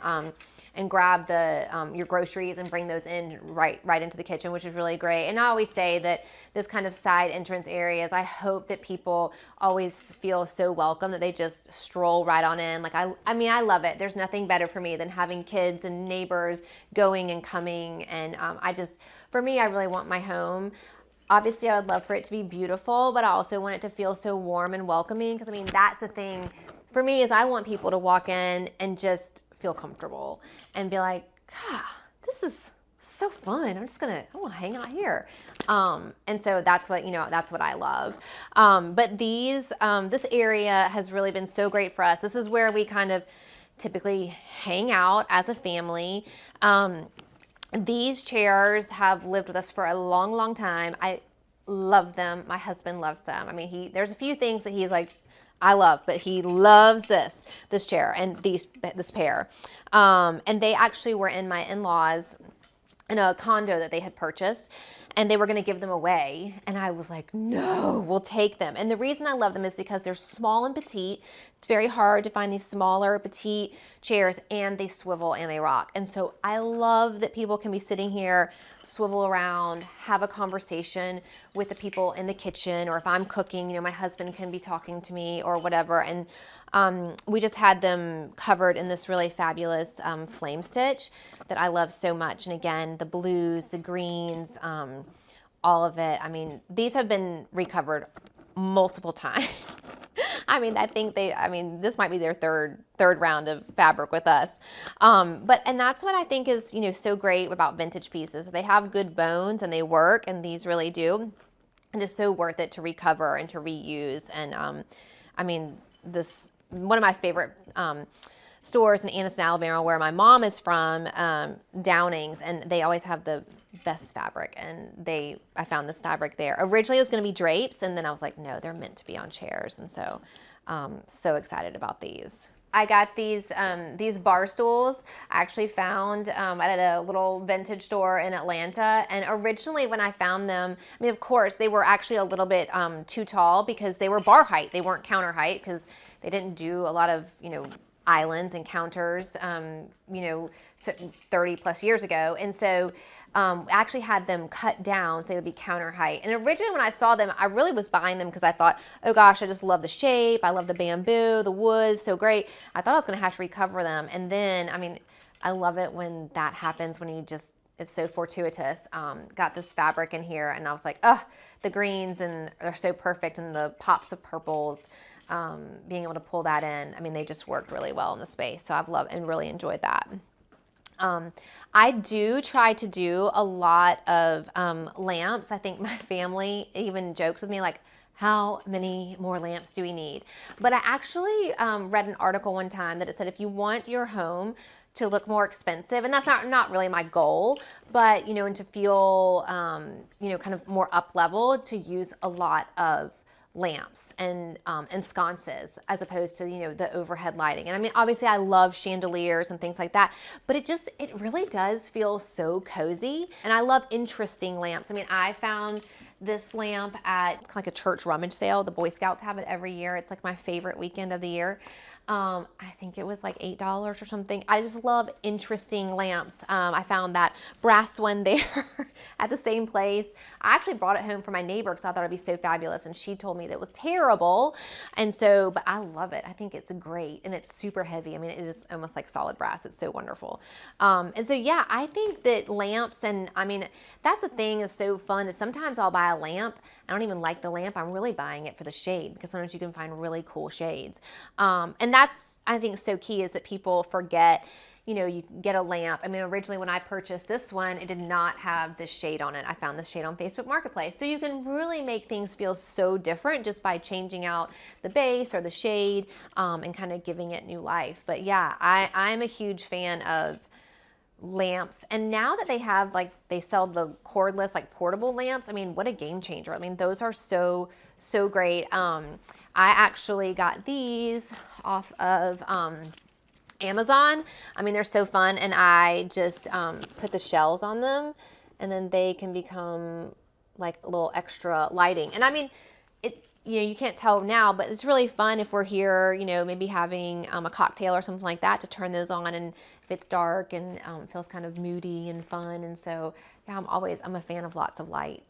and grab the your groceries and bring those in right into the kitchen, which is really great. And I always say that this kind of side entrance areas, I hope that people always feel so welcome that they just stroll right on in. Like I mean, I love it. There's nothing better for me than having kids and neighbors going and coming. And for me, I really want my home. Obviously, I would love for it to be beautiful, but I also want it to feel so warm and welcoming, because I mean, that's the thing for me, is I want people to walk in and just feel comfortable and be like, God, this is so fun. I want to hang out here. And so that's what I love. But this area has really been so great for us. This is where we kind of typically hang out as a family. These chairs have lived with us for a long, long time. I love them. My husband loves them. I mean, there's a few things that he's like, I love, but he loves this chair and this pair. And they actually were in my in-laws in a condo that they had purchased, and they were going to give them away. And I was like, no, we'll take them. And the reason I love them is because they're small and petite. It's very hard to find these smaller, petite chairs, and they swivel and they rock. And so I love that people can be sitting here, swivel around, have a conversation with the people in the kitchen, or if I'm cooking, my husband can be talking to me or whatever. And we just had them covered in this really fabulous flame stitch that I love so much. And again, the blues, the greens, all of it. I mean, these have been recovered multiple times. I mean, this might be their third round of fabric with us. And that's what I think is, so great about vintage pieces. They have good bones and they work, and these really do. And it's so worth it to recover and to reuse. And one of my favorite stores in Anniston, Alabama, where my mom is from, Downing's, and they always have the best fabric, and I found this fabric there. Originally it was going to be drapes, and then I was like, no, they're meant to be on chairs. And so so excited about these. I got these bar stools I actually found at a little vintage store in Atlanta. And originally when I found them, I mean, of course, they were actually a little bit too tall, because they were bar height. They weren't counter height, because they didn't do a lot of, islands and counters, 30 plus years ago. And so I actually had them cut down so they would be counter height. And originally when I saw them, I really was buying them because I thought, oh gosh, I just love the shape. I love the bamboo, the wood, so great. I thought I was going to have to recover them. And then, I love it when that happens, when it's so fortuitous. Got this fabric in here, and I was like, oh, the greens are so perfect, and the pops of purples. Being able to pull that in, they just worked really well in the space. So I've loved and really enjoyed that. I do try to do a lot of lamps. I think my family even jokes with me like, how many more lamps do we need? But I actually read an article one time that it said if you want your home to look more expensive, and that's not really my goal, but and to feel kind of more up level, to use a lot of lamps and sconces as opposed to the overhead lighting. And obviously I love chandeliers and things like that, but it really does feel so cozy. And I love interesting lamps. I found this lamp at like a church rummage sale. The Boy Scouts have it every year. It's like my favorite weekend of the year. I think it was like $8 or something. I just love interesting lamps. I found that brass one there at the same place. I actually brought it home for my neighbor because I thought it'd be so fabulous, and she told me that it was terrible. And so, but I love it. I think it's great, and it's super heavy. It is almost like solid brass. It's so wonderful. And so, yeah, I think that lamps, and that's the thing that's so fun, is sometimes I'll buy a lamp. I don't even like the lamp. I'm really buying it for the shade, because sometimes you can find really cool shades. And that's, I think, so key, is that people forget, you get a lamp. Originally when I purchased this one, it did not have this shade on it. I found this shade on Facebook Marketplace. So you can really make things feel so different just by changing out the base or the shade and kind of giving it new life. But yeah, I'm a huge fan of lamps. And now that they sell the cordless, portable lamps, what a game changer. Those are so great. I actually got these off of Amazon. They're so fun, and I just put the shells on them, and then they can become like a little extra lighting. And you can't tell now, but it's really fun if we're here, maybe having a cocktail or something like that, to turn those on, and if it's dark and feels kind of moody and fun. And so, yeah, I'm a fan of lots of light.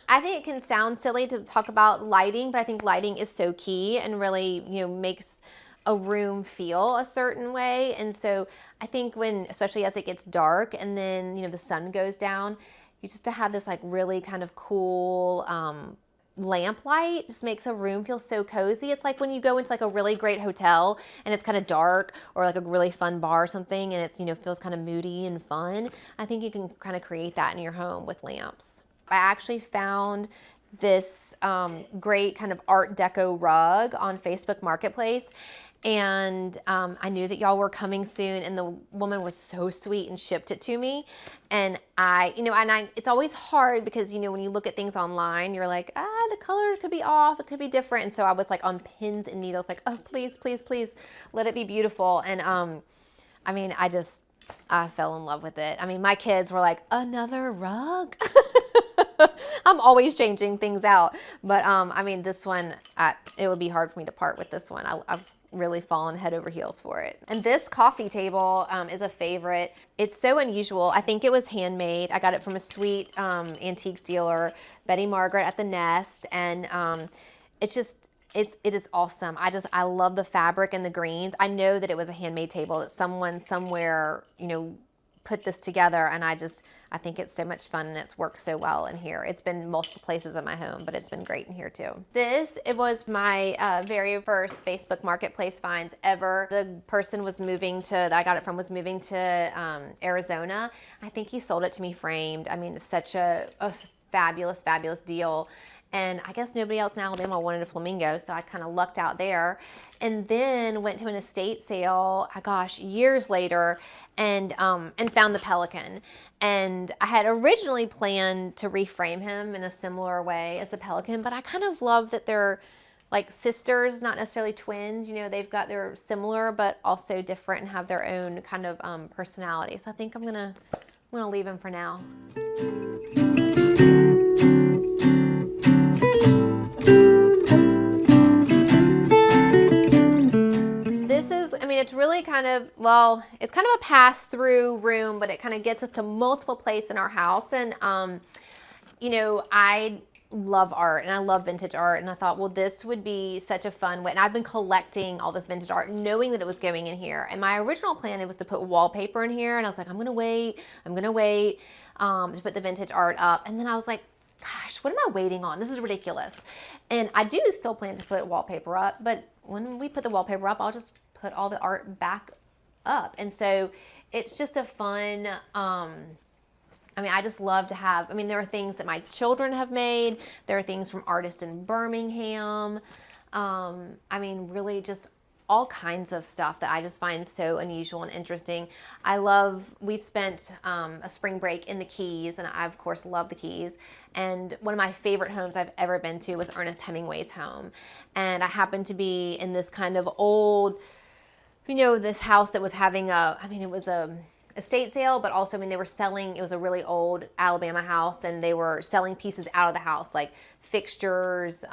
I think it can sound silly to talk about lighting, but I think lighting is so key and really, makes a room feel a certain way. And so I think especially as it gets dark and then, the sun goes down, you just to have this like really kind of cool, lamp light just makes a room feel so cozy. It's like when you go into like a really great hotel and it's kind of dark, or like a really fun bar or something, and it's, feels kind of moody and fun. I think you can kind of create that in your home with lamps. I actually found this great kind of Art Deco rug on Facebook Marketplace. And I knew that y'all were coming soon, and the woman was so sweet and shipped it to me. And it's always hard because, when you look at things online, you're like, the color could be off, it could be different. And so I was like on pins and needles, like, oh, please, please, please, let it be beautiful. And I fell in love with it. I mean, my kids were like, another rug? I'm always changing things out. But this one, it would be hard for me to part with this one. I've really fallen head over heels for it. And this coffee table is a favorite. It's so unusual. I think it was handmade. I got it from a sweet antiques dealer, Betty Margaret at the Nest. And it is awesome. I love the fabric and the greens. I know that it was a handmade table, that someone somewhere, put this together, and I think it's so much fun, and it's worked so well in here. It's been multiple places in my home, but it's been great in here too. It was my very first Facebook Marketplace finds ever. The person that I got it from was moving to Arizona. I think he sold it to me framed. I mean, it's such a fabulous, fabulous deal. And I guess nobody else in Alabama wanted a flamingo, so I kind of lucked out there. And then went to an estate sale, years later, and found the pelican. And I had originally planned to reframe him in a similar way as the pelican, but I kind of love that they're like sisters, not necessarily twins. They're similar, but also different and have their own kind of personality. So I think I'm gonna leave him for now. It's really it's kind of a pass-through room, but it kind of gets us to multiple places in our house. And, I love art and I love vintage art. And I thought, well, this would be such a fun way. And I've been collecting all this vintage art, knowing that it was going in here. And my original plan was to put wallpaper in here. And I was like, I'm going to wait to put the vintage art up. And then I was like, gosh, what am I waiting on? This is ridiculous. And I do still plan to put wallpaper up, but when we put the wallpaper up, I'll just put all the art back up. And so it's just a fun, I just love to have, there are things that my children have made. There are things from artists in Birmingham. Really just all kinds of stuff that I just find so unusual and interesting. We spent a spring break in the Keys, and I, of course, love the Keys. And one of my favorite homes I've ever been to was Ernest Hemingway's home. And I happened to be in this kind of old, this house that was having it was a estate sale, but also, they were selling, it was a really old Alabama house, and they were selling pieces out of the house, like fixtures,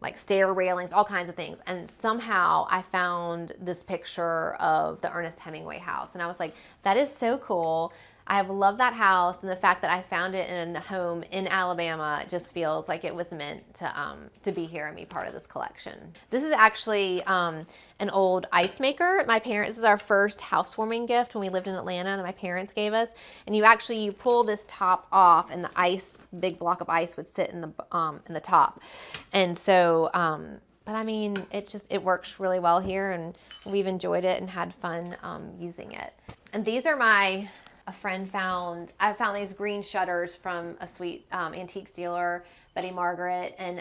like stair railings, all kinds of things. And somehow I found this picture of the Ernest Hemingway house. And I was like, that is so cool. I have loved that house, and the fact that I found it in a home in Alabama just feels like it was meant to be here and be part of this collection. This is actually an old ice maker. This is our first housewarming gift when we lived in Atlanta that my parents gave us. And you pull this top off, and the big block of ice would sit in the top. And so, it works really well here, and we've enjoyed it and had fun using it. And these are I found these green shutters from a sweet antiques dealer, Betty Margaret. And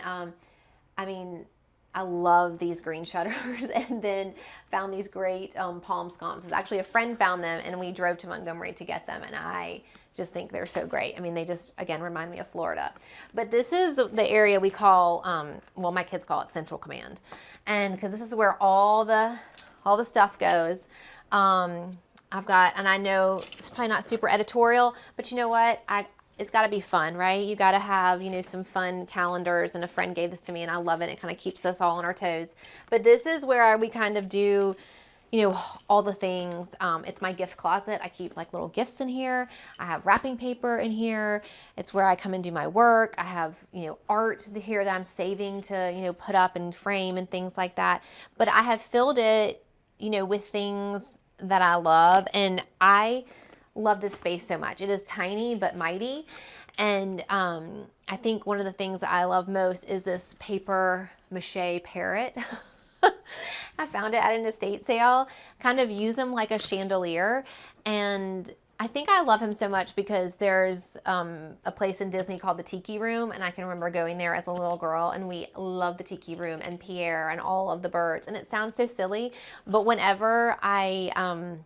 I love these green shutters. And then found these great palm sconces. Actually, a friend found them, and we drove to Montgomery to get them. And I just think they're so great. They just, again, remind me of Florida. But this is the area we call, my kids call it Central Command. And because this is where all the stuff goes. And I know it's probably not super editorial, but you know what? it's got to be fun, right? You got to have, you know, some fun calendars, and a friend gave this to me and I love it. It kind of keeps us all on our toes. But this is where we kind of do, you know, all the things. It's my gift closet. I keep like little gifts in here. I have wrapping paper in here. It's where I come and do my work. I have, you know, art here that I'm saving to, you know, put up and frame and things like that. But I have filled it, you know, with things that I love, and I love this space so much. It is tiny but mighty, and I think one of the things that I love most is this paper mache parrot. I found it at an estate sale, kind of use him like a chandelier, and I think I love him so much because there's a place in Disney called the Tiki Room, and I can remember going there as a little girl, and we loved the Tiki Room and Pierre and all of the birds, and it sounds so silly, but whenever I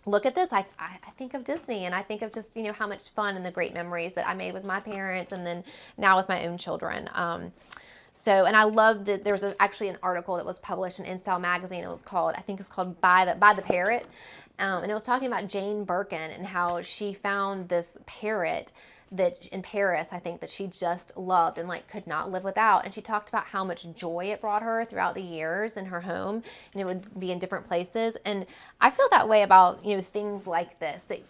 look at this, I think of Disney, and I think of just, you know, how much fun and the great memories that I made with my parents, and then now with my own children. So, and I love that there's actually an article that was published in InStyle magazine. It was called, I think it's called By the Parrot. And it was talking about Jane Birkin and how she found this parrot that in Paris, I think, that she just loved and like could not live without. And she talked about how much joy it brought her throughout the years in her home, and it would be in different places. And I feel that way about, you know, things like this. That,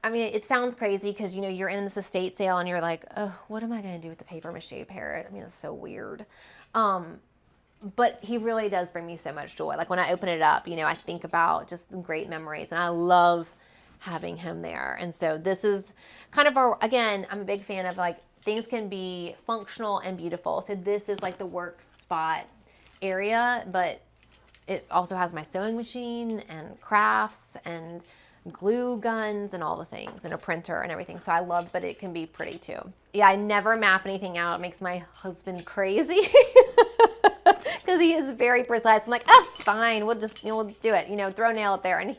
I mean, it sounds crazy because, you know, you're in this estate sale and you're like, oh, what am I going to do with the paper mache parrot? I mean, it's so weird. But he really does bring me so much joy. Like when I open it up, you know, I think about just great memories, and I love having him there. And so this is kind of again, I'm a big fan of like things can be functional and beautiful. So this is like the work spot area, but it also has my sewing machine and crafts and glue guns and all the things, and a printer and everything. So I love, but it can be pretty too. Yeah, I never map anything out. It makes my husband crazy because he is very precise. I'm like, oh, it's fine. We'll just, you know, we'll do it. You know, throw a nail up there. And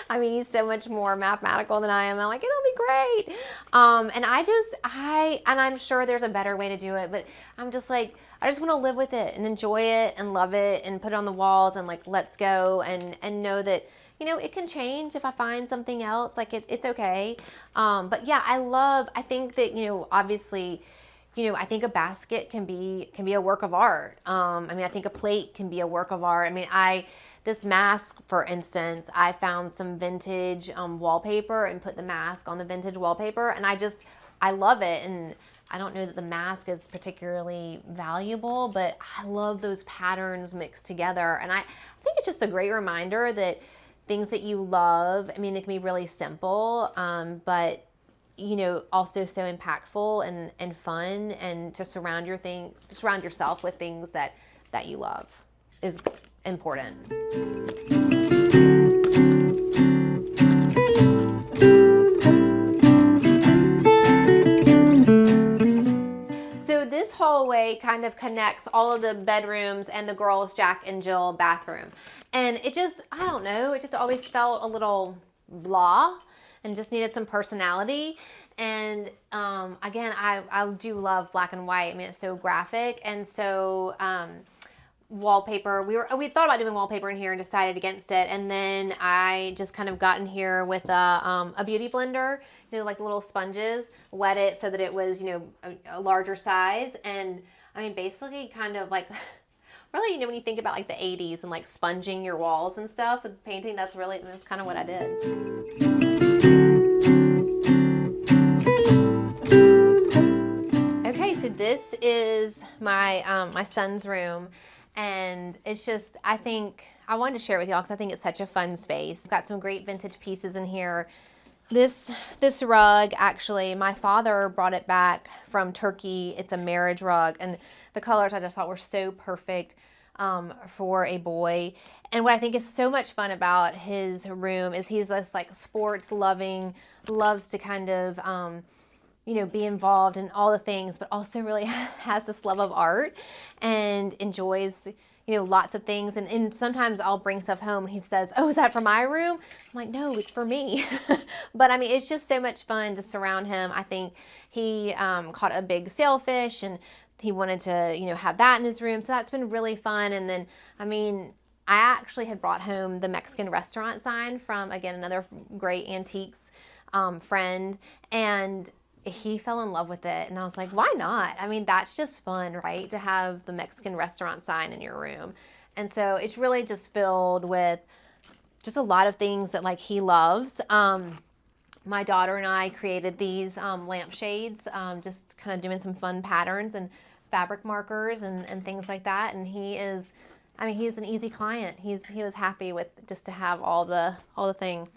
I mean, he's so much more mathematical than I am. I'm like, it'll be great. And I'm sure there's a better way to do it, but I'm just like, I just want to live with it and enjoy it and love it and put it on the walls and like, let's go and know that, you know, it can change if I find something else. Like it's okay. But yeah, I think that, you know, obviously, you know, I think a basket can be a work of art. I mean, I think a plate can be a work of art. I mean, this mask, for instance, I found some vintage wallpaper and put the mask on the vintage wallpaper, and I love it. And I don't know that the mask is particularly valuable, but I love those patterns mixed together. And I think it's just a great reminder that things that you love, I mean, they can be really simple, but, you know, also so impactful and fun, and to surround yourself with things that you love is important. So this hallway kind of connects all of the bedrooms and the girls' Jack and Jill bathroom. And it just, I don't know, it just always felt a little blah and just needed some personality. And again, I do love black and white. I mean, it's so graphic. And so wallpaper, we thought about doing wallpaper in here and decided against it. And then I just kind of got in here with a beauty blender, you know, like little sponges, wet it so that it was, you know, a larger size. And I mean, basically kind of like, really, you know, when you think about like the 80s and like sponging your walls and stuff with painting, that's kind of what I did. Okay, so this is my my son's room, and it's just, I think I wanted to share it with y'all because I think it's such a fun space. I've got some great vintage pieces in here. This rug, actually, my father brought it back from Turkey. It's a marriage rug, and the colors I just thought were so perfect for a boy. And what I think is so much fun about his room is he's this like sports loving, loves to kind of, you know, be involved in all the things, but also really has this love of art and enjoys, you know, lots of things. And sometimes I'll bring stuff home and he says, oh, is that for my room? I'm like, no, it's for me. But I mean, it's just so much fun to surround him. I think he caught a big sailfish and he wanted to, you know, have that in his room. So that's been really fun. And then, I mean, I actually had brought home the Mexican restaurant sign from, again, another great antiques friend. And he fell in love with it, and I was like, why not? I mean, that's just fun, right? To have the Mexican restaurant sign in your room. And so it's really just filled with just a lot of things that like he loves. My daughter and I created these lampshades, just kind of doing some fun patterns and fabric markers and things like that. And he's an easy client. He was happy with just to have all the things.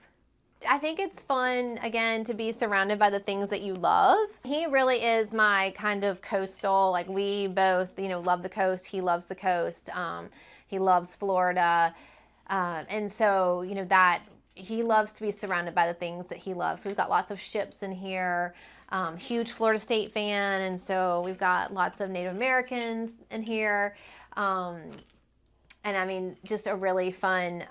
I think it's fun, again, to be surrounded by the things that you love. He really is my kind of coastal, like we both, love the coast. He loves the coast. He loves Florida. And so, that he loves to be surrounded by the things that he loves. So we've got lots of ships in here, huge Florida State fan. And so we've got lots of Native Americans in here. And I mean, just a really fun,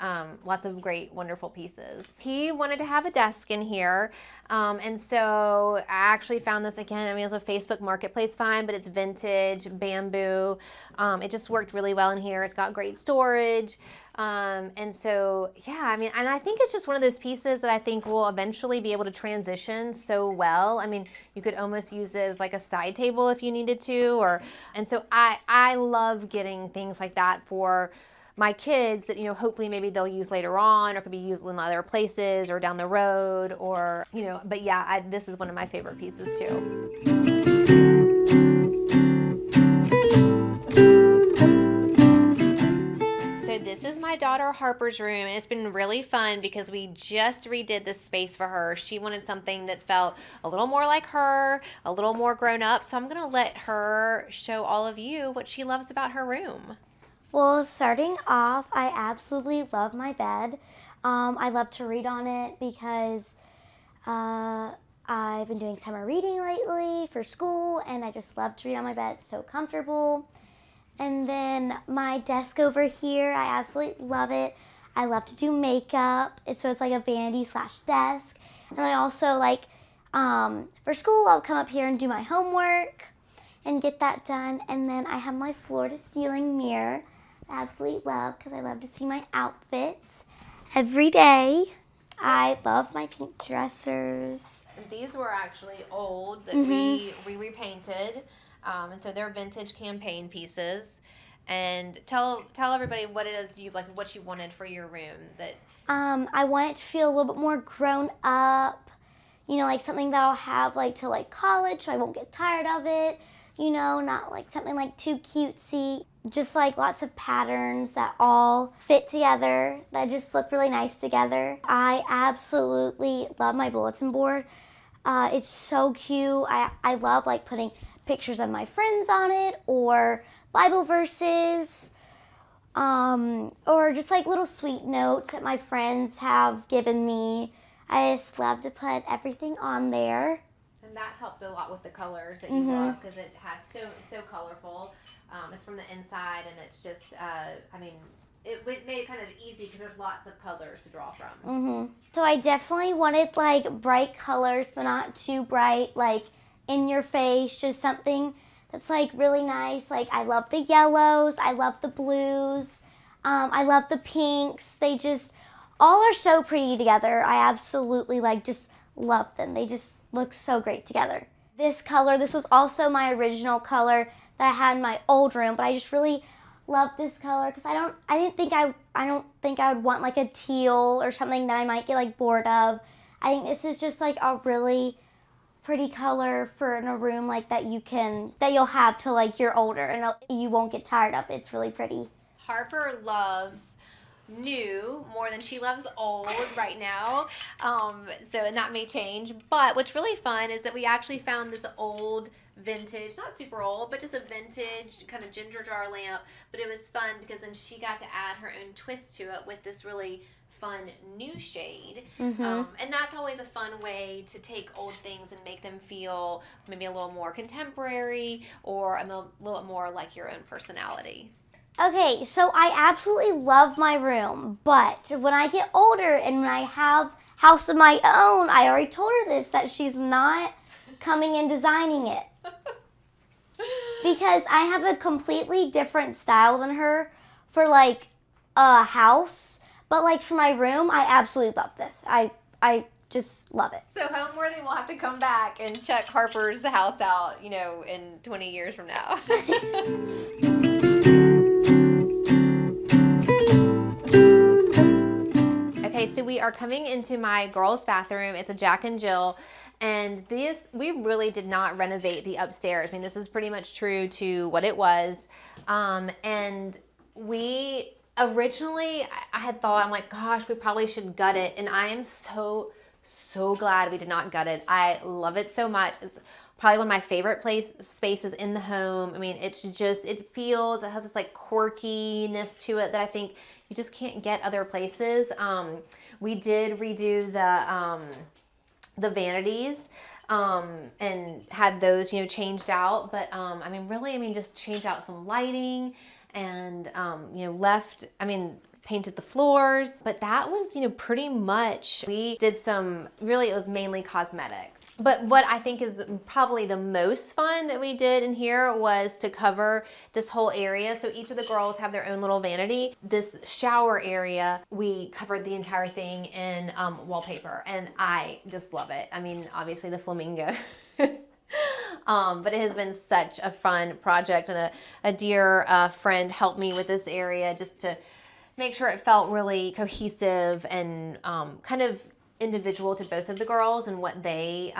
lots of great, wonderful pieces. He wanted to have a desk in here. And so I actually found this again. I mean, it was a Facebook Marketplace find, but it's vintage, bamboo. It just worked really well in here. It's got great storage. And so, yeah, I mean, and I think it's just one of those pieces that I think will eventually be able to transition so well. I mean, you could almost use it as like a side table if you needed to, and so I love getting things like that for my kids that, hopefully maybe they'll use later on or could be used in other places or down the road but yeah, this is one of my favorite pieces too. This is my daughter Harper's room, and it's been really fun because we just redid this space for her. She wanted something that felt a little more like her, a little more grown up, so I'm going to let her show all of you what she loves about her room. Well, starting off, I absolutely love my bed. I love to read on it because I've been doing summer reading lately for school, and I just love to read on my bed. It's so comfortable. And then my desk over here, I absolutely love it. I love to do makeup. So it's like a vanity/desk. And I also for school, I'll come up here and do my homework and get that done. And then I have my floor-to-ceiling mirror. I absolutely love because I love to see my outfits every day. I love my pink dressers. And these were actually old that we repainted. And so they're vintage campaign pieces. And tell everybody what it is what you wanted for your room. That I want it to feel a little bit more grown up. Like something that I'll have till college, so I won't get tired of it. Not like something too cutesy. Just lots of patterns that all fit together, that just look really nice together. I absolutely love my bulletin board. It's so cute. I love putting pictures of my friends on it, or Bible verses, or just little sweet notes that my friends have given me. I just love to put everything on there. And that helped a lot with the colors that you love, because it has it's so colorful. It's from the inside, and it's just it made it kind of easy because there's lots of colors to draw from. So I definitely wanted bright colors, but not too bright, in your face, just something that's really nice. I love the yellows, I love the blues, I love the pinks. They just all are so pretty together. I absolutely just love them. They just look so great together. This color, this was also my original color that I had in my old room, but I just really love this color because I don't think I would want a teal or something that I might get bored of. I think this is just a really pretty color for in a room that you'll have till you're older and you won't get tired of it. It's really pretty. Harper loves new more than she loves old right now, and that may change, but what's really fun is that we actually found this old vintage, not super old, but just a vintage kind of ginger jar lamp, but it was fun because then she got to add her own twist to it with this really fun new shade. And that's always a fun way to take old things and make them feel maybe a little more contemporary or a little more like your own personality. Okay, so I absolutely love my room, but when I get older and when I have house of my own, I already told her this, that she's not coming and designing it. Because I have a completely different style than her for a house, but for my room, I absolutely love this. I just love it. So Homeworthy will have to come back and check Harper's house out, you know, in 20 years from now. Okay, so we are coming into my girls' bathroom. It's a Jack and Jill. And we really did not renovate the upstairs. I mean, this is pretty much true to what it was. And we originally, I had thought, I'm like, gosh, we probably should gut it. And I am so glad we did not gut it. I love it so much. It's probably one of my favorite spaces in the home. I mean, it's just, it has this like quirkiness to it that I think you just can't get other places. We did redo the vanities and had those, you know, changed out. But I mean, really, I mean, just changed out some lighting and, you know, painted the floors. But that was, you know, pretty much, we did it was mainly cosmetic. But what I think is probably the most fun that we did in here was to cover this whole area. So each of the girls have their own little vanity. This shower area, we covered the entire thing in wallpaper, and I just love it. I mean, obviously the flamingo. But it has been such a fun project, and a dear friend helped me with this area just to make sure it felt really cohesive and kind of individual to both of the girls and what they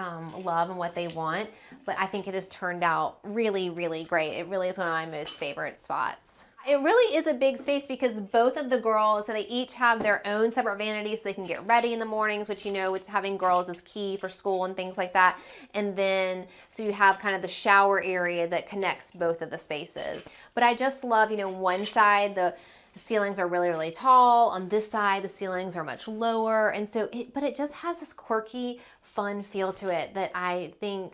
love and what they want. But I think it has turned out really, really great. It really is one of my most favorite spots. It really is a big space because both of the girls, so they each have their own separate vanities so they can get ready in the mornings, which, you know, it's having girls is key for school and things like that. And then, so you have kind of the shower area that connects both of the spaces. But I just love, you know, one side, the ceilings are really, really tall. On this side, the ceilings are much lower. And so, but it just has this quirky, fun feel to it that I think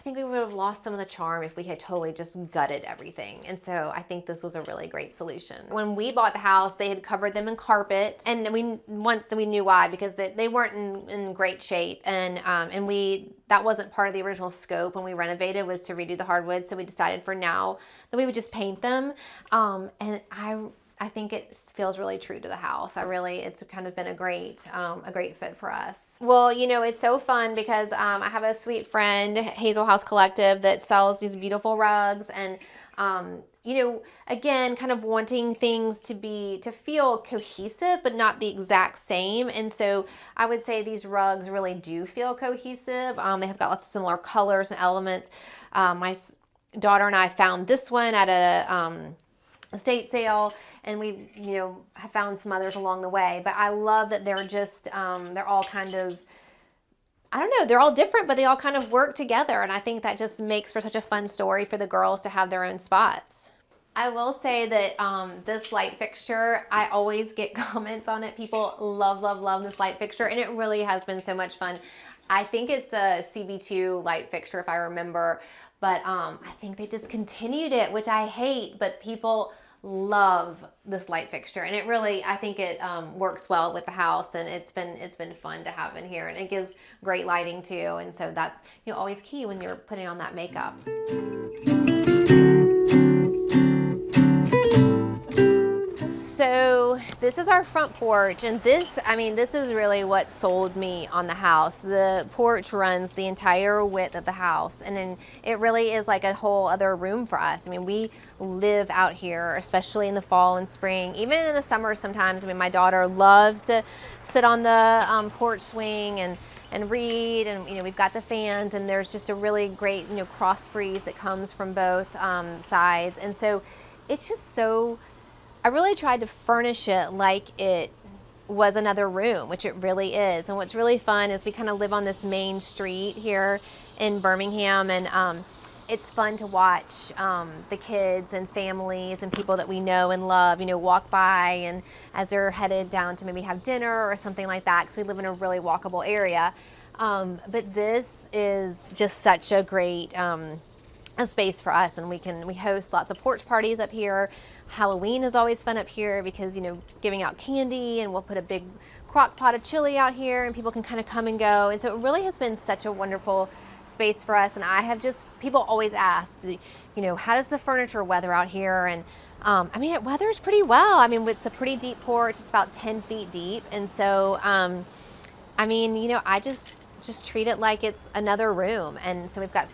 we would have lost some of the charm if we had totally just gutted everything. And so I think this was a really great solution. When we bought the house, they had covered them in carpet, and once we knew why, because they weren't in great shape. And that wasn't part of the original scope when we renovated, was to redo the hardwood. So we decided for now that we would just paint them. And I think it feels really true to the house. It's kind of been a great fit for us. Well, you know, it's so fun because I have a sweet friend, Hazel House Collective, that sells these beautiful rugs, and you know, again, kind of wanting things to feel cohesive, but not the exact same. And so I would say these rugs really do feel cohesive. They have got lots of similar colors and elements. My daughter and I found this one at a estate sale, and we, you know, have found some others along the way. But I love that they're just, they're all kind of, I don't know, they're all different, but they all kind of work together. And I think that just makes for such a fun story for the girls to have their own spots. I will say that this light fixture, I always get comments on it. People love, love, love this light fixture, and it really has been so much fun. I think it's a CB2 light fixture, if I remember, but I think they discontinued it, which I hate, but people love this light fixture, and it really, I think it works well with the house, and it's been fun to have in here, and it gives great lighting too. And so that's, you know, always key when you're putting on that makeup. So this is our front porch, and this is really what sold me on the house. The porch runs the entire width of the house, and then it really is like a whole other room for us. I mean, we live out here, especially in the fall and spring, even in the summer sometimes. I mean, my daughter loves to sit on the porch swing and read, and, you know, we've got the fans, and there's just a really great, you know, cross breeze that comes from both sides. And so it's just so, I really tried to furnish it like it was another room, which it really is. And what's really fun is we kind of live on this main street here in Birmingham, and it's fun to watch the kids and families and people that we know and love, you know, walk by, and as they're headed down to maybe have dinner or something like that, because we live in a really walkable area. But this is just such a great a space for us, and we host lots of porch parties up here. Halloween is always fun up here because, you know, giving out candy, and we'll put a big crock pot of chili out here, and people can kind of come and go. And so it really has been such a wonderful space for us. And I have just, people always ask, you know, how does the furniture weather out here? And I mean, it weathers pretty well. I mean, it's a pretty deep porch. It's about 10 feet deep. And so I mean, you know, I just treat it like it's another room. And so we've got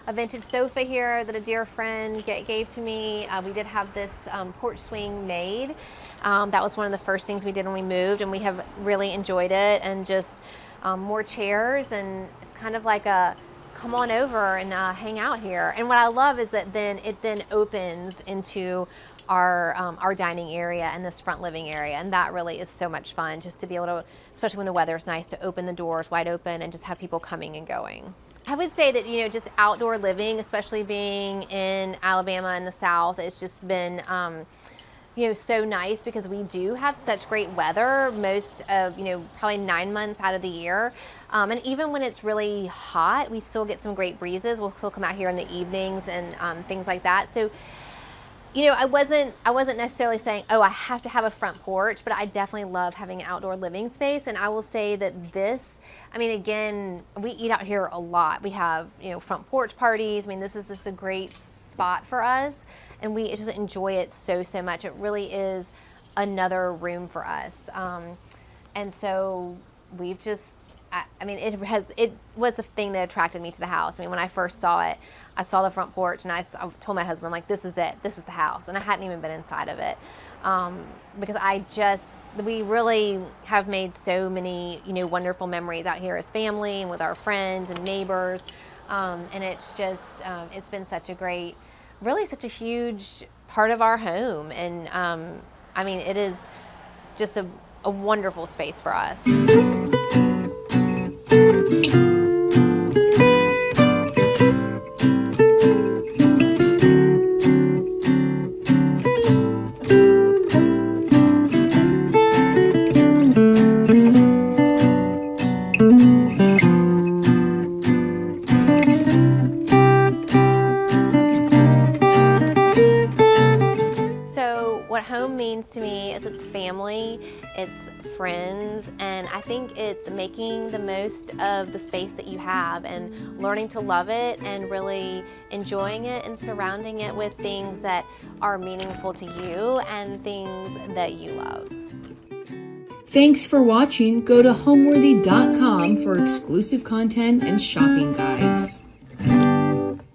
a vintage sofa here that a dear friend gave to me. We did have this porch swing made. That was one of the first things we did when we moved, and we have really enjoyed it. And just more chairs, and it's kind of like a come on over and hang out here. And what I love is that it then opens into our dining area and this front living area, and that really is so much fun, just to be able to, especially when the weather is nice, to open the doors wide open and just have people coming and going. I would say that, you know, just outdoor living, especially being in Alabama in the South, it's just been you know, so nice, because we do have such great weather most of, you know, probably 9 months out of the year. And even when it's really hot, we still get some great breezes. We'll still come out here in the evenings and things like that. So, you know, I wasn't necessarily saying, oh, I have to have a front porch, but I definitely love having an outdoor living space. And I will say that this, I mean, again, we eat out here a lot. We have, you know, front porch parties. I mean, this is just a great spot for us, and we just enjoy it so much. It really is another room for us. And so we've just, I mean, it was the thing that attracted me to the house. I mean, when I first saw it, I saw the front porch, and I told my husband, I'm like, this is it, this is the house. And I hadn't even been inside of it. Because we really have made so many, you know, wonderful memories out here as family and with our friends and neighbors. And it's just, it's been such a huge part of our home. And I mean, it is just a wonderful space for us. What home means to me is it's family, it's friends, and I think it's making the most of the space that you have and learning to love it and really enjoying it and surrounding it with things that are meaningful to you and things that you love. Thanks for watching. Go to homeworthy.com for exclusive content and shopping guides.